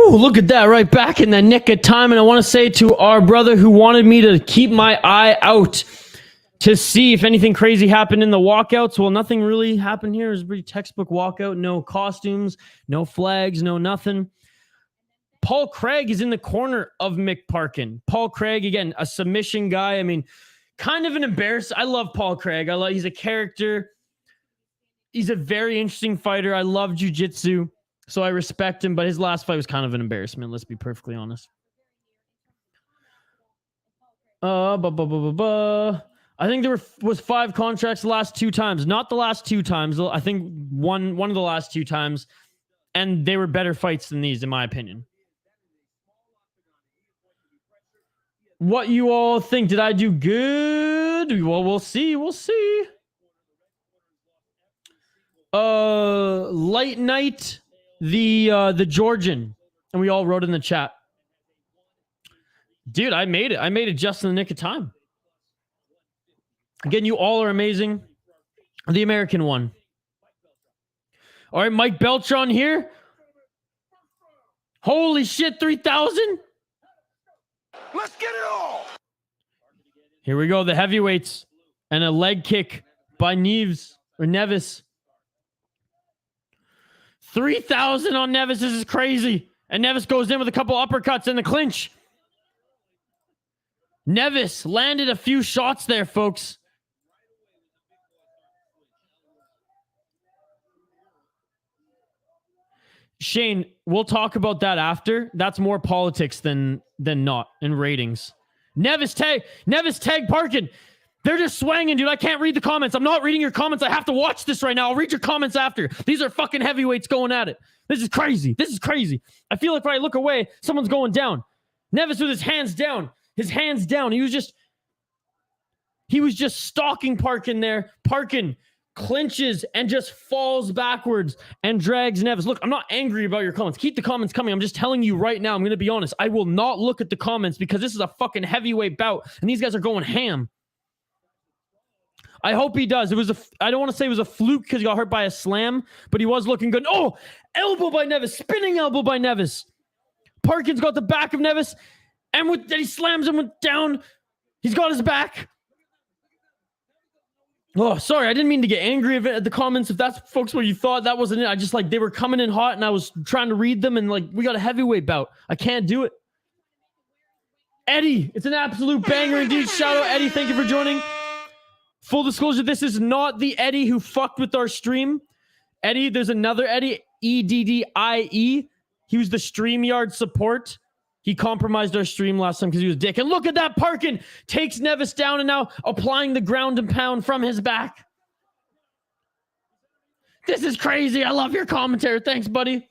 Woo, look at that, right back in the nick of time. And I want to say to our brother who wanted me to keep my eye out to see if anything crazy happened in the walkouts. Well, nothing really happened here. It was a pretty textbook walkout. No costumes, no flags, no nothing. Paul Craig is in the corner of Mick Parkin. Paul Craig, again, a submission guy. I mean, kind of an embarrassment. I love Paul Craig. He's a character. He's a very interesting fighter. I love jiu-jitsu, so I respect him, but his last fight was kind of an embarrassment. Let's be perfectly honest. I think there was 5 contracts the last 2 times. Not the last 2 times. I think one of the last 2 times, and they were better fights than these, in my opinion. What you all think? Did I do good? Well, we'll see. We'll see. Light Night, the Georgian, and we all wrote in the chat. Dude, I made it. I made it just in the nick of time. Again, you all are amazing. The American one. All right, Mike Beltran here. Holy shit, 3,000? Let's get it all. Here we go, the heavyweights. And a leg kick by Neves. 3,000 on Neves. This is crazy. And Neves goes in with a couple uppercuts in the clinch. Neves landed a few shots there, folks. Shane, we'll talk about that after. That's more politics than not in ratings. Neves tag Parkin. They're just swanging, dude. I can't read the comments. I'm not reading your comments. I have to watch this right now. I'll read your comments after. These are fucking heavyweights going at it. This is crazy. This is crazy. I feel like if I look away, someone's going down. Neves with his hands down. His hands down. He was just stalking Parkin there. Parkin clinches and just falls backwards and drags Neves. Look, I'm not angry about your comments. Keep the comments coming. I'm just telling you right now, I'm going to be honest. I will not look at the comments because this is a fucking heavyweight bout and these guys are going ham. I hope he does. I don't want to say it was a fluke because he got hurt by a slam, but he was looking good. Oh, elbow by Neves. Spinning elbow by Neves. Parkin's got the back of Neves and he slams him down. He's got his back. Oh, sorry. I didn't mean to get angry at the comments. If that's, folks, what you thought, that wasn't it. I just, they were coming in hot, and I was trying to read them, and, we got a heavyweight bout. I can't do it. Eddie, it's an absolute banger indeed. Shout out, Eddie. Thank you for joining. Full disclosure, this is not the Eddie who fucked with our stream. Eddie, there's another Eddie, EDDIE. He was the StreamYard support. He compromised our stream last time because he was a dick. And look at that. Parkin takes Neves down and now applying the ground and pound from his back. This is crazy. I love your commentary. Thanks, buddy.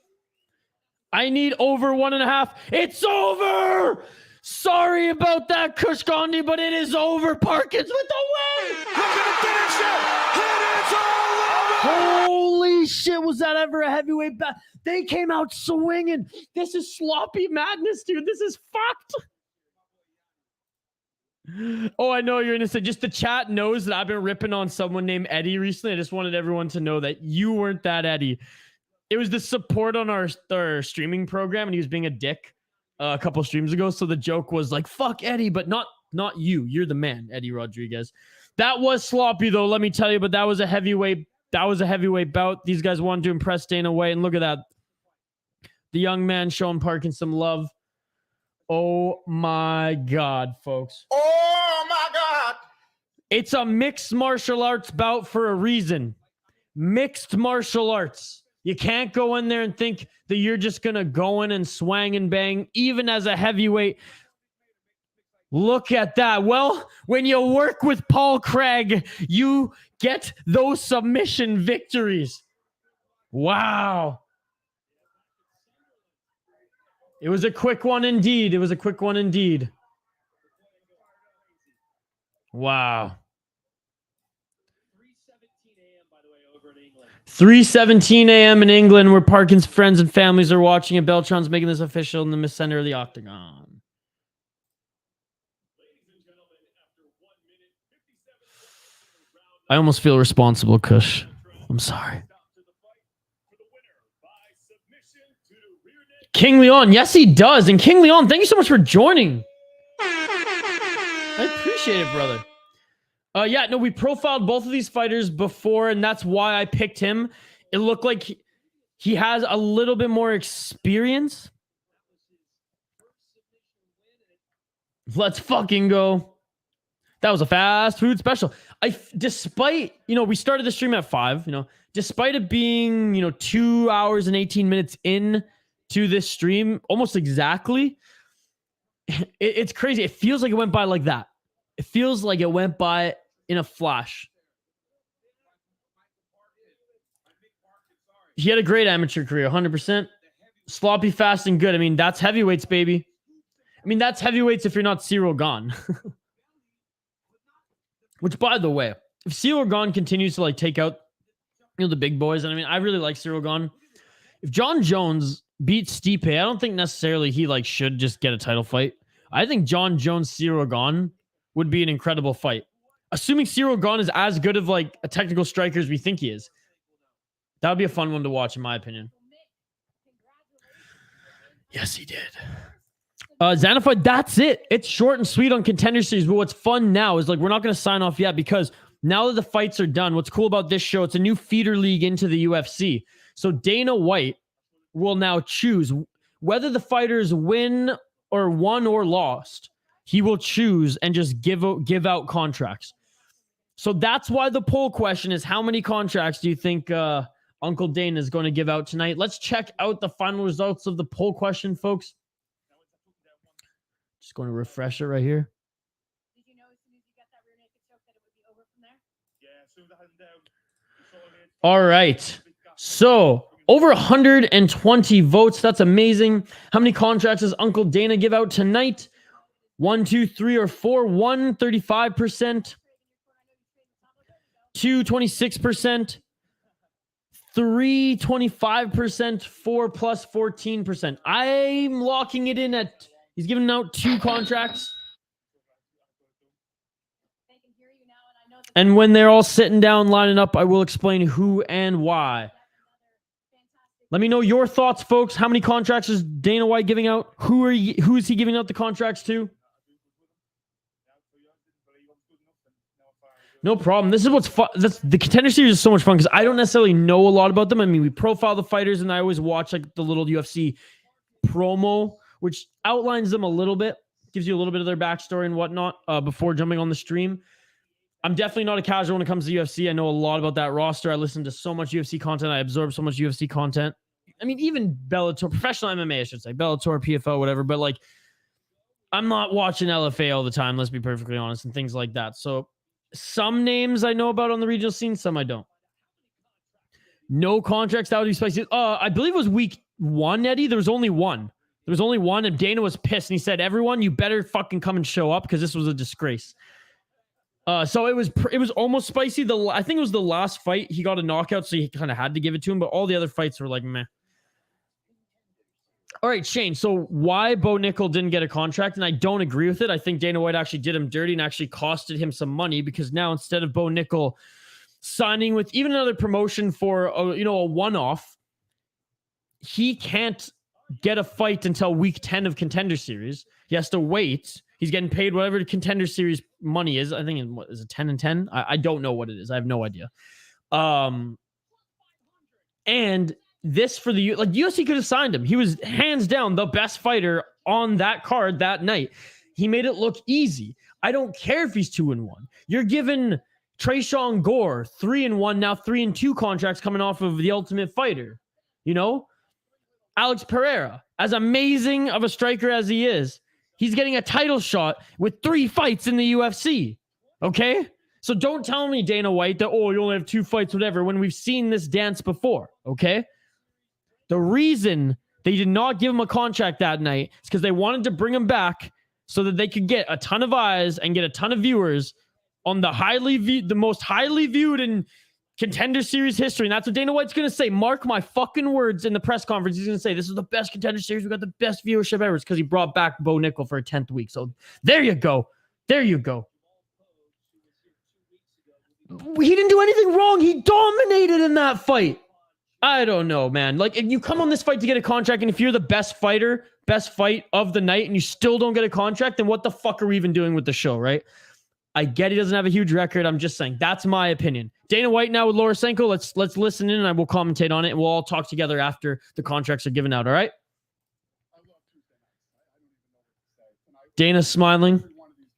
I need over 1.5. It's over. Sorry about that, Kush Gandhi, but it is over. Parkin's with the win. Look at the finish it. It is all over. Holy shit, was that ever a heavyweight bout? They came out swinging. This is sloppy madness, dude. This is fucked. Oh, I know you're innocent. Just the chat knows that I've been ripping on someone named Eddie recently. I just wanted everyone to know that you weren't that Eddie. It was the support on our streaming program, and he was being a dick a couple streams ago. So the joke was like, fuck Eddie, but not you. You're the man, Eddie Rodriguez. That was sloppy, though, let me tell you, but that was a heavyweight. That was a heavyweight bout. These guys wanted to impress Dana White, and look at that. The young man showing Parkin some love. Oh, my God, folks. Oh, my God. It's a mixed martial arts bout for a reason. Mixed martial arts. You can't go in there and think that you're just going to go in and swang and bang, even as a heavyweight. Look at that. Well, when you work with Paul Craig, you get those submission victories. Wow. It was a quick one indeed. It was a quick one indeed. Wow. 3:17 a.m. in England, where Parkin's friends and families are watching, and Beltran's making this official in the center of the octagon. I almost feel responsible, Kush. I'm sorry. King Leon. Yes, he does. And King Leon, thank you so much for joining. I appreciate it, brother. Yeah, no, we profiled both of these fighters before, and that's why I picked him. It looked like he has a little bit more experience. Let's fucking go. That was a fast food special. Despite, we started the stream at 5, despite it being, 2 hours and 18 minutes in to this stream, almost exactly, it's crazy. It feels like it went by like that. It feels like it went by in a flash. He had a great amateur career, 100%. Sloppy, fast, and good. I mean, that's heavyweights, baby. I mean, that's heavyweights if you're not Cyril Gane. Which, by the way, if Cyril Gane continues to take out the big boys, and I mean, I really like Cyril Gane. If John Jones beats Stipe, I don't think necessarily he should just get a title fight. I think John Jones, Cyril Gane would be an incredible fight. Assuming Cyril Gane is as good of a technical striker as we think he is. That would be a fun one to watch, in my opinion. Yes, he did. Xanafied, that's it. It's short and sweet on Contender Series. But what's fun now is we're not going to sign off yet because now that the fights are done, what's cool about this show, it's a new feeder league into the UFC. So Dana White will now choose whether the fighters win or won or lost. He will choose and just give out contracts. So that's why the poll question is, how many contracts do you think Uncle Dana is going to give out tonight? Let's check out the final results of the poll question, folks. Just going to refresh it right here. Did you know as soon as you got that rear naked choke that it would be over from there? Yeah, as soon as I had him down. All right. So over 120 votes. That's amazing. How many contracts does Uncle Dana give out tonight? 1, 2, 3, or 4. 1, 35%. 2, 26%. 3, 25%. 4 plus 14%. I'm locking it in at... He's giving out 2 contracts. And when they're all sitting down, lining up, I will explain who and why. Let me know your thoughts, folks. How many contracts is Dana White giving out? Who is he giving out the contracts to? No problem. This is what's fun. The Contender Series is so much fun because I don't necessarily know a lot about them. I mean, we profile the fighters, and I always watch the little UFC promo, which outlines them a little bit, gives you a little bit of their backstory and whatnot before jumping on the stream. I'm definitely not a casual when it comes to UFC. I know a lot about that roster. I listen to so much UFC content. I absorb so much UFC content. I mean, even Bellator, professional MMA, I should say. Bellator, PFL, whatever. But, I'm not watching LFA all the time, let's be perfectly honest, and things like that. So, some names I know about on the regional scene, some I don't. No contracts, that would be spicy. I believe it was week 1, Eddie. There was only one. There was only one, and Dana was pissed, and he said, everyone, you better fucking come and show up because this was a disgrace. So it was almost spicy. I think it was the last fight. He got a knockout, so he kind of had to give it to him, but all the other fights were meh. All right, Shane, so why Bo Nickel didn't get a contract, and I don't agree with it. I think Dana White actually did him dirty and actually costed him some money because now instead of Bo Nickel signing with even another promotion for a one-off, he can't get a fight until week 10 of Contender Series. He has to wait. He's getting paid whatever the Contender Series money is. I think is it 10 and 10? I don't know what it is. I have no idea. And this for the UFC could have signed him. He was hands down the best fighter on that card that night. He made it look easy. I don't care if he's 2-1. You're giving Tresean Gore 3-1, now 3-2 contracts coming off of The Ultimate Fighter. Alex Pereira, as amazing of a striker as he is, he's getting a title shot with 3 fights in the UFC. Okay? So don't tell me, Dana White, that, you only have 2 fights, whatever, when we've seen this dance before. Okay? The reason they did not give him a contract that night is because they wanted to bring him back so that they could get a ton of eyes and get a ton of viewers on the most highly viewed in Contender Series history. And that's what Dana White's going to say. Mark my fucking words in the press conference. He's going to say, this is the best Contender Series. We got the best viewership ever. It's because he brought back Bo Nickel for a 10th week. So there you go. There you go. He didn't do anything wrong. He dominated in that fight. I don't know, man. Like, if you come on this fight to get a contract, and if you're the best fighter, best fight of the night, and you still don't get a contract, then what the fuck are we even doing with the show, right? I get he doesn't have a huge record. I'm just saying that's my opinion. Dana White now with Lorosenko. Let's listen in, and I will commentate on it, and we'll all talk together after the contracts are given out. All right? Dana's smiling.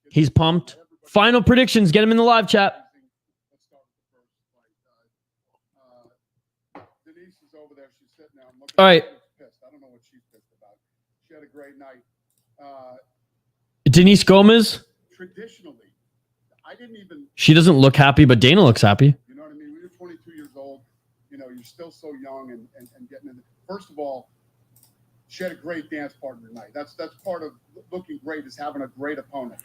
He's pumped. Final predictions. Get him in the live chat. Denise is over there. She's sitting there. I'm looking All right. pissed. I don't know what she's pissed about. She had a great night. Denise Gomes. Traditionally, I didn't even. She doesn't look happy, but Dana looks happy. You know what I mean? When you're 22 years old, you know, you're still so young and getting into. First of all, she had a great dance partner tonight. That's part of looking great, is having a great opponent.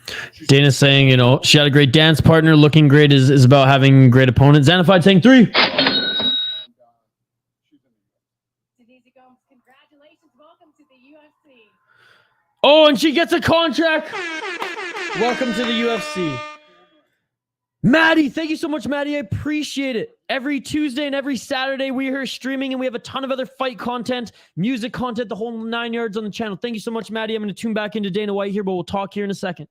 Dana's saying, you know, she had a great dance partner. Looking great is about having a great opponent. Xanafied saying 3. Denise Gomes, congratulations. Welcome to the UFC. Oh, and she gets a contract. Welcome to the UFC. Maddie, thank you so much, Maddie. I appreciate it. Every Tuesday and every Saturday, we are here streaming, and we have a ton of other fight content, music content, the whole 9 yards on the channel. Thank you so much, Maddie. I'm going to tune back into Dana White here, but we'll talk here in a second.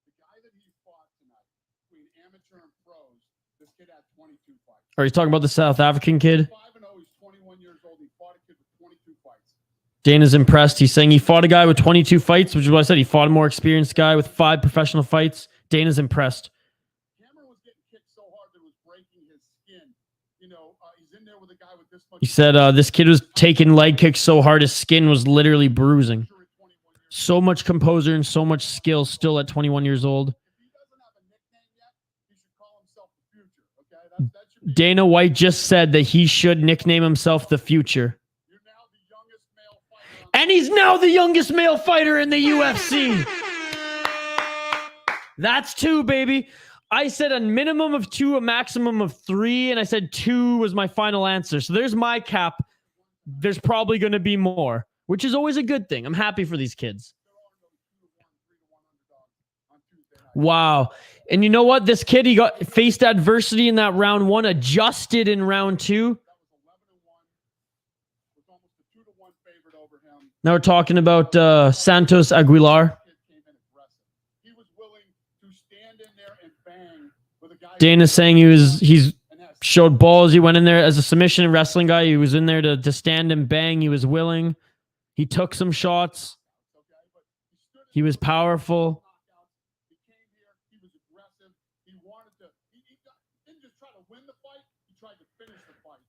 The guy that he fought tonight, between amateur and pros, this kid had 22 fights. Are you talking about the South African kid? 5-0, he's 21 years old. He fought a kid with 22 fights. Dana's impressed. He's saying he fought a guy with 22 fights, which is what I said. He fought a more experienced guy with 5 professional fights. Dana's impressed. Cameron was getting kicked so hard that it was breaking his skin. You know, he's in there with a guy with this much. He said this kid was taking leg kicks so hard his skin was literally bruising. So much composure and so much skill still at 21 years old. If he doesn't have a nickname yet, he should call himself the Future. Okay, that should be. Dana White just said that he should nickname himself the Future. You're now the youngest male fighter. And he's now the youngest male fighter in the UFC. That's 2, baby. I said a minimum of 2, a maximum of 3, and I said 2 was my final answer. So there's my cap. There's probably going to be more, which is always a good thing. I'm happy for these kids. Wow. And you know what? This kid, he got faced adversity in that round 1, adjusted in round 2. Now we're talking about Santos Aguilar. Dana's saying he's showed balls. He went in there as a submission and wrestling guy. He was in there to stand and bang. He was willing. He took some shots. He was powerful.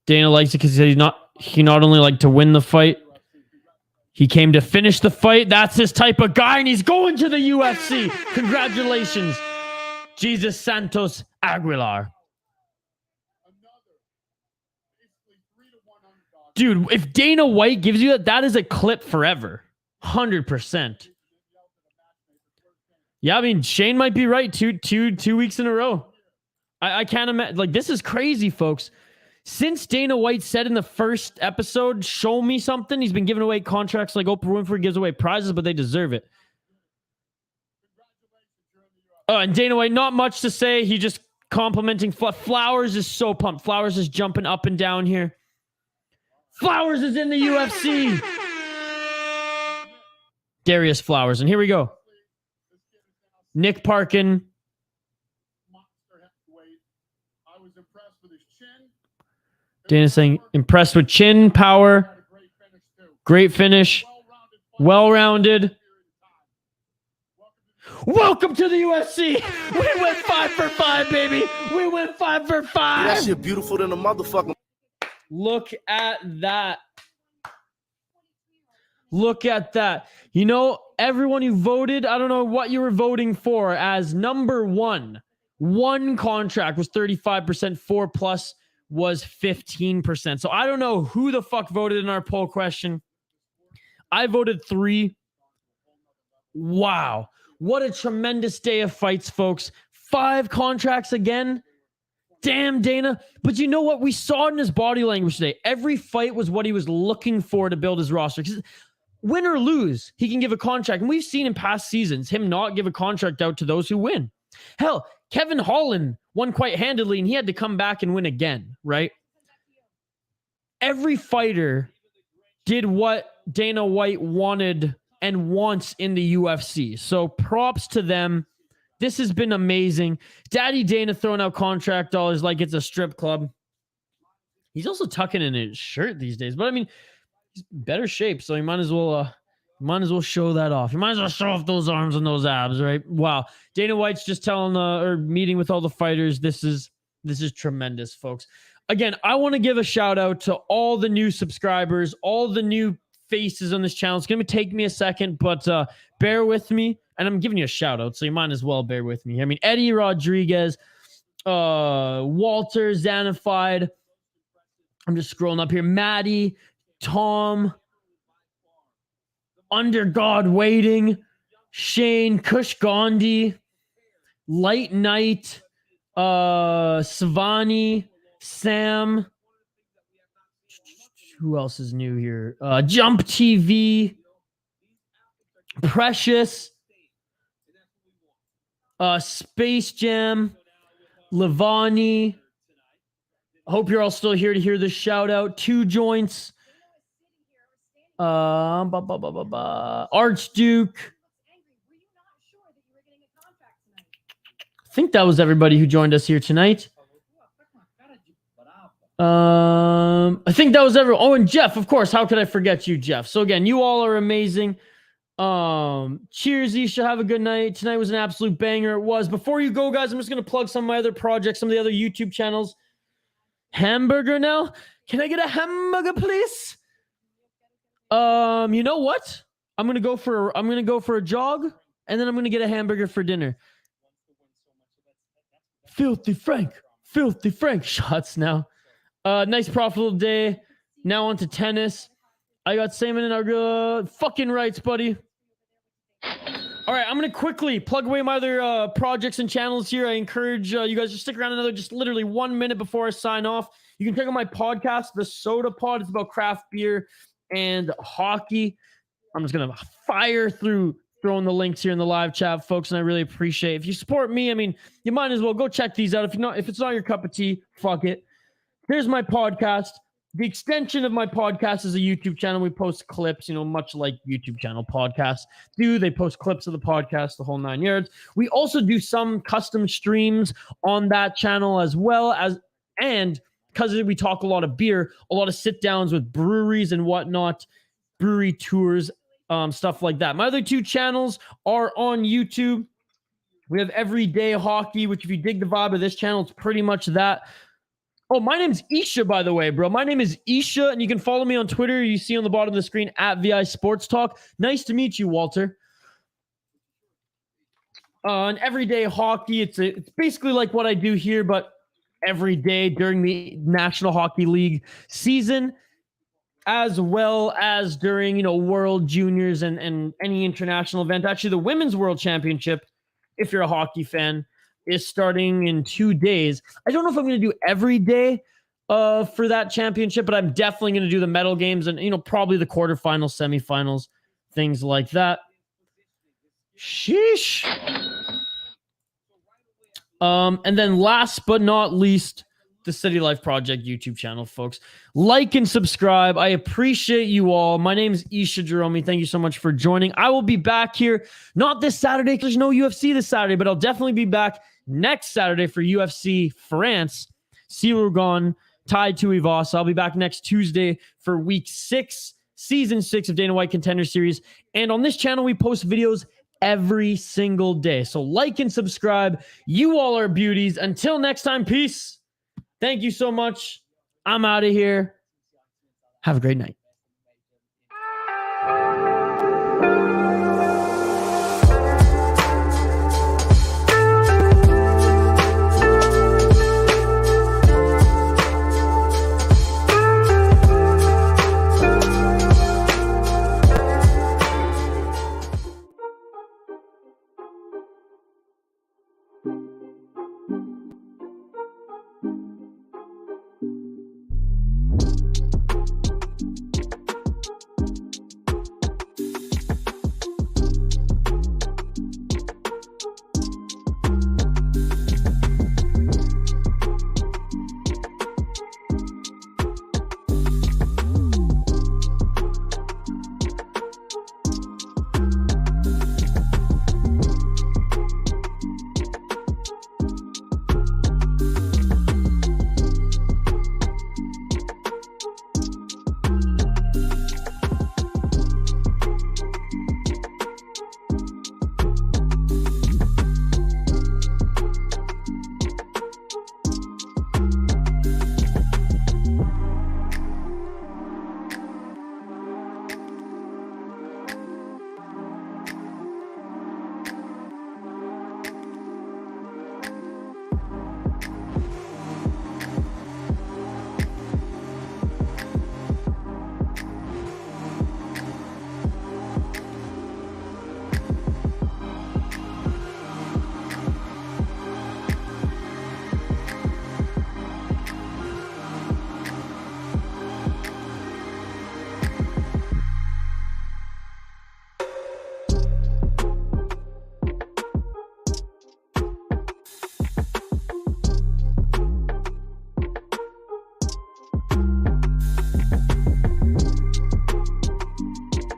Dana likes it because he not only liked to win the fight, he came to finish the fight. That's his type of guy, and he's going to the UFC. Congratulations, Jesus Santos Aguilar. Dude, if Dana White gives you that, that is a clip forever. 100%. Yeah, I mean, Shane might be right. Two weeks in a row. I can't imagine. Like, this is crazy, folks. Since Dana White said in the first episode, show me something, he's been giving away contracts like Oprah Winfrey gives away prizes, but they deserve it. Oh, and Dana White, not much to say. He just complimenting Flowers is so pumped. Flowers is jumping up and down here. Flowers is in the UFC. Darius Flowers. And here we go. Nick Parkin. Dana saying, impressed with chin, power, great finish, well-rounded. Welcome to the UFC. We went 5 for 5, baby. We went 5 for 5. That shit beautiful than a motherfucker. Look at that. Look at that. You know, everyone who voted, I don't know what you were voting for as number 1. 1 contract was 35%, 4 plus was 15%. So I don't know who the fuck voted in our poll question. I voted 3. Wow. What a tremendous day of fights, folks. 5 contracts again. Damn, Dana. But you know what? We saw it in his body language today. Every fight was what he was looking for to build his roster. Because win or lose, he can give a contract. And we've seen in past seasons him not give a contract out to those who win. Hell, Kevin Holland won quite handily, and he had to come back and win again, right? every fighter did what Dana White wanted and wants in the UFC. So props to them. This has been amazing. Daddy Dana throwing out contract dollars like it's a strip club. He's also tucking in his shirt these days, but I mean, he's in better shape, so you might as well show that off. You might as well show off those arms and those abs, right? Wow. Dana White's just telling or meeting with all the fighters. This is tremendous, folks. Again, I want to give a shout out to all the new subscribers, all the new faces on this channel. It's going to take me a second, but bear with me. And I'm giving you a shout out, so you might as well bear with me. I mean, Eddie Rodriguez, Walter Zanified. I'm just scrolling up here. Maddie, Tom, Under God Waiting, Shane, Kush Gandhi, Light Knight, Savani, Sam. Who else is new here? Jump TV, Precious, Space Jam, Lavani. Hope you're all still here to hear this shout out. Two Joints, Archduke. I think that was everybody who joined us here tonight. I think that was everyone. Oh, and Jeff, of course. How could I forget you, Jeff? So again, you all are amazing. Cheers, Isha. Have a good night. Tonight was an absolute banger. It was. Before you go, guys, I'm just going to plug some of my other projects, some of the other YouTube channels. Hamburger now? Can I get a hamburger, please? You know what? I'm gonna go for a jog, and then I'm gonna get a hamburger for dinner. Filthy Frank shots now. Nice profitable day. Now on to tennis. I got Saaiman and our fucking rights, buddy. All right, I'm going to quickly plug away my other projects and channels here. I encourage you guys to stick around another just literally 1 minute before I sign off. You can check out my podcast, The Soda Pod. It's about craft beer and hockey. I'm just going to fire through throwing the links here in the live chat, folks, and I really appreciate it. If you support me, I mean, you might as well go check these out. If it's not your cup of tea, fuck it. Here's my podcast. The extension of my podcast is a YouTube channel. We post clips, much like YouTube channel podcasts do. They post clips of the podcast, the whole 9 yards. We also do some custom streams on that channel as well as, and because we talk a lot of beer, a lot of sit downs with breweries and whatnot, brewery tours, stuff like that. My other two channels are on YouTube. We have Everyday Hockey, which if you dig the vibe of this channel, it's pretty much that. Oh, my name's Isha, by the way, bro. My name is Isha, and you can follow me on Twitter. You see on the bottom of the screen, @VI Sports Talk. Nice to meet you, Walter. And Everyday Hockey, it's basically like what I do here, but every day during the National Hockey League season, as well as during, World Juniors and any international event. Actually, the Women's World Championship, if you're a hockey fan, is starting in 2 days. I don't know if I'm going to do every day for that championship, but I'm definitely going to do the medal games and, probably the quarterfinals, semifinals, things like that. Sheesh. And then last but not least, the City Life Project YouTube channel, folks. Like and subscribe. I appreciate you all. My name is Isha Jahromi. Thank you so much for joining. I will be back here, not this Saturday because there's no UFC this Saturday, but I'll definitely be back next Saturday for UFC France. Sirugan, tied to Ivas. I'll be back next Tuesday for week 6, season 6 of Dana White Contender Series. And on this channel, we post videos every single day. So like and subscribe. You all are beauties. Until next time, peace. Thank you so much. I'm out of here. Have a great night.